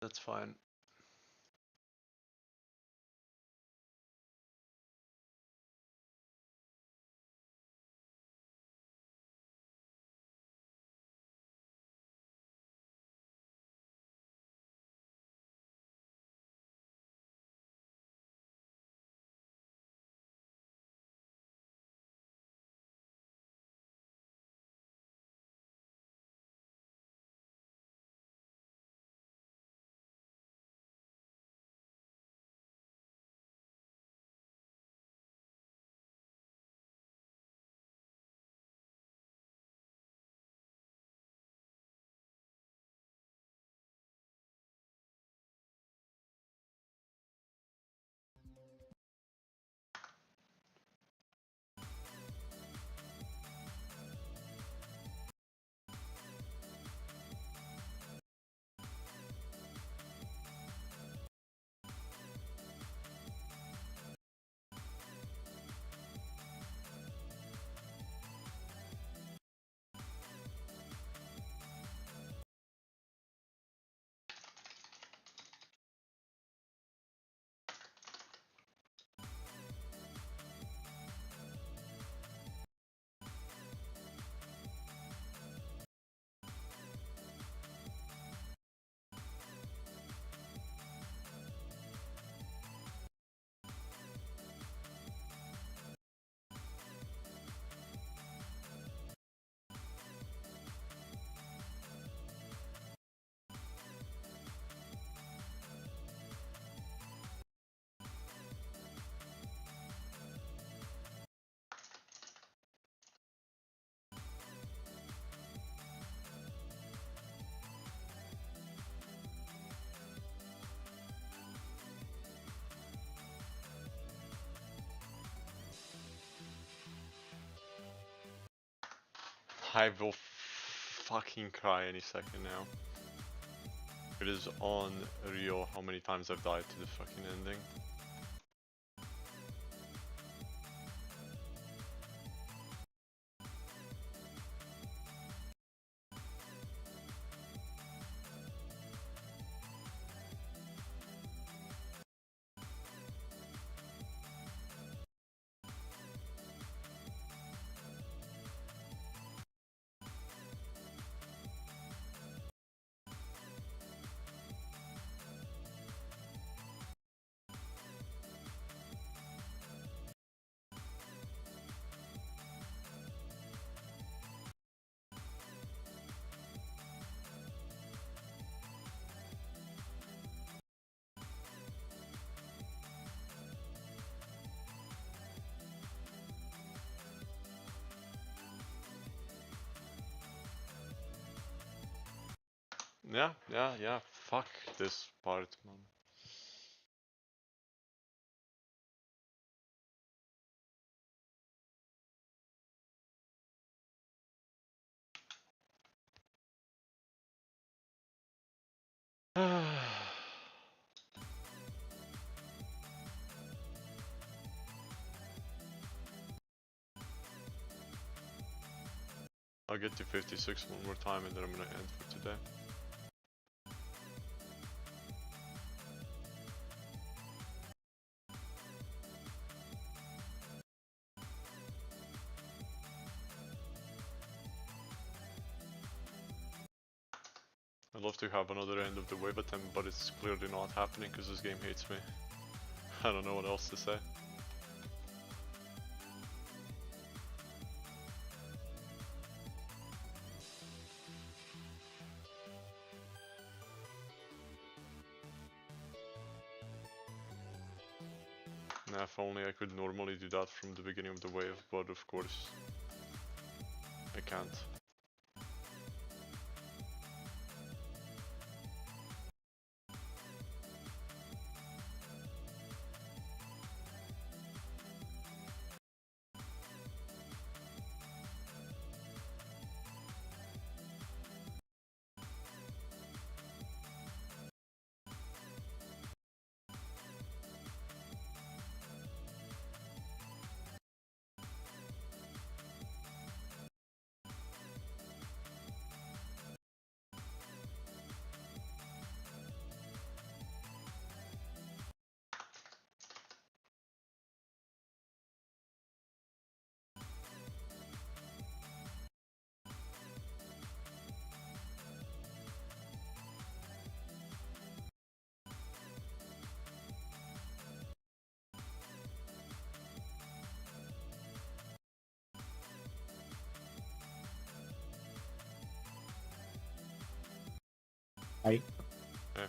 That's fine. I will fucking cry any second now. It is unreal how many times I've died to the fucking ending. Yeah, fuck this part, man. I'll get to 56 one more time and then I'm gonna end for today. I'd love to have another end of the wave attempt, but it's clearly not happening because this game hates me. I don't know what else to say. Nah, if only I could normally do that from the beginning of the wave, but of course I can't. Hi. Yeah.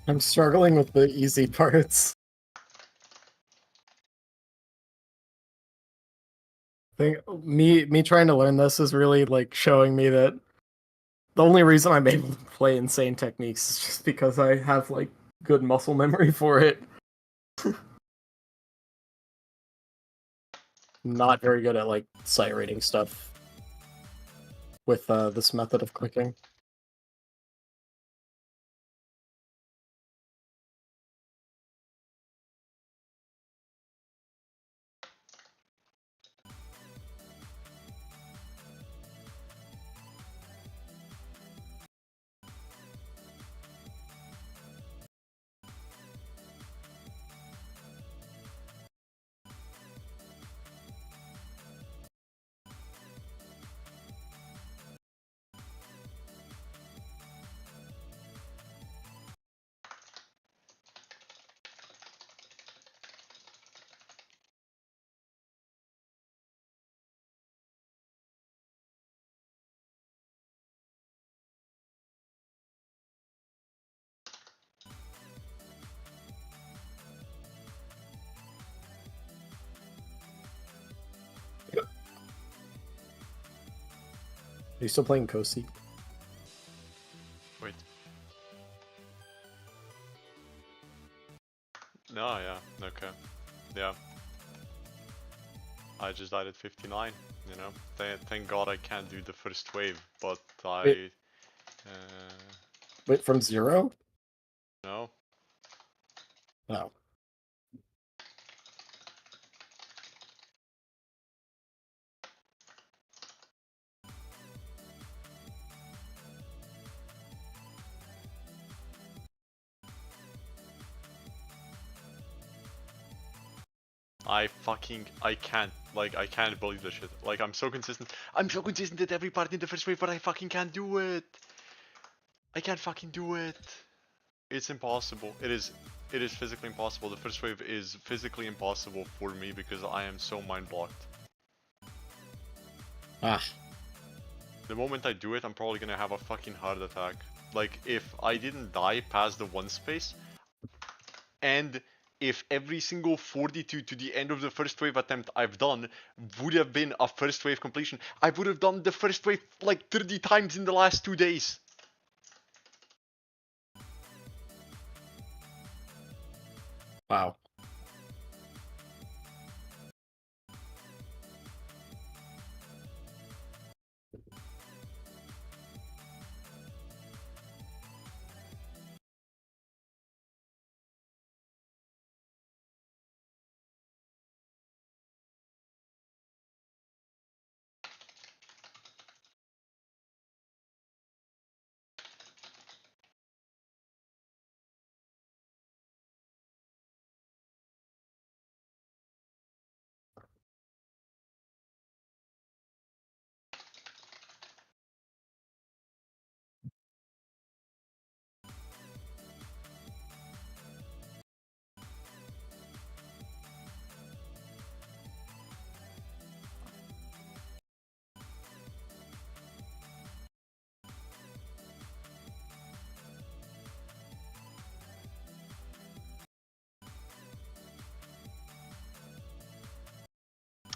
I'm struggling with the easy parts. Me trying to learn this is really like showing me that the only reason I'm able to play insane techniques is just because I have like good muscle memory for it. Not very good at like sight reading stuff with this method of clicking. Are you still playing Kosi? Wait. No, yeah, okay. Yeah. I just died at 59, you know. Thank God I can't do the first wave, but I... Wait, from 0? No. No. I can't, like, I can't believe this shit. Like, I'm so consistent. I'm so consistent at every part in the first wave, but I fucking can't do it. I can't fucking do it. It's impossible. It is physically impossible. The first wave is physically impossible for me because I am so mind blocked. Ah. The moment I do it, I'm probably gonna have a fucking heart attack. Like, if I didn't die past the one space, and if every single 42 to the end of the first wave attempt I've done would have been a first wave completion, I would have done the first wave like 30 times in the last 2 days. Wow.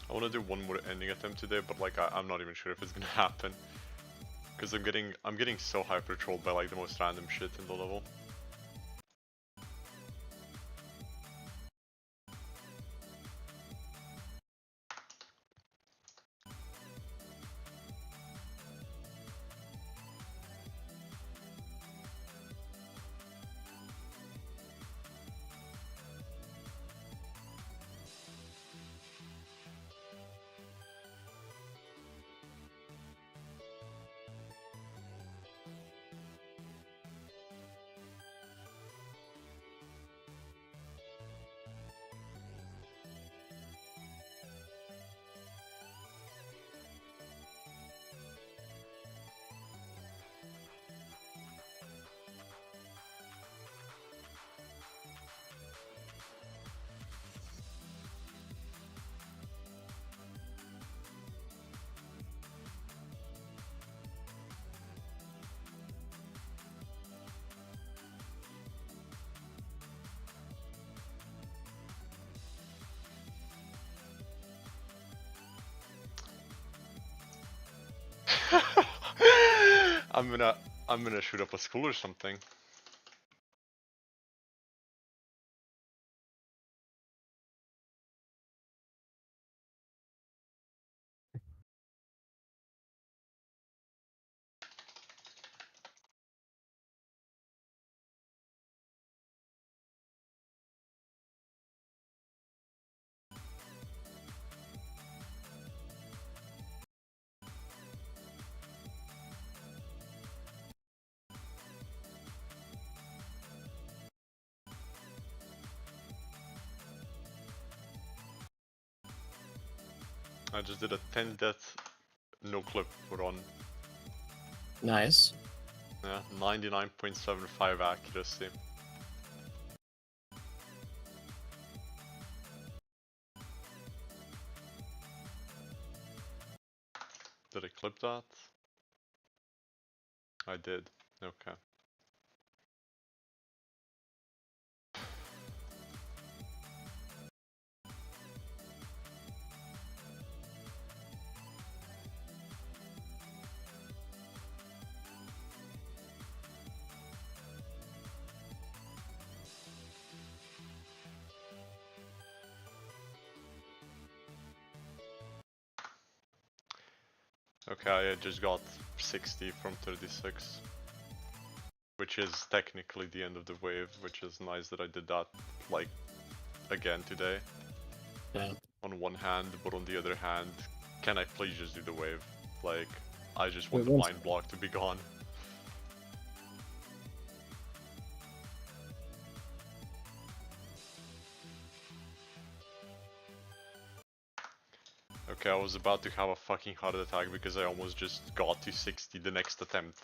I want to do one more ending attempt today, but like I'm not even sure if it's gonna happen. Because I'm getting so hyper trolled by like the most random shit in the level. I'm gonna shoot up a school or something. I just did a 10 death no clip run. Nice. Yeah, 99.75 accuracy. Did I clip that? I did. Okay. Okay, I just got 60 from 36. Which is technically the end of the wave, which is nice that I did that, like, again today. Yeah. On one hand, but on the other hand, can I please just do the wave? Like, I just want Wait, the one blind block to be gone. Okay, I was about to have a fucking heart attack because I almost just got to 60 the next attempt.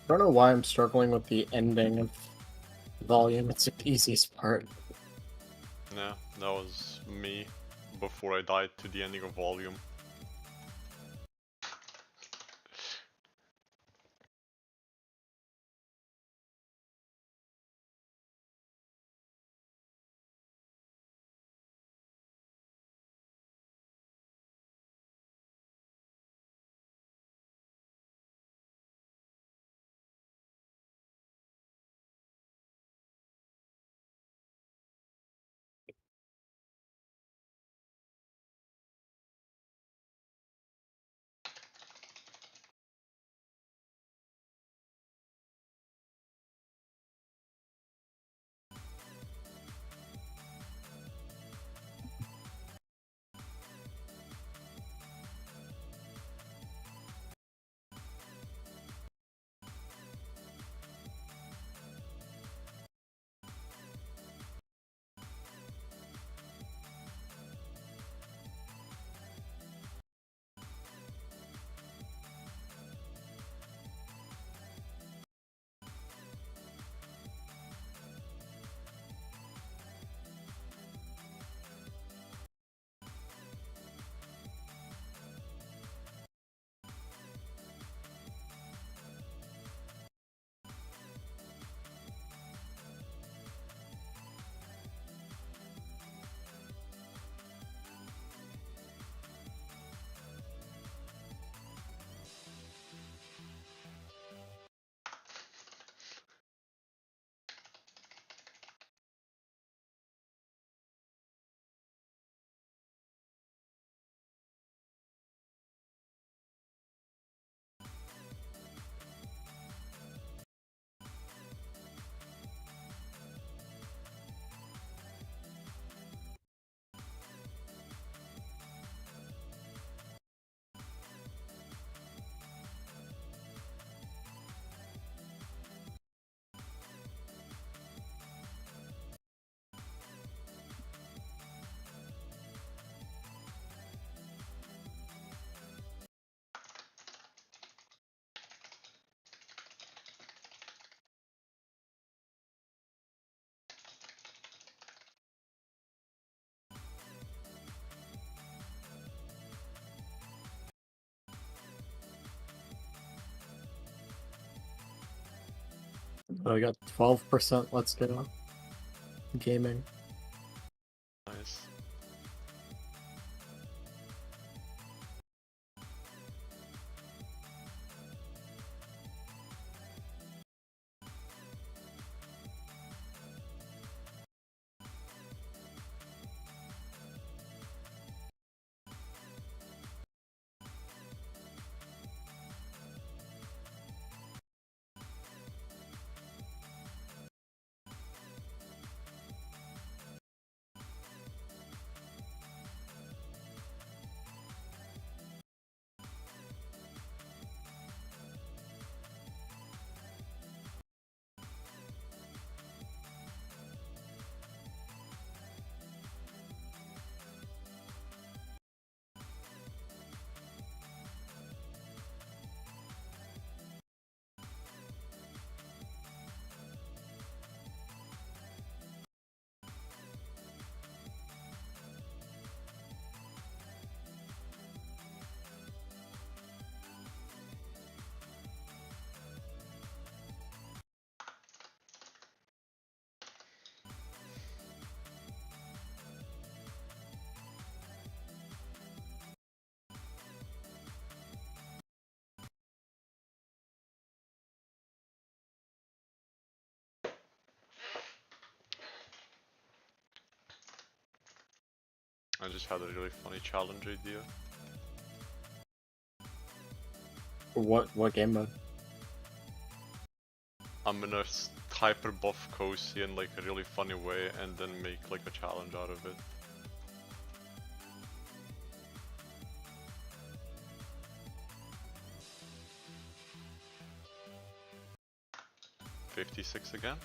I don't know why I'm struggling with the ending of volume. It's like the easiest part. Yeah, that was me before I died to the ending of volume. I got 12%. Let's go. Gaming. Nice. I just had a really funny challenge idea. What game mode? I'm gonna hyper buff Cozy in like a really funny way and then make like a challenge out of it. $56 again.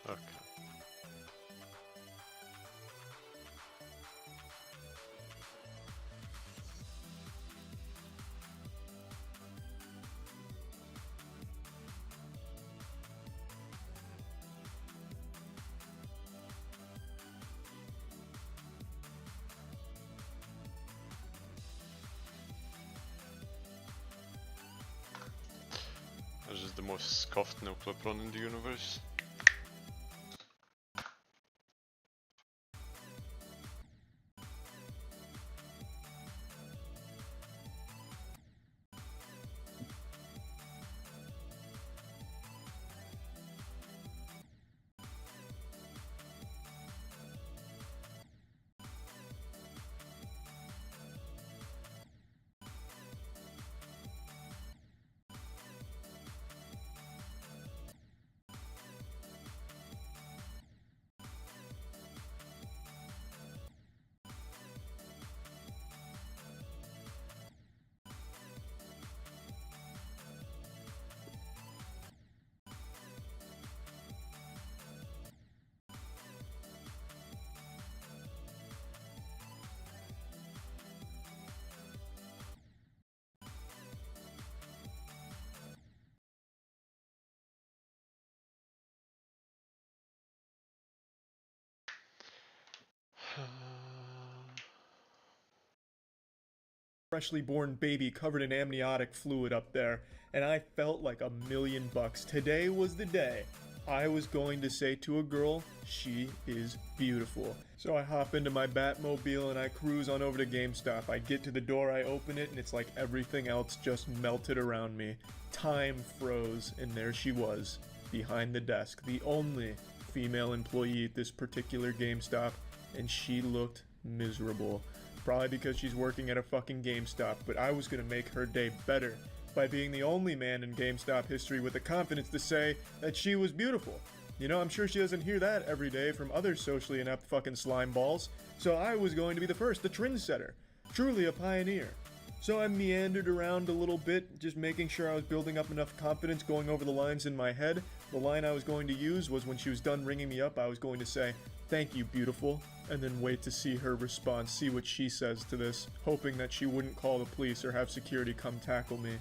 Okay. This is the most scuffed no clip run in the universe. Freshly born baby covered in amniotic fluid up there, and I felt like $1,000,000. Today was the day. I was going to say to a girl, she is beautiful. So I hop into my Batmobile and I cruise on over to GameStop. I get to the door, I open it, and it's like everything else just melted around me. Time froze, and there she was, behind the desk, the only female employee at this particular GameStop, and she looked miserable. Probably because she's working at a fucking GameStop, but I was gonna make her day better by being the only man in GameStop history with the confidence to say that she was beautiful. You know, I'm sure she doesn't hear that every day from other socially inept fucking slime balls, so I was going to be the first, the trendsetter. Truly a pioneer. So I meandered around a little bit, just making sure I was building up enough confidence, going over the lines in my head. The line I was going to use was when she was done ringing me up, I was going to say, "Thank you, beautiful," and then wait to see her response, see what she says to this, hoping that she wouldn't call the police or have security come tackle me.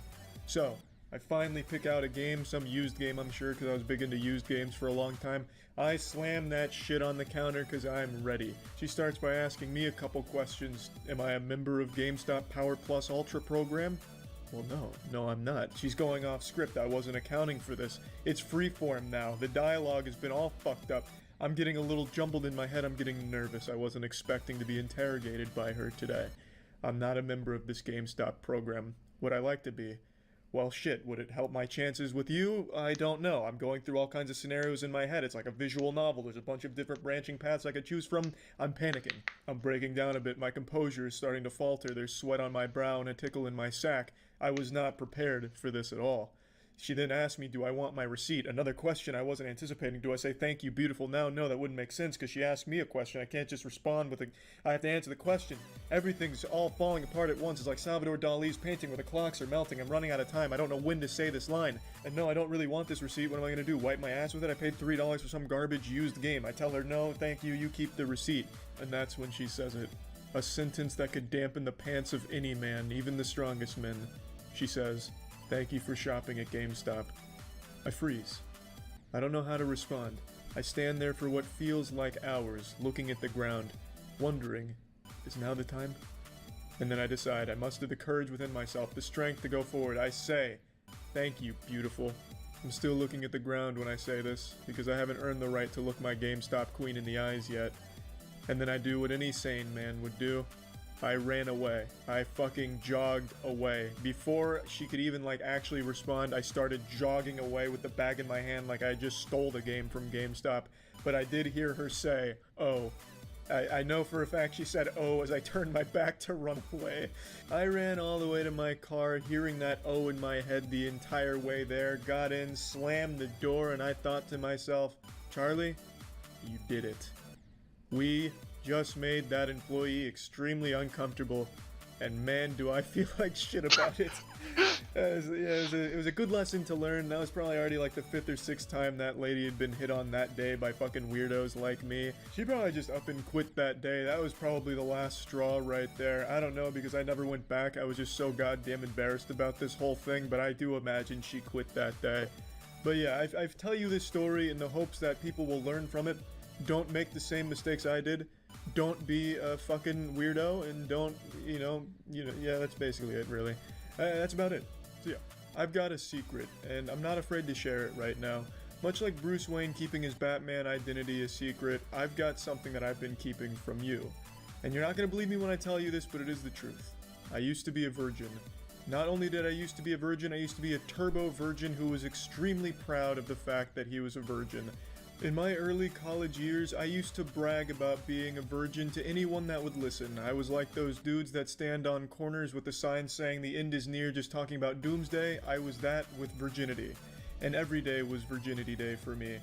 So, I finally pick out a game, some used game I'm sure, because I was big into used games for a long time. I slam that shit on the counter because I'm ready. She starts by asking me a couple questions. Am I a member of GameStop Power Plus Ultra program? Well, no, I'm not. She's going off script. I wasn't accounting for this. It's freeform now. The dialogue has been all fucked up. I'm getting a little jumbled in my head. I'm getting nervous. I wasn't expecting to be interrogated by her today. I'm not a member of this GameStop program. Would I like to be? Well, shit, would it help my chances with you? I don't know. I'm going through all kinds of scenarios in my head. It's like a visual novel. There's a bunch of different branching paths I could choose from. I'm panicking. I'm breaking down a bit. My composure is starting to falter. There's sweat on my brow and a tickle in my sack. I was not prepared for this at all. She then asked me, do I want my receipt? Another question I wasn't anticipating. Do I say thank you, beautiful now? No, that wouldn't make sense because she asked me a question. I can't just respond with a... I have to answer the question. Everything's all falling apart at once. It's like Salvador Dali's painting where the clocks are melting. I'm running out of time. I don't know when to say this line. And no, I don't really want this receipt. What am I going to do? Wipe my ass with it? I paid $3 for some garbage used game. I tell her, no, thank you. You keep the receipt. And that's when she says it. A sentence that could dampen the pants of any man, even the strongest men. She says... Thank you for shopping at GameStop. I freeze. I don't know how to respond. I stand there for what feels like hours, looking at the ground, wondering, is now the time? And then I decide I muster the courage within myself, the strength to go forward. I say, thank you, beautiful. I'm still looking at the ground when I say this, because I haven't earned the right to look my GameStop queen in the eyes yet. And then I do what any sane man would do. I ran away. I fucking jogged away. Before she could even actually respond, I started jogging away with the bag in my hand like I just stole the game from GameStop. But I did hear her say, oh. I know for a fact she said oh as I turned my back to run away. I ran all the way to my car, hearing that oh in my head the entire way there, got in, slammed the door, and I thought to myself, Charlie, you did it. We just made that employee extremely uncomfortable, and man, do I feel like shit about it. It was a good lesson to learn. That was probably already the 5th or 6th time that lady had been hit on that day by fucking weirdos like me. She probably just up and quit that day. That was probably the last straw right there. I don't know, because I never went back. I was just so goddamn embarrassed about this whole thing, but I do imagine she quit that day. But yeah, I tell you this story in the hopes that people will learn from it. Don't make the same mistakes I did. Don't be a fucking weirdo, and don't, yeah, that's basically it, really. That's about it. So yeah, I've got a secret, and I'm not afraid to share it right now. Much like Bruce Wayne keeping his Batman identity a secret, I've got something that I've been keeping from you. And you're not gonna believe me when I tell you this, but it is the truth. I used to be a virgin. Not only did I used to be a virgin, I used to be a turbo virgin who was extremely proud of the fact that he was a virgin. In my early college years, I used to brag about being a virgin to anyone that would listen. I was like those dudes that stand on corners with a sign saying the end is near, just talking about doomsday. I was that with virginity. And every day was virginity day for me.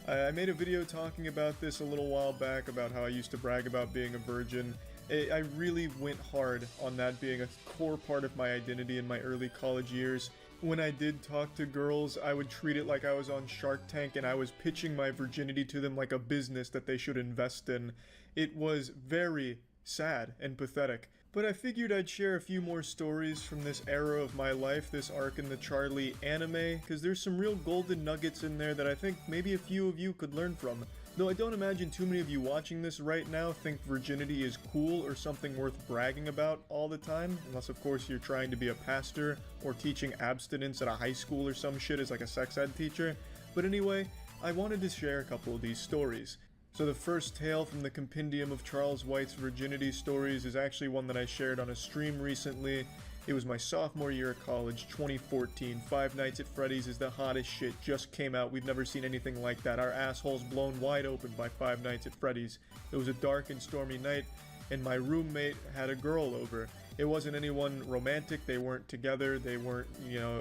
I made a video talking about this a little while back, about how I used to brag about being a virgin. I really went hard on that being a core part of my identity in my early college years. When I did talk to girls, I would treat it like I was on Shark Tank and I was pitching my virginity to them like a business that they should invest in. It was very sad and pathetic. But I figured I'd share a few more stories from this era of my life, this arc in the Charlie anime, because there's some real golden nuggets in there that I think maybe a few of you could learn from. Though I don't imagine too many of you watching this right now think virginity is cool or something worth bragging about all the time, unless of course you're trying to be a pastor or teaching abstinence at a high school or some shit as a sex ed teacher. But anyway, I wanted to share a couple of these stories. So the first tale from the compendium of Charles White's virginity stories is actually one that I shared on a stream recently. It was my sophomore year of college, 2014. Five Nights at Freddy's is the hottest shit, just came out. We've never seen anything like that. Our assholes blown wide open by Five Nights at Freddy's. It was a dark and stormy night, and my roommate had a girl over. It wasn't anyone romantic, they weren't together, they weren't,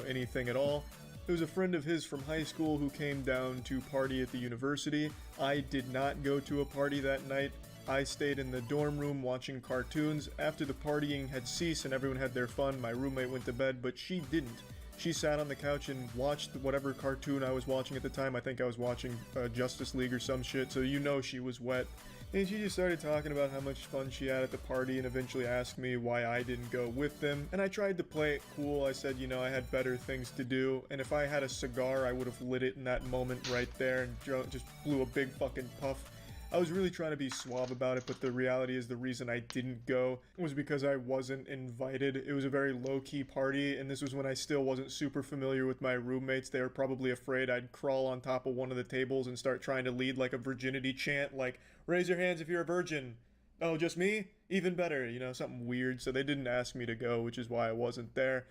anything at all. It was a friend of his from high school who came down to party at the university. I did not go to a party that night. I stayed in the dorm room watching cartoons. After the partying had ceased and everyone had their fun, my roommate went to bed, but she didn't. She sat on the couch and watched whatever cartoon I was watching at the time. I think I was watching Justice League or some shit, so she was wet. And she just started talking about how much fun she had at the party and eventually asked me why I didn't go with them. And I tried to play it cool. I said, I had better things to do. And if I had a cigar, I would have lit it in that moment right there and just blew a big fucking puff. I was really trying to be suave about it, but the reality is the reason I didn't go was because I wasn't invited. It was a very low-key party, and this was when I still wasn't super familiar with my roommates. They were probably afraid I'd crawl on top of one of the tables and start trying to lead like a virginity chant, like, raise your hands if you're a virgin. Oh, just me? Even better, something weird. So they didn't ask me to go, which is why I wasn't there.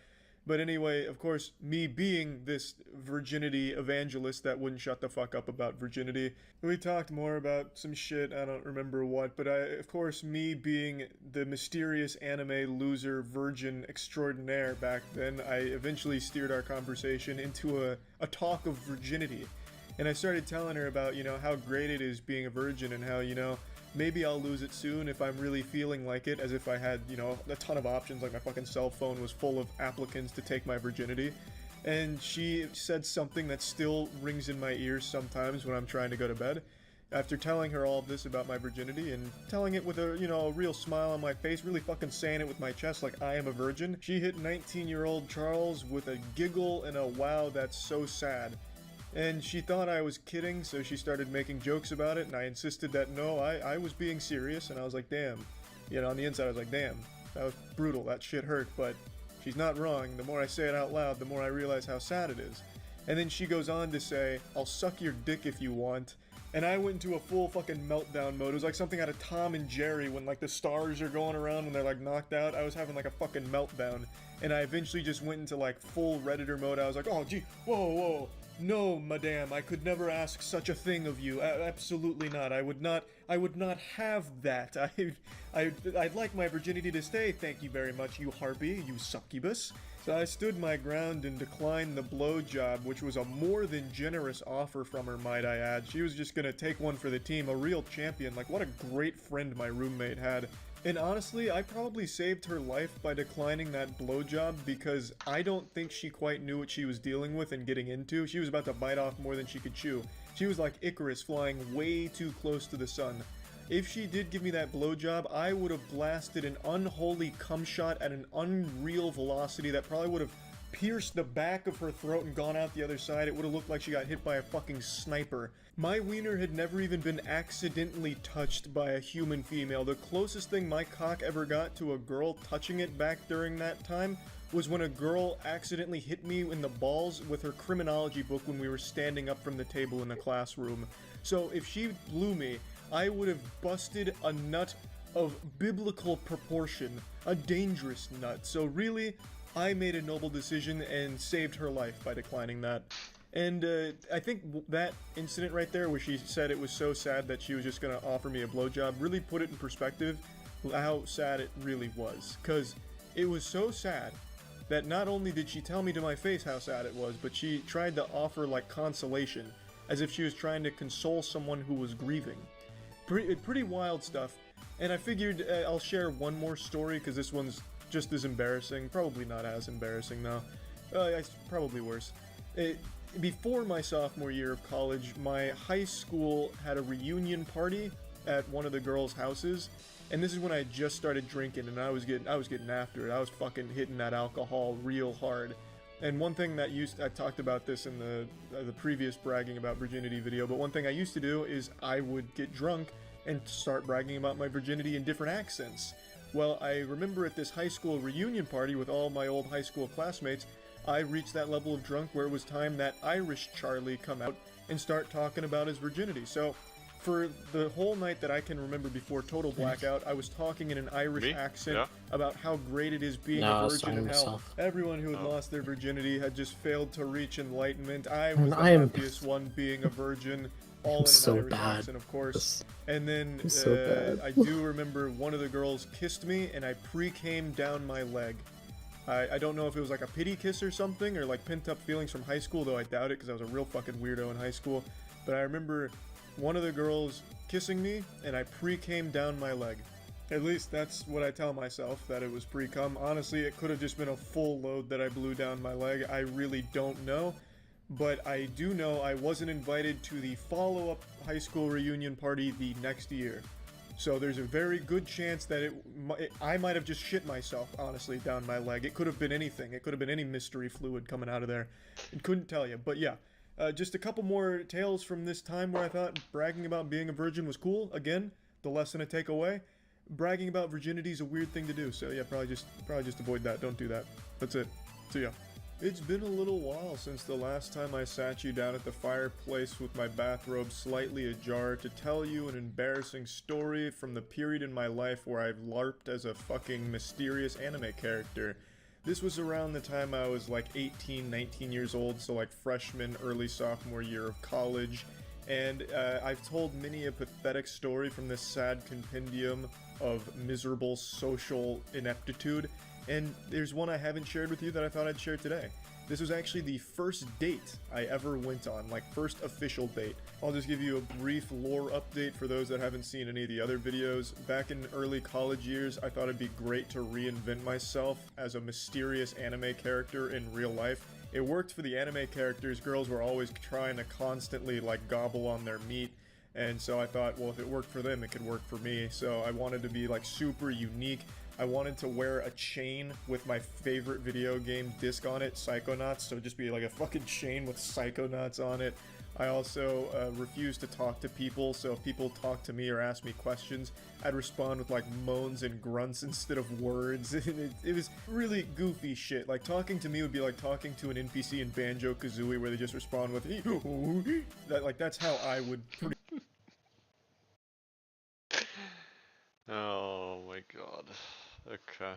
But anyway, of course, me being this virginity evangelist that wouldn't shut the fuck up about virginity, we talked more about some shit, I don't remember what, but of course, me being the mysterious anime loser virgin extraordinaire back then, I eventually steered our conversation into a talk of virginity. And I started telling her about, how great it is being a virgin and how, maybe I'll lose it soon if I'm really feeling like it, as if I had, a ton of options, like my fucking cell phone was full of applicants to take my virginity. And she said something that still rings in my ears sometimes when I'm trying to go to bed. After telling her all of this about my virginity and telling it with a, a real smile on my face, really fucking saying it with my chest like I am a virgin, she hit 19-year-old Charles with a giggle and a wow, that's so sad. And she thought I was kidding, so she started making jokes about it, and I insisted that no, I was being serious, and I was like, damn. On the inside I was like, damn, that was brutal, that shit hurt, but she's not wrong. The more I say it out loud, the more I realize how sad it is. And then she goes on to say, I'll suck your dick if you want. And I went into a full fucking meltdown mode. It was like something out of Tom and Jerry when like the stars are going around when they're like knocked out. I was having like a fucking meltdown. And I eventually just went into like full Redditor mode. I was like, oh gee, whoa. No, madame, I could never ask such a thing of you. Absolutely not. I would not have that. I'd like my virginity to stay, thank you very much, you harpy, you succubus. So I stood my ground and declined the blowjob, which was a more than generous offer from her, might I add. She was just gonna take one for the team, a real champion. Like, what a great friend my roommate had. And honestly, I probably saved her life by declining that blowjob because I don't think she quite knew what she was dealing with and getting into. She was about to bite off more than she could chew. She was like Icarus flying way too close to the sun. If she did give me that blowjob, I would have blasted an unholy cum shot at an unreal velocity that probably would have pierced the back of her throat and gone out the other side. It would have looked like she got hit by a fucking sniper. My wiener had never even been accidentally touched by a human female. The closest thing my cock ever got to a girl touching it back during that time was when a girl accidentally hit me in the balls with her criminology book when we were standing up from the table in a classroom. So if she blew me, I would have busted a nut of biblical proportion, a dangerous nut. So really, I made a noble decision and saved her life by declining that. And I think that incident right there where she said it was so sad that she was just gonna offer me a blowjob really put it in perspective how sad it really was. Cause it was so sad that not only did she tell me to my face how sad it was, but she tried to offer like consolation, as if she was trying to console someone who was grieving. Pretty wild stuff. And I figured I'll share one more story because this one's just as embarrassing. Probably not as embarrassing though. Probably worse. Before my sophomore year of college, my high school had a reunion party at one of the girls' houses, and this is when I had just started drinking, and I was getting after it. I was fucking hitting that alcohol real hard. And one thing that I talked about this in the previous bragging about virginity video, but one thing I used to do is I would get drunk and start bragging about my virginity in different accents. Well, I remember at this high school reunion party with all my old high school classmates, I reached that level of drunk where it was time that Irish Charlie come out, and start talking about his virginity. So for the whole night that I can remember before total blackout, I was talking in an Irish accent about how great it is being a virgin and how everyone who had lost their virginity had just failed to reach enlightenment. I was the happiest one being a virgin, all in an Irish accent, of course. And then I do remember one of the girls kissed me, and I pre-came down my leg. I don't know if it was like a pity kiss or something, or like pent up feelings from high school, though I doubt it because I was a real fucking weirdo in high school. But I remember one of the girls kissing me, and I pre-came down my leg. At least that's what I tell myself, that it was pre-cum. Honestly, it could have just been a full load that I blew down my leg. I really don't know. But I do know I wasn't invited to the follow-up high school reunion party the next year. So there's a very good chance that I might have just shit myself, honestly, down my leg. It could have been anything. It could have been any mystery fluid coming out of there. I couldn't tell you. But yeah, just a couple more tales from this time where I thought bragging about being a virgin was cool. Again, the lesson to take away. Bragging about virginity is a weird thing to do. So yeah, probably just avoid that. Don't do that. That's it. See ya. It's been a little while since the last time I sat you down at the fireplace with my bathrobe slightly ajar to tell you an embarrassing story from the period in my life where I've LARPed as a fucking mysterious anime character. This was around the time I was like 18, 19 years old, so like freshman, early sophomore year of college, and I've told many a pathetic story from this sad compendium of miserable social ineptitude. And there's one I haven't shared with you that I thought I'd share today. This was actually the first date I ever went on, like first official date. I'll just give you a brief lore update for those that haven't seen any of the other videos. Back in early college years, I thought it'd be great to reinvent myself as a mysterious anime character in real life. It worked for the anime characters. Girls were always trying to constantly like gobble on their meat. And so I thought, well, if it worked for them, it could work for me. So I wanted to be like super unique. I wanted to wear a chain with my favorite video game disc on it, Psychonauts, so just be like a fucking chain with Psychonauts on it. I also refused to talk to people, so if people talked to me or asked me questions, I'd respond with like moans and grunts instead of words. It was really goofy shit. Like talking to me would be like talking to an NPC in Banjo-Kazooie where they just respond with that's how I would Oh my god. Okay.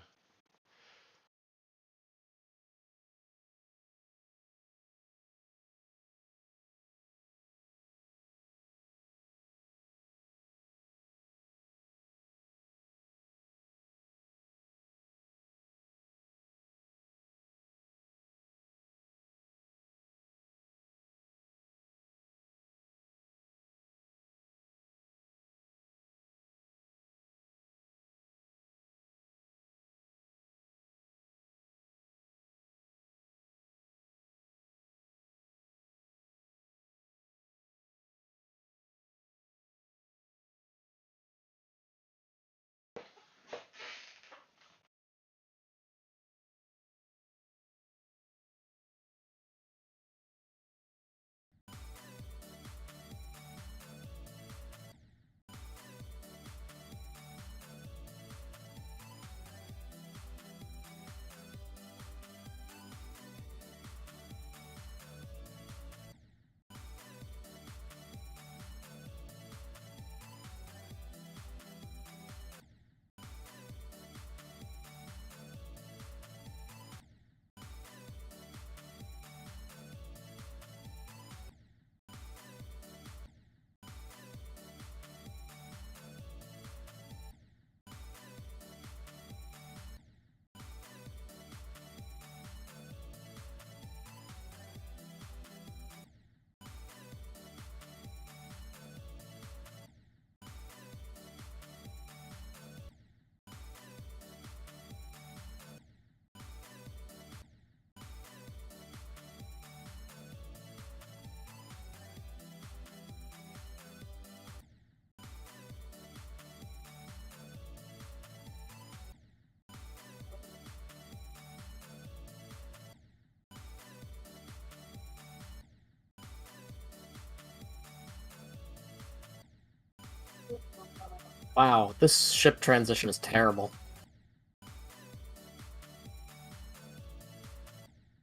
Wow, this ship transition is terrible.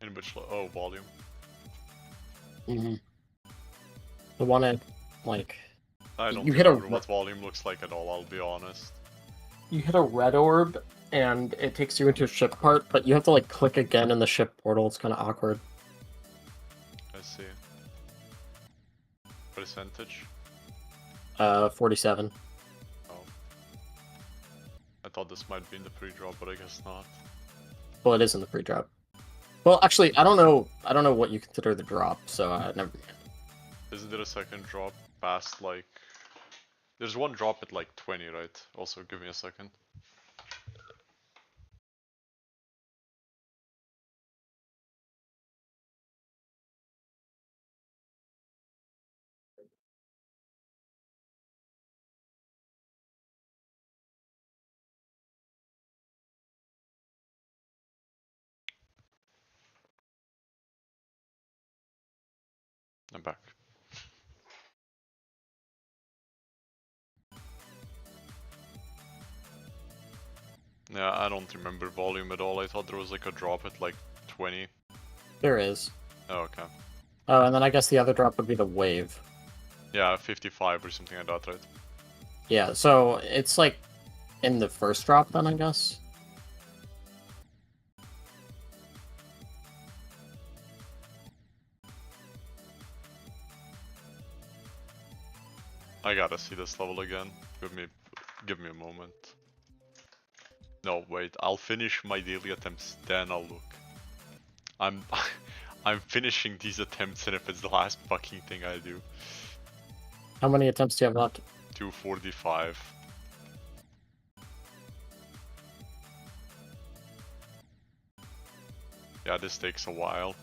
In which volume? Mm-hmm. The one at, like, I don't you hit a remember what volume looks like at all, I'll be honest. you hit a red orb, and it takes you into a ship part, but you have to like click again in the ship portal. It's kind of awkward. I see. Percentage? 47. Oh. I thought this might be in the pre-drop, but I guess not. Well, it is in the pre-drop. Well, actually, I don't know. I don't know what you consider the drop, so never mind. Isn't there a second drop past like? There's one drop at like 20, right? Also, give me a second. I'm back. Yeah, I don't remember volume at all. I thought there was like a drop at like 20. There is. Oh, okay. Oh, and then I guess the other drop would be the wave. Yeah, 55 or something like that, right? Yeah, so it's like in the first drop then, I guess. I gotta see this level again. Give me a moment. No, wait. I'll finish my daily attempts, then I'll look. I'm I'm finishing these attempts, and if it's the last fucking thing I do. How many attempts do you have left? 245. Yeah, this takes a while.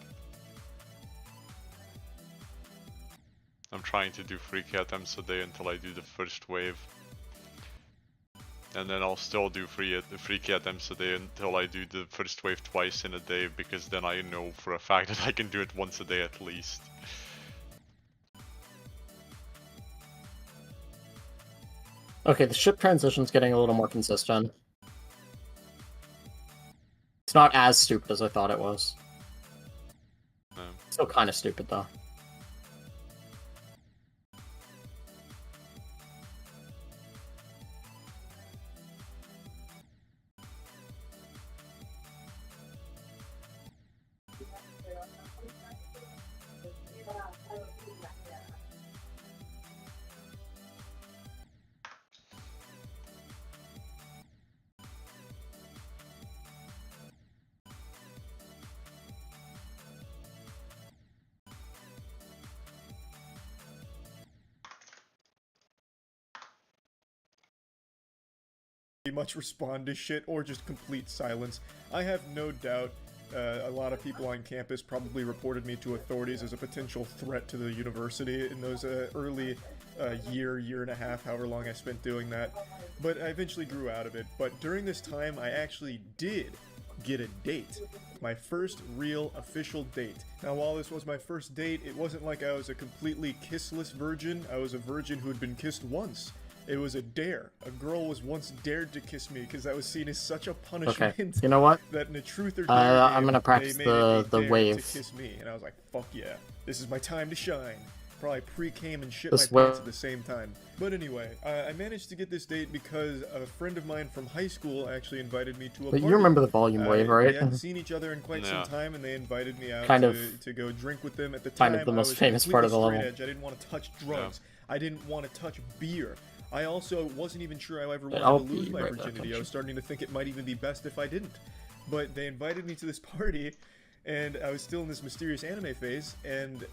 I'm trying to do 3k attempts a day until I do the first wave. And then I'll still do 3k attempts a day until I do the first wave twice in a day, because then I know for a fact that I can do it once a day at least. Okay, the ship transition's getting a little more consistent. It's not as stupid as I thought it was. Still kind of stupid, though. Much respond to shit or just complete silence. I have no doubt a lot of people on campus probably reported me to authorities as a potential threat to the university in those early year and a half, however long I spent doing that. But I eventually grew out of it. But during this time, I actually did get a date. My first real official date. Now, while this was my first date, it wasn't like I was a completely kissless virgin. I was a virgin who had been kissed once. It was a dare. A girl was once dared to kiss me because that was seen as such a punishment. Okay, you know what? That in a truth or dare I'm game, gonna practice they made it a the dare wave. to kiss me, and I was like, "Fuck yeah, this is my time to shine." Probably pre-came and shit This my pants wave- at the same time. But anyway, I managed to get this date because a friend of mine from high school actually invited me to a But party. you remember the volume wave, right? We hadn't seen each other in quite some time, and they invited me out Kind to, of- to go drink with them. At the kind time, of the I most was famous part of the completely level. straight edge. I didn't want to touch drugs. I didn't want to touch beer. I also wasn't even sure I ever wanted I'll to lose be my right back, virginity. I was starting to think it might even be best if I didn't. But they invited me to this party, and I was still in this mysterious anime phase, and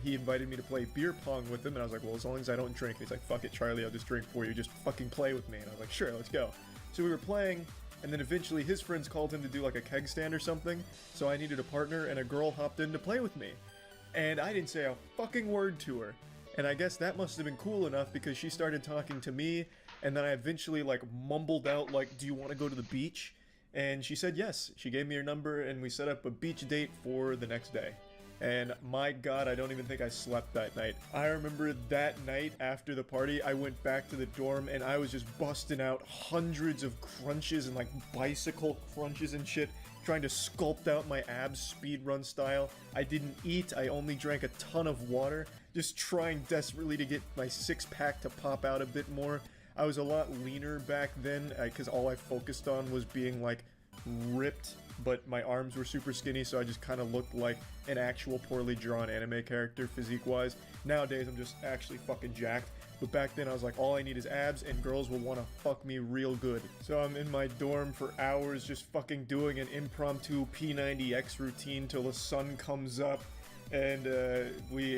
he invited me to play beer pong with him, and I was like, well, as long as I don't drink. And he's like, fuck it, Charlie, I'll just drink for you. Just fucking play with me. And I was like, sure, let's go. So we were playing, and then eventually his friends called him to do like a keg stand or something, so I needed a partner, and a girl hopped in to play with me. And I didn't say a fucking word to her. And I guess that must have been cool enough because she started talking to me, and then I eventually like mumbled out like, do you want to go to the beach? And she said yes. She gave me her number, and we set up a beach date for the next day. And my god, I don't even think I slept that night. I remember that night after the party, I went back to the dorm, and I was just busting out hundreds of crunches and like bicycle crunches and shit, trying to sculpt out my abs speedrun style. I didn't eat, I only drank a ton of water, just trying desperately to get my six-pack to pop out a bit more. I was a lot leaner back then, because all I focused on was being, like, ripped, but my arms were super skinny, so I just kind of looked like an actual poorly drawn anime character physique-wise. Nowadays, I'm just actually fucking jacked. But back then I was like, all I need is abs and girls will want to fuck me real good. So I'm in my dorm for hours just fucking doing an impromptu P90X routine till the sun comes up. And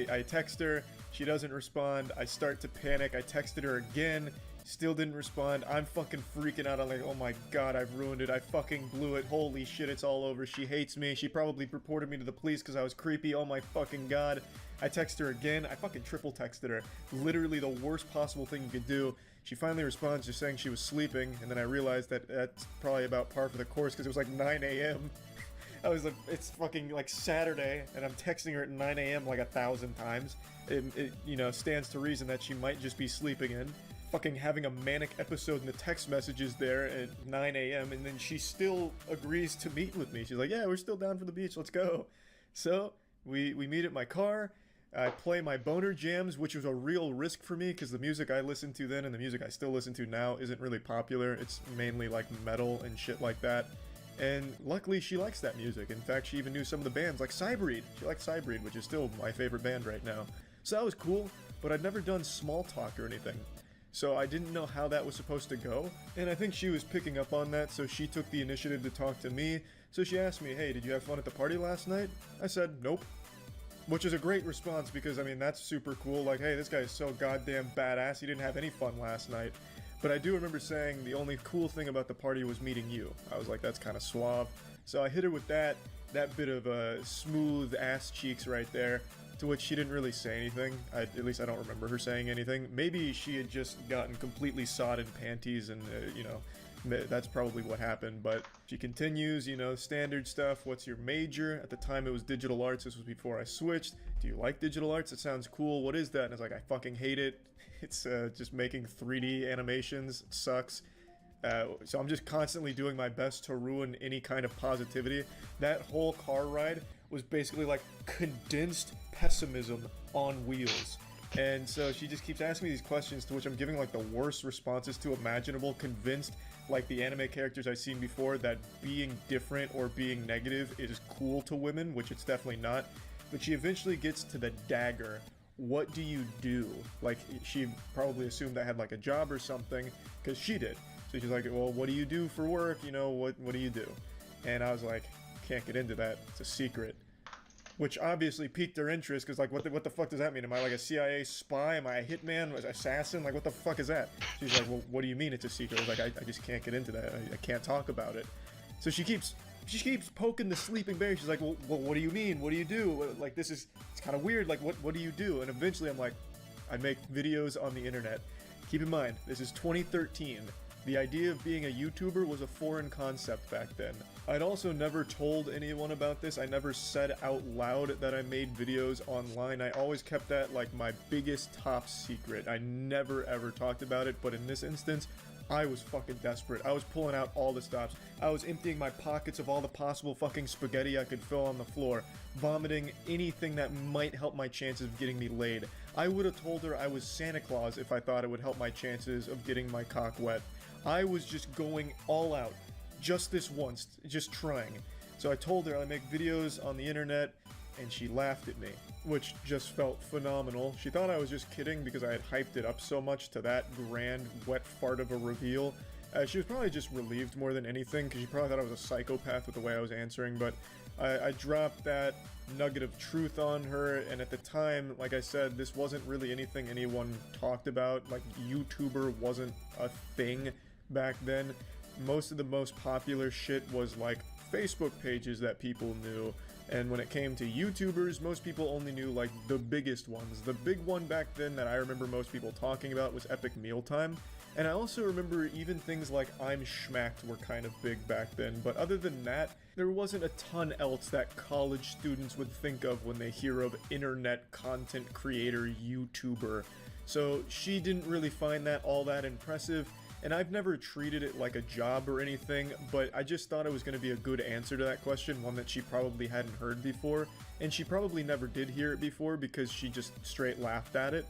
I text her, she doesn't respond, I start to panic, I texted her again, still didn't respond. I'm fucking freaking out. I'm like, oh my god, I've ruined it. I fucking blew it. Holy shit, it's all over. She hates me. She probably reported me to the police because I was creepy. Oh my fucking god. I text her again. I fucking triple texted her. Literally the worst possible thing you could do. She finally responds just saying she was sleeping, and then I realized that that's probably about par for the course because it was like 9 a.m. I was like, it's fucking like Saturday, and I'm texting her at 9 a.m. like 1,000 times. It you know, stands to reason that she might just be sleeping in. Fucking having a manic episode in the text messages there at 9 a.m. and then she still agrees to meet with me. She's like, yeah, we're still down for the beach, let's go. So we meet at my car. I play my boner jams, which was a real risk for me because the music I listened to then and the music I still listen to now isn't really popular. It's mainly like metal and shit like that. And luckily she likes that music. In fact, she even knew some of the bands like Cybreed. She liked Cybreed, which is still my favorite band right now. So that was cool, but I'd never done small talk or anything. So I didn't know how that was supposed to go, and I think she was picking up on that, so she took the initiative to talk to me. So she asked me, hey, did you have fun at the party last night? I said, nope. Which is a great response because, I mean, that's super cool. Like, hey, this guy is so goddamn badass, he didn't have any fun last night. But I do remember saying the only cool thing about the party was meeting you. I was like, that's kind of suave. So I hit her with that bit of smooth ass cheeks right there. To which she didn't really say anything. At least I don't remember her saying anything. Maybe she had just gotten completely sodded panties and, you know, that's probably what happened. But she continues, you know, standard stuff. What's your major? At the time it was digital arts. This was before I switched. Do you like digital arts? It sounds cool. What is that? And I was like, I fucking hate it. It's just making 3D animations. It sucks. So I'm just constantly doing my best to ruin any kind of positivity. That whole car ride was basically like condensed pessimism on wheels. And so she just keeps asking me these questions to which I'm giving like the worst responses to imaginable, convinced like the anime characters I've seen before that being different or being negative is cool to women, which it's definitely not. But she eventually gets to the dagger. What do you do? Like, she probably assumed I had like a job or something, because she did. So she's like, well, what do you do for work? You know, what do you do? And I was like, can't get into that. It's a secret. Which obviously piqued her interest, because like, what the fuck does that mean? Am I like a CIA spy? Am I a hitman? An assassin? Like, what the fuck is that? She's like, well, what do you mean it's a secret? I was like, I just can't get into that. I can't talk about it. So she keeps poking the sleeping bear. She's like, well, what do you mean? What do you do? Like, it's kind of weird. Like, what do you do? And eventually I'm like, I make videos on the internet. Keep in mind, this is 2013. The idea of being a YouTuber was a foreign concept back then. I'd also never told anyone about this. I never said out loud that I made videos online. I always kept that like my biggest top secret. I never ever talked about it, but in this instance, I was fucking desperate. I was pulling out all the stops. I was emptying my pockets of all the possible fucking spaghetti I could fill on the floor, vomiting anything that might help my chances of getting me laid. I would have told her I was Santa Claus if I thought it would help my chances of getting my cock wet. I was just going all out, just this once, just trying. So I told her I make videos on the internet, and she laughed at me, which just felt phenomenal. She thought I was just kidding because I had hyped it up so much to that grand, wet fart of a reveal. She was probably just relieved more than anything, because she probably thought I was a psychopath with the way I was answering, but I dropped that nugget of truth on her, and at the time, like I said, this wasn't really anything anyone talked about. Like, YouTuber wasn't a thing back then. Most of the most popular shit was like Facebook pages that people knew, and when it came to YouTubers, most people only knew like the biggest ones. The big one back then that I remember most people talking about was Epic Mealtime, and I also remember even things like I'm Schmacked were kind of big back then, but other than that, there wasn't a ton else that college students would think of when they hear of internet content creator YouTuber. So she didn't really find that all that impressive. And I've never treated it like a job or anything, but I just thought it was going to be a good answer to that question, one that she probably hadn't heard before, and she probably never did hear it before because she just straight laughed at it,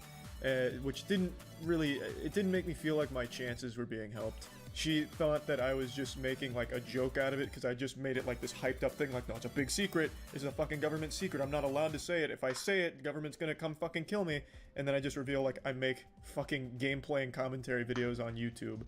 which didn't make me feel like my chances were being helped. She thought that I was just making like a joke out of it because I just made it like this hyped up thing, like, no, it's a big secret, it's a fucking government secret, I'm not allowed to say it, if I say it, the government's gonna come fucking kill me, and then I just reveal like I make fucking gameplay and commentary videos on YouTube.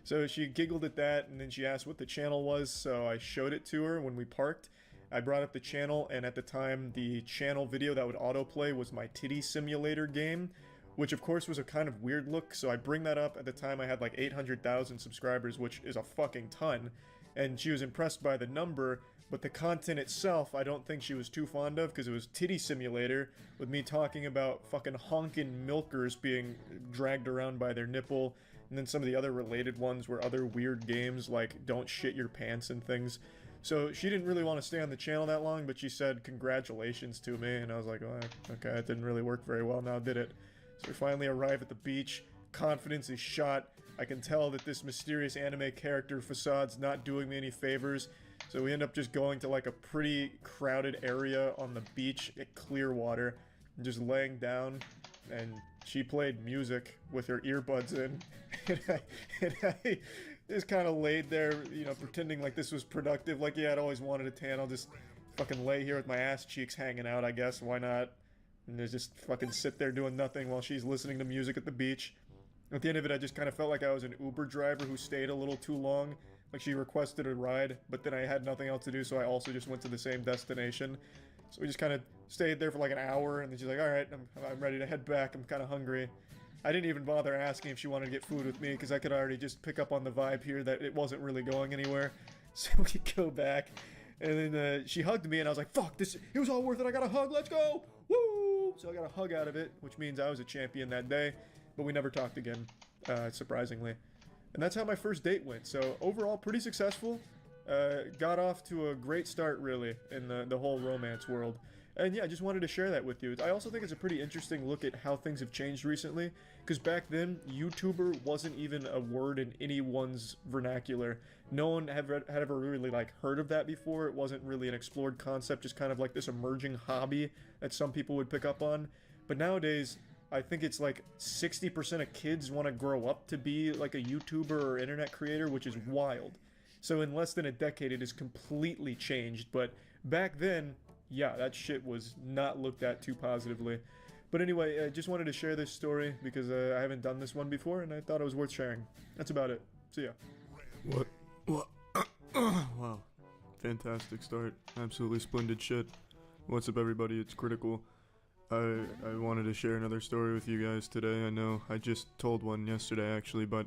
So she giggled at that, and then she asked what the channel was, so I showed it to her when we parked. I brought up the channel, and at the time, the channel video that would autoplay was my titty simulator game, which of course was a kind of weird look, so I bring that up. At the time I had like 800,000 subscribers, which is a fucking ton, and she was impressed by the number, but the content itself I don't think she was too fond of, because it was titty simulator, with me talking about fucking honkin' milkers being dragged around by their nipple, and then some of the other related ones were other weird games like don't shit your pants and things. So she didn't really want to stay on the channel that long, but she said congratulations to me, and I was like, oh, okay, it didn't really work very well, now did it? So we finally arrive at the beach, confidence is shot, I can tell that this mysterious anime character facade's not doing me any favors, so we end up just going to like a pretty crowded area on the beach at Clearwater, and just laying down, and she played music with her earbuds in, and I just kind of laid there, you know, pretending like this was productive, like, yeah, I'd always wanted a tan, I'll just fucking lay here with my ass cheeks hanging out, I guess, why not? And just fucking sit there doing nothing while she's listening to music at the beach. At the end of it, I just kind of felt like I was an Uber driver who stayed a little too long. Like, she requested a ride, but then I had nothing else to do, so I also just went to the same destination. So we just kind of stayed there for like an hour, and then she's like, alright, I'm ready to head back, I'm kind of hungry. I didn't even bother asking if she wanted to get food with me, because I could already just pick up on the vibe here that it wasn't really going anywhere. So we go back, and then she hugged me, and I was like, fuck, it was all worth it, I got a hug, let's go! Woo! So I got a hug out of it, which means I was a champion that day, but we never talked again, surprisingly. And that's how my first date went, so overall pretty successful. Got off to a great start, really, in the whole romance world. And yeah, I just wanted to share that with you. I also think it's a pretty interesting look at how things have changed recently, because back then, YouTuber wasn't even a word in anyone's vernacular. No one had ever really, like, heard of that before. It wasn't really an explored concept, just kind of like this emerging hobby that some people would pick up on. But nowadays, I think it's like 60% of kids want to grow up to be like a YouTuber or internet creator, which is wild. So in less than a decade, it has completely changed. But back then, yeah, that shit was not looked at too positively. But anyway, I just wanted to share this story because I haven't done this one before, and I thought it was worth sharing. That's about it. See ya. What? Wow. Fantastic start. Absolutely splendid shit. What's up, everybody? It's Critical. I wanted to share another story with you guys today. I know I just told one yesterday, actually, but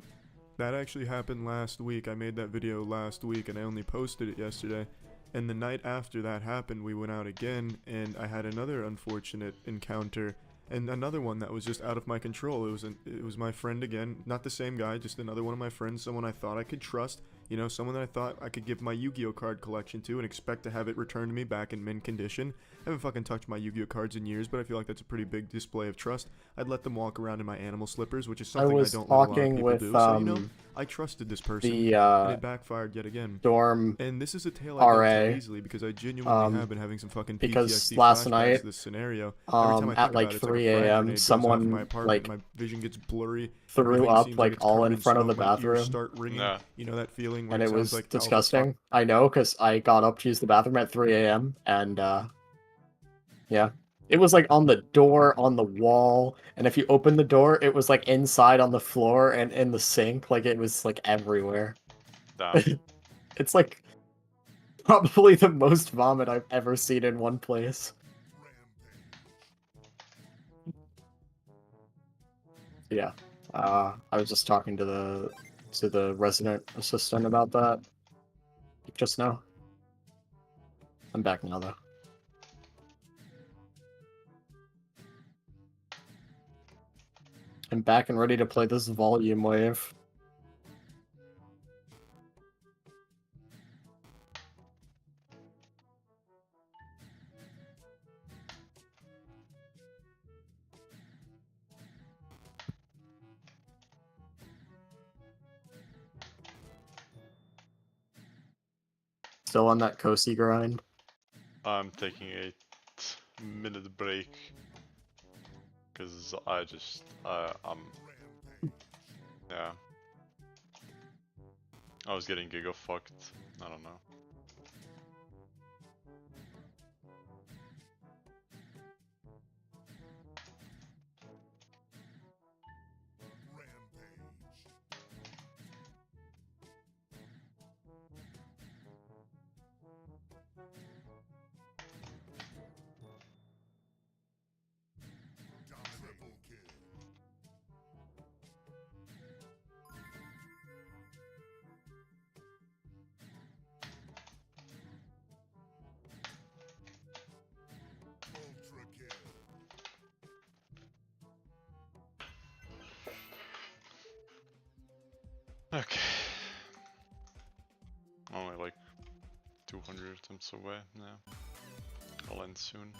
that actually happened last week. I made that video last week, and I only posted it yesterday. And the night after that happened, we went out again, and I had another unfortunate encounter, and another one that was just out of my control. It was my friend again, not the same guy, just another one of my friends, someone I thought I could trust, you know, someone that I thought I could give my Yu-Gi-Oh card collection to and expect to have it returned to me back in mint condition. I haven't fucking touched my Yu-Gi-Oh cards in years, but I feel like that's a pretty big display of trust. I'd let them walk around in my animal slippers, which is something I don't let a lot of people do. So, you know, I trusted this person, and it backfired yet again. Dorm And this is a tale I don't tell easily because I genuinely have been having some fucking PTSD flashbacks night, to this scenario. Every time I think at like about it, 3 a.m., someone my apartment, my vision gets blurry, threw up like all in front of the bathroom. Start ringing, you know that feeling where and it was like, disgusting. I know, because I got up to use the bathroom at 3 a.m. and yeah, it was like on the door, on the wall, and if you opened the door, it was like inside on the floor and in the sink. Like it was like everywhere. It's like probably the most vomit I've ever seen in one place. Yeah, I was just talking to the resident assistant about that just now. I'm back now, though. I'm back and ready to play this volume wave. still on that Kosi grind? I'm taking a minute break because yeah. I was getting giga fucked. I don't know. Okay. Only like 200 attempts away now. I'll end soon.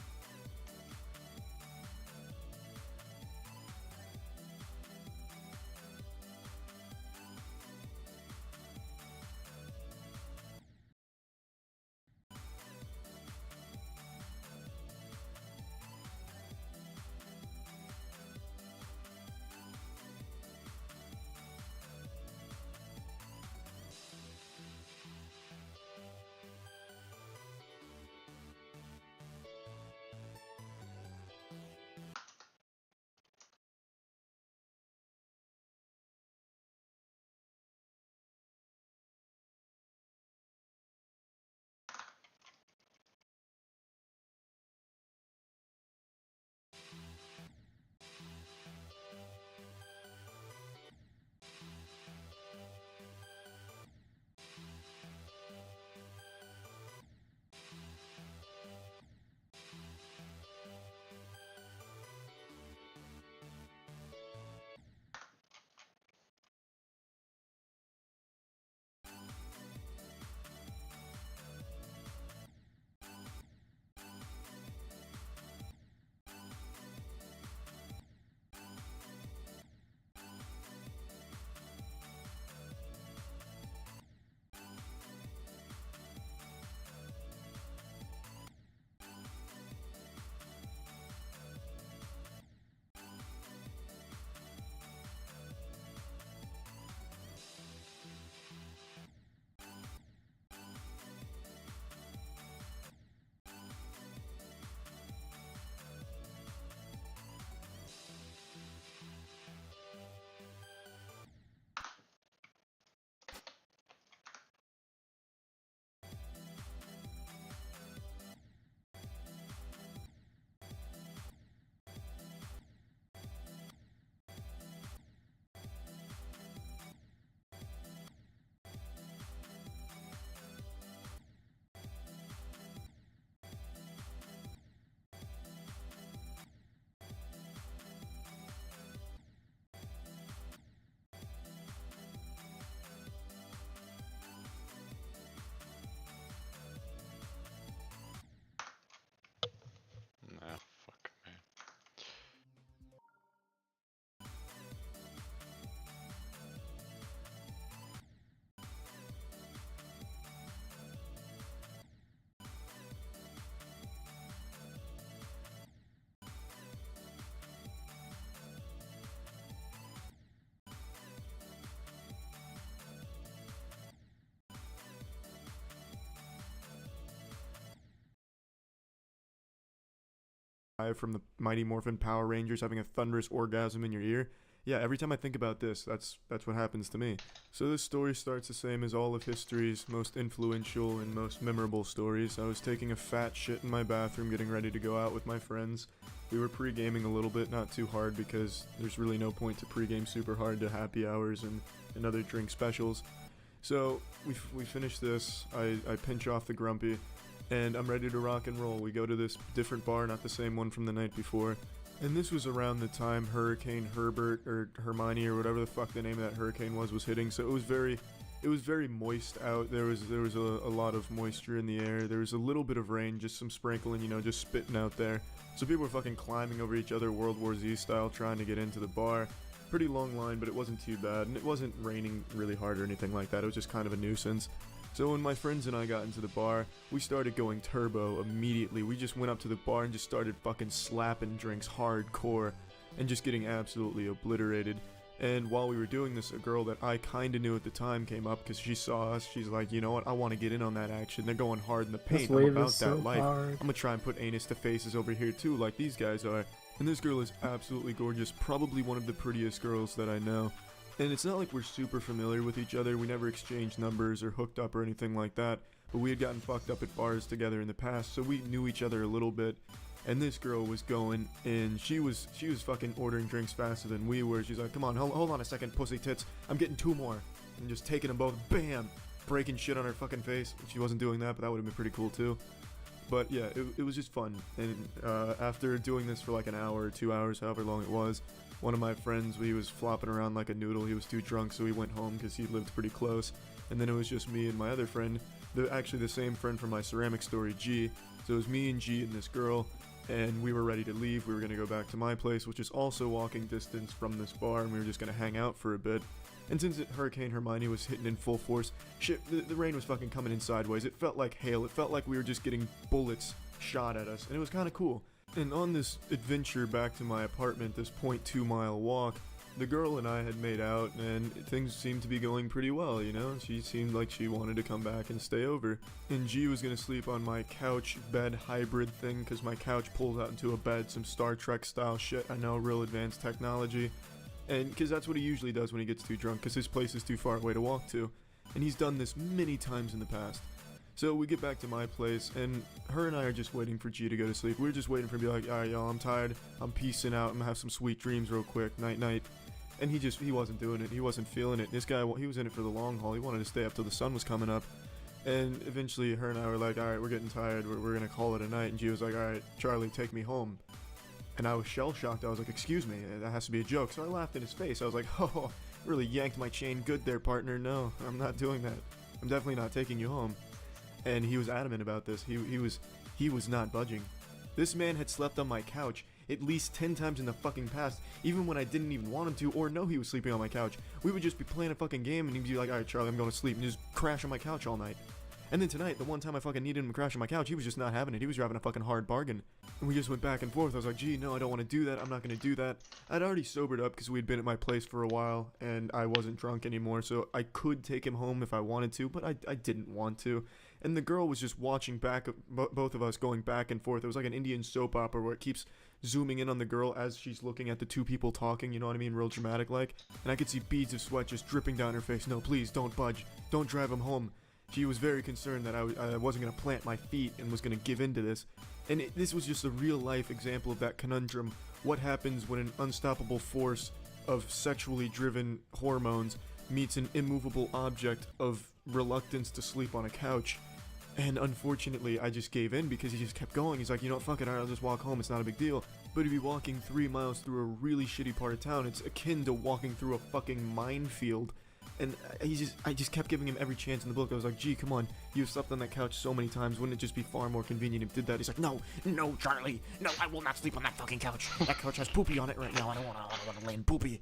Nah, fuck me. From the Mighty Morphin Power Rangers having a thunderous orgasm in your ear. Yeah, every time I think about this, that's what happens to me. So this story starts the same as all of history's most influential and most memorable stories. I was taking a fat shit in my bathroom getting ready to go out with my friends. We were pre-gaming a little bit, not too hard because there's really no point to pre-game super hard to happy hours and other drink specials. So we finish this, I pinch off the Grumpy, and I'm ready to rock and roll. We go to this different bar, not the same one from the night before. And this was around the time Hurricane Herbert or Hermione or whatever the fuck the name of that hurricane was hitting. So it was very moist out. There was a lot of moisture in the air. There was a little bit of rain, just some sprinkling, just spitting out there. So people were fucking climbing over each other, World War Z style, trying to get into the bar. Pretty long line, but it wasn't too bad, and it wasn't raining really hard or anything like that. It was just kind of a nuisance. So when my friends and I got into the bar, we started going turbo immediately. We just went up to the bar and just started fucking slapping drinks hardcore and just getting absolutely obliterated. And while we were doing this, a girl that I kinda knew at the time came up because she saw us. She's like, you know what, I want to get in on that action. They're going hard in the paint. I'm about that life. I'm gonna try and put anus to faces over here too, like these guys are. And this girl is absolutely gorgeous, probably one of the prettiest girls that I know. And it's not like we're super familiar with each other, we never exchanged numbers or hooked up or anything like that, but we had gotten fucked up at bars together in the past, so we knew each other a little bit. And this girl was going, and she was fucking ordering drinks faster than we were. She's like, come on, hold on a second, pussy tits, I'm getting 2 more. And just taking them both, bam, breaking shit on her fucking face. She wasn't doing that, but that would have been pretty cool too. But yeah, it was just fun. And after doing this for like an hour or 2 hours, however long it was, one of my friends, he was flopping around like a noodle. He was too drunk, so he went home because he lived pretty close. And then it was just me and my other friend, actually the same friend from my ceramic story, G. So it was me and G and this girl, and we were ready to leave. We were going to go back to my place, which is also walking distance from this bar, and we were just going to hang out for a bit. And since Hurricane Hermione was hitting in full force, shit, the rain was fucking coming in sideways. It felt like hail. It felt like we were just getting bullets shot at us, and it was kind of cool. And on this adventure back to my apartment, this 0.2 mile walk, the girl and I had made out, and things seemed to be going pretty well, you know? She seemed like she wanted to come back and stay over. And G was gonna sleep on my couch bed hybrid thing, because my couch pulls out into a bed, some Star Trek style shit, I know, real advanced technology. And because that's what he usually does when he gets too drunk, because his place is too far away to walk to. And he's done this many times in the past. So we get back to my place, and her and I are just waiting for G to go to sleep. We're just waiting for him to be like, alright y'all, I'm tired, I'm peacing out, I'm gonna have some sweet dreams real quick, night night. And he wasn't doing it, he wasn't feeling it. This guy, he was in it for the long haul, he wanted to stay up till the sun was coming up. And eventually her and I were like, alright, we're getting tired, we're gonna call it a night. And G was like, alright, Charlie, take me home. And I was shell-shocked, I was like, excuse me, that has to be a joke. So I laughed in his face, I was like, oh, really yanked my chain good there, partner. No, I'm not doing that. I'm definitely not taking you home. And he was adamant about this. He was not budging. This man had slept on my couch at least 10 times in the fucking past, even when I didn't even want him to or know he was sleeping on my couch. We would just be playing a fucking game and he'd be like, alright Charlie, I'm going to sleep, and just crash on my couch all night. And then tonight, the one time I fucking needed him to crash on my couch, he was just not having it. He was driving a fucking hard bargain. And we just went back and forth. I was like, gee, no, I don't want to do that. I'm not going to do that. I'd already sobered up because we'd been at my place for a while and I wasn't drunk anymore, so I could take him home if I wanted to, but I didn't want to. And the girl was just watching both of us going back and forth. It was like an Indian soap opera where it keeps zooming in on the girl as she's looking at the two people talking, you know what I mean, real dramatic like. And I could see beads of sweat just dripping down her face. No, please, don't budge. Don't drive him home. She was very concerned that I wasn't going to plant my feet and was going to give in to this. And this was just a real life example of that conundrum. What happens when an unstoppable force of sexually driven hormones meets an immovable object of reluctance to sleep on a couch? And unfortunately, I just gave in because he just kept going. He's like, you know what, fuck it, alright, I'll just walk home, it's not a big deal. But to be walking 3 miles through a really shitty part of town, it's akin to walking through a fucking minefield. And I just kept giving him every chance in the book. I was like, gee, come on, you've slept on that couch so many times, wouldn't it just be far more convenient if you did that? He's like, no, Charlie, no, I will not sleep on that fucking couch. That couch has poopy on it right now, I don't want to lay in poopy.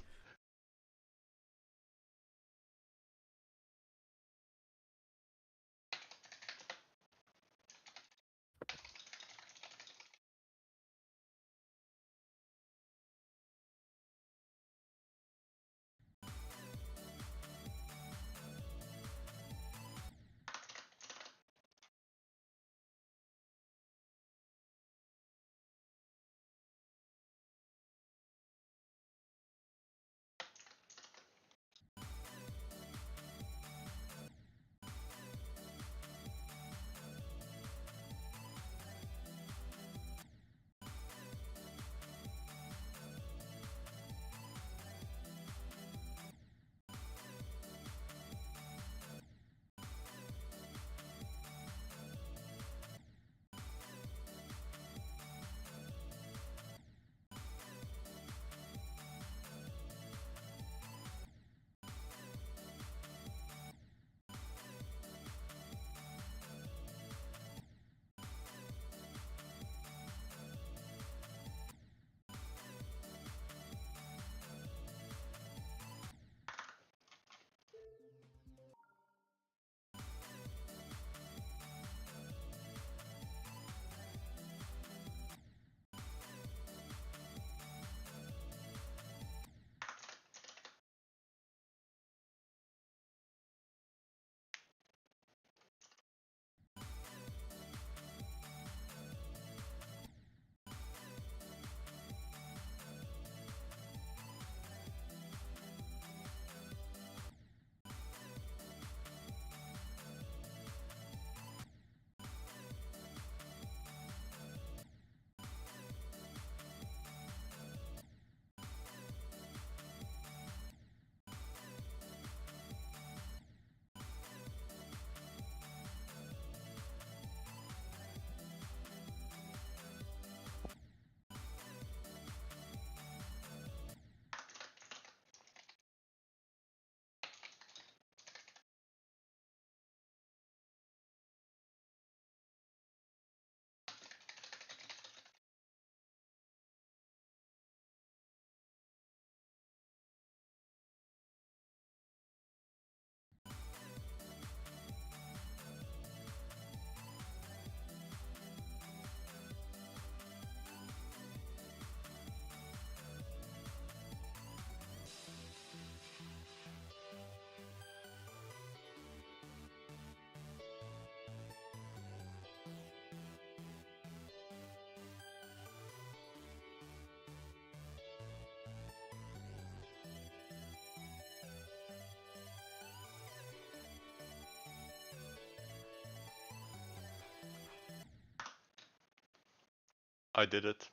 I did it.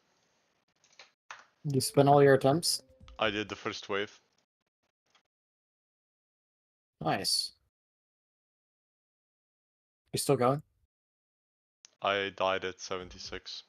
You spent all your attempts? I did the first wave. Nice. You still going? I died at 76.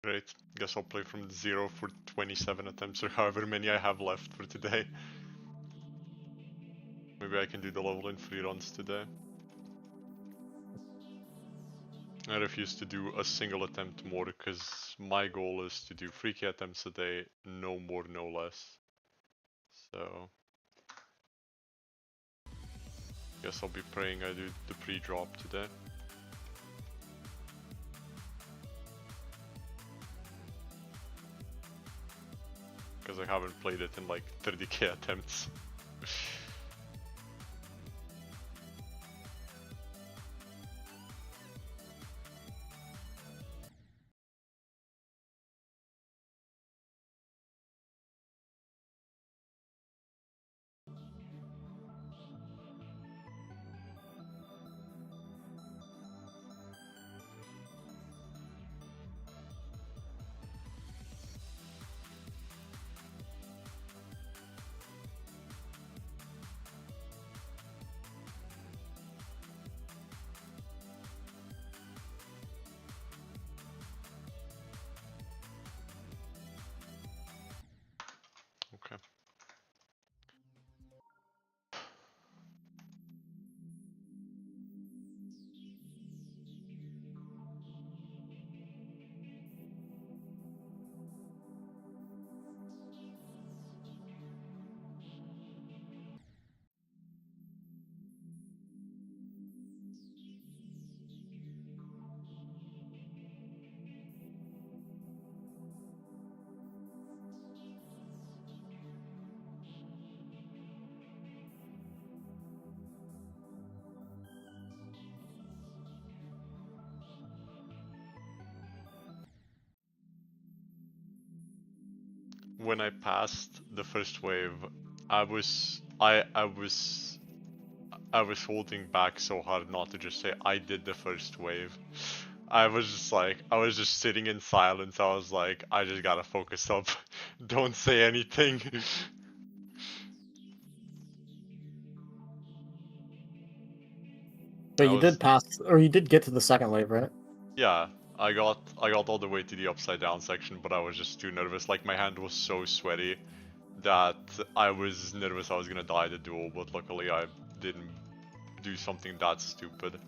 Great. Guess I'll play from 0 for 27 attempts or however many I have left for today. Maybe I can do the level in free runs today. I refuse to do a single attempt more because my goal is to do 3k attempts a day, no more, no less. So, guess I'll be praying I do the pre-drop today. Because I haven't played it in like 30k attempts. Okay. When I passed the first wave, I was holding back so hard not to just say I did the first wave. I was just like, I was just sitting in silence. I was like, I just gotta focus up. Don't say anything. But you did pass, or you did get to the second wave, right? Yeah, I got all the way to the upside down section, but I was just too nervous. Like my hand was so sweaty that I was nervous I was gonna die the duel, but luckily I didn't do something that stupid.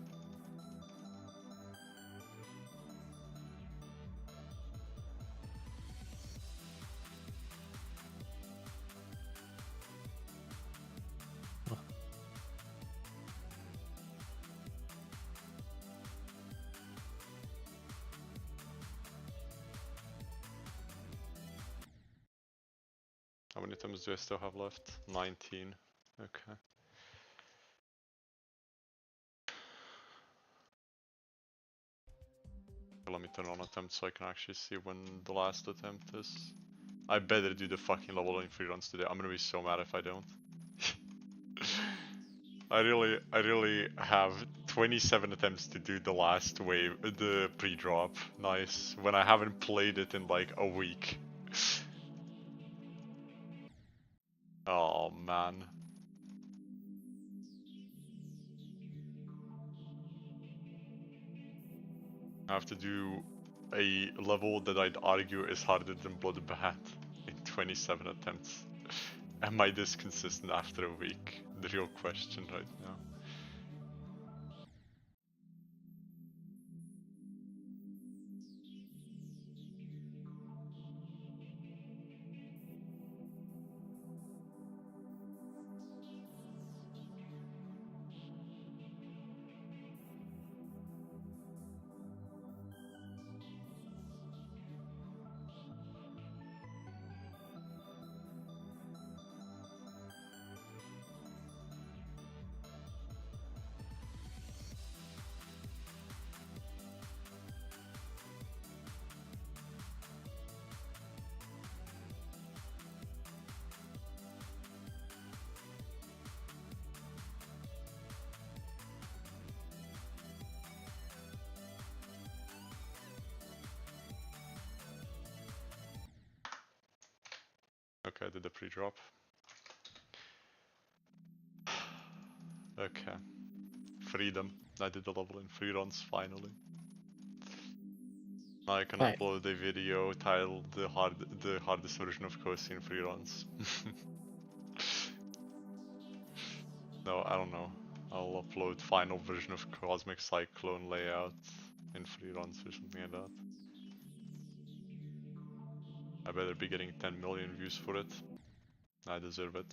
many attempts do I still have left? 19. Okay. Let me turn on attempt so I can actually see when the last attempt is. I better do the fucking level in free runs today. I'm gonna be so mad if I don't. I really have 27 attempts to do the last wave, the pre-drop. Nice. When I haven't played it in like a week. Oh man. I have to do a level that I'd argue is harder than Bloodbath in 27 attempts. Am I this consistent after a week? The real question right now. Okay, I did the pre-drop. Okay. Freedom. I did the level in free runs finally. Now I can Right. upload a video titled the hardest version of Cozy in free runs. No, I don't know. I'll upload final version of Cosmic Cyclone layout in free runs or something like that. I better be getting 10 million views for it. I deserve it.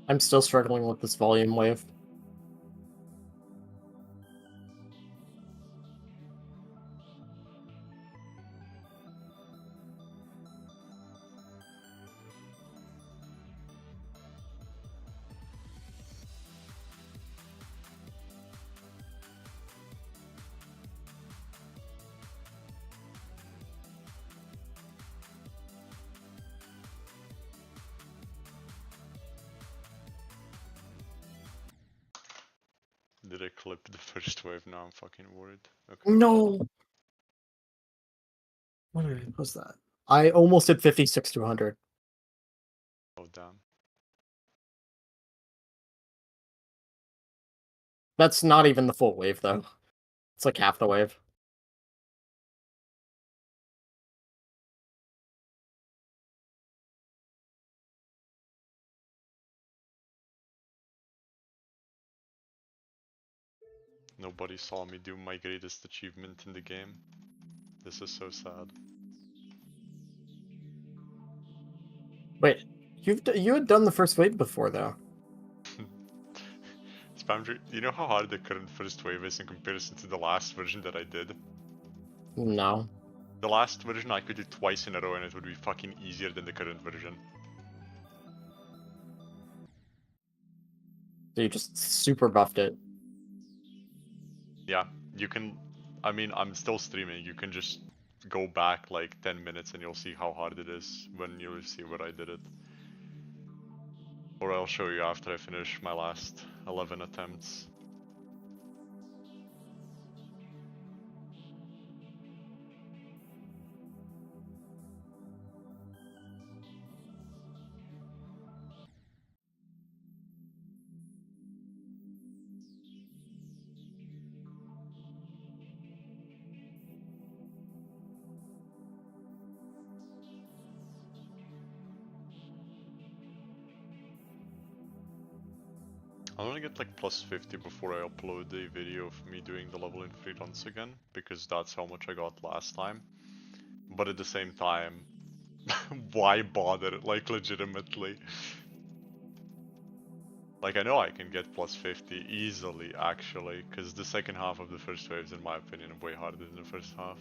I'm still struggling with this volume wave. Did I clip the first wave? Now I'm fucking worried. Okay. No! What was that? I almost did 56 to 100. Oh damn. That's not even the full wave, though. It's like half the wave. Nobody saw me do my greatest achievement in the game. This is so sad. Wait, you had done the first wave before, though. Spamdry, you know how hard the current first wave is in comparison to the last version that I did? No. The last version I could do twice in a row and it would be fucking easier than the current version. So you just super buffed it. Yeah, you can... I mean, I'm still streaming. You can just go back like 10 minutes and you'll see how hard it is when you see where I did it. Or I'll show you after I finish my last 11 attempts. I want to get like plus 50 before I upload the video of me doing the level in free runs again, because that's how much I got last time. But at the same time, why bother? Like legitimately. Like, I know I can get plus 50 easily, actually, because the second half of the first wave is, in my opinion, way harder than the first half.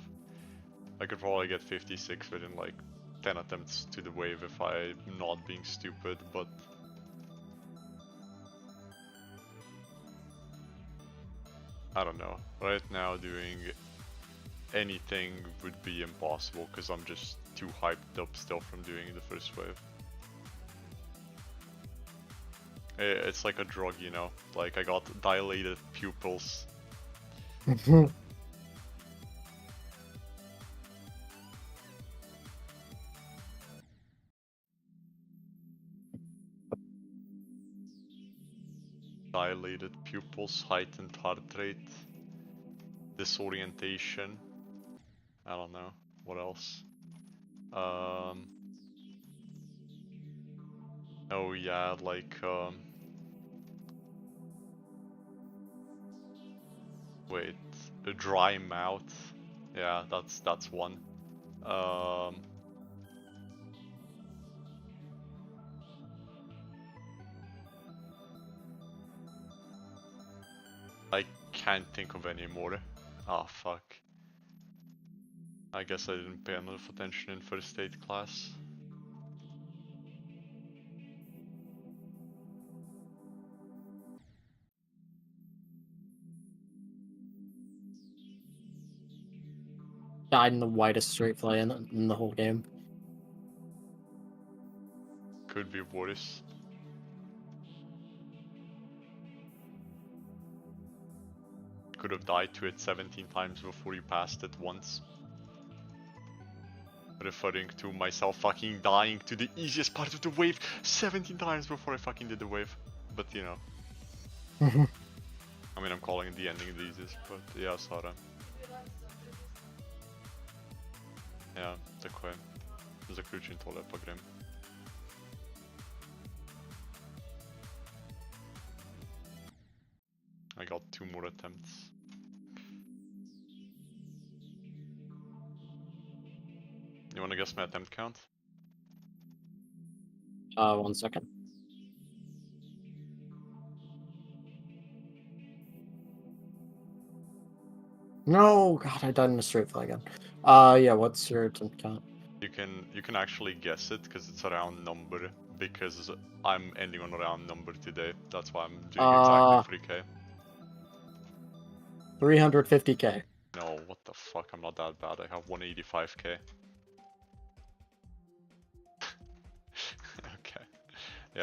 I could probably get 56 within like 10 attempts to the wave if I'm not being stupid, but I don't know. Right now doing anything would be impossible because I'm just too hyped up still from doing the first wave. It's like a drug, you know? Like, I got dilated pupils. Dilated pupils, heightened heart rate, disorientation. I don't know. What else? Oh yeah, like, wait, a dry mouth. Yeah, that's one. I can't think of any more. Ah, fuck. I guess I didn't pay enough attention in first aid class. Died in the widest straight fly in the whole game. Could be worse. Could have died to it 17 times before you passed it once. Referring to myself fucking dying to the easiest part of the wave 17 times before I fucking did the wave. But you know. I mean, I'm calling the ending the easiest, but yeah, Sara. Ja, такое. Заключим tohle pogram. I got 2 more attempts. You wanna guess my attempt count? 1 second. No, God, I died in a straight fly again. Yeah, what's your attempt count? You can actually guess it because it's a round number. Because I'm ending on a round number today. That's why I'm doing exactly 3k. 350k. No, what the fuck? I'm not that bad. I have 185k.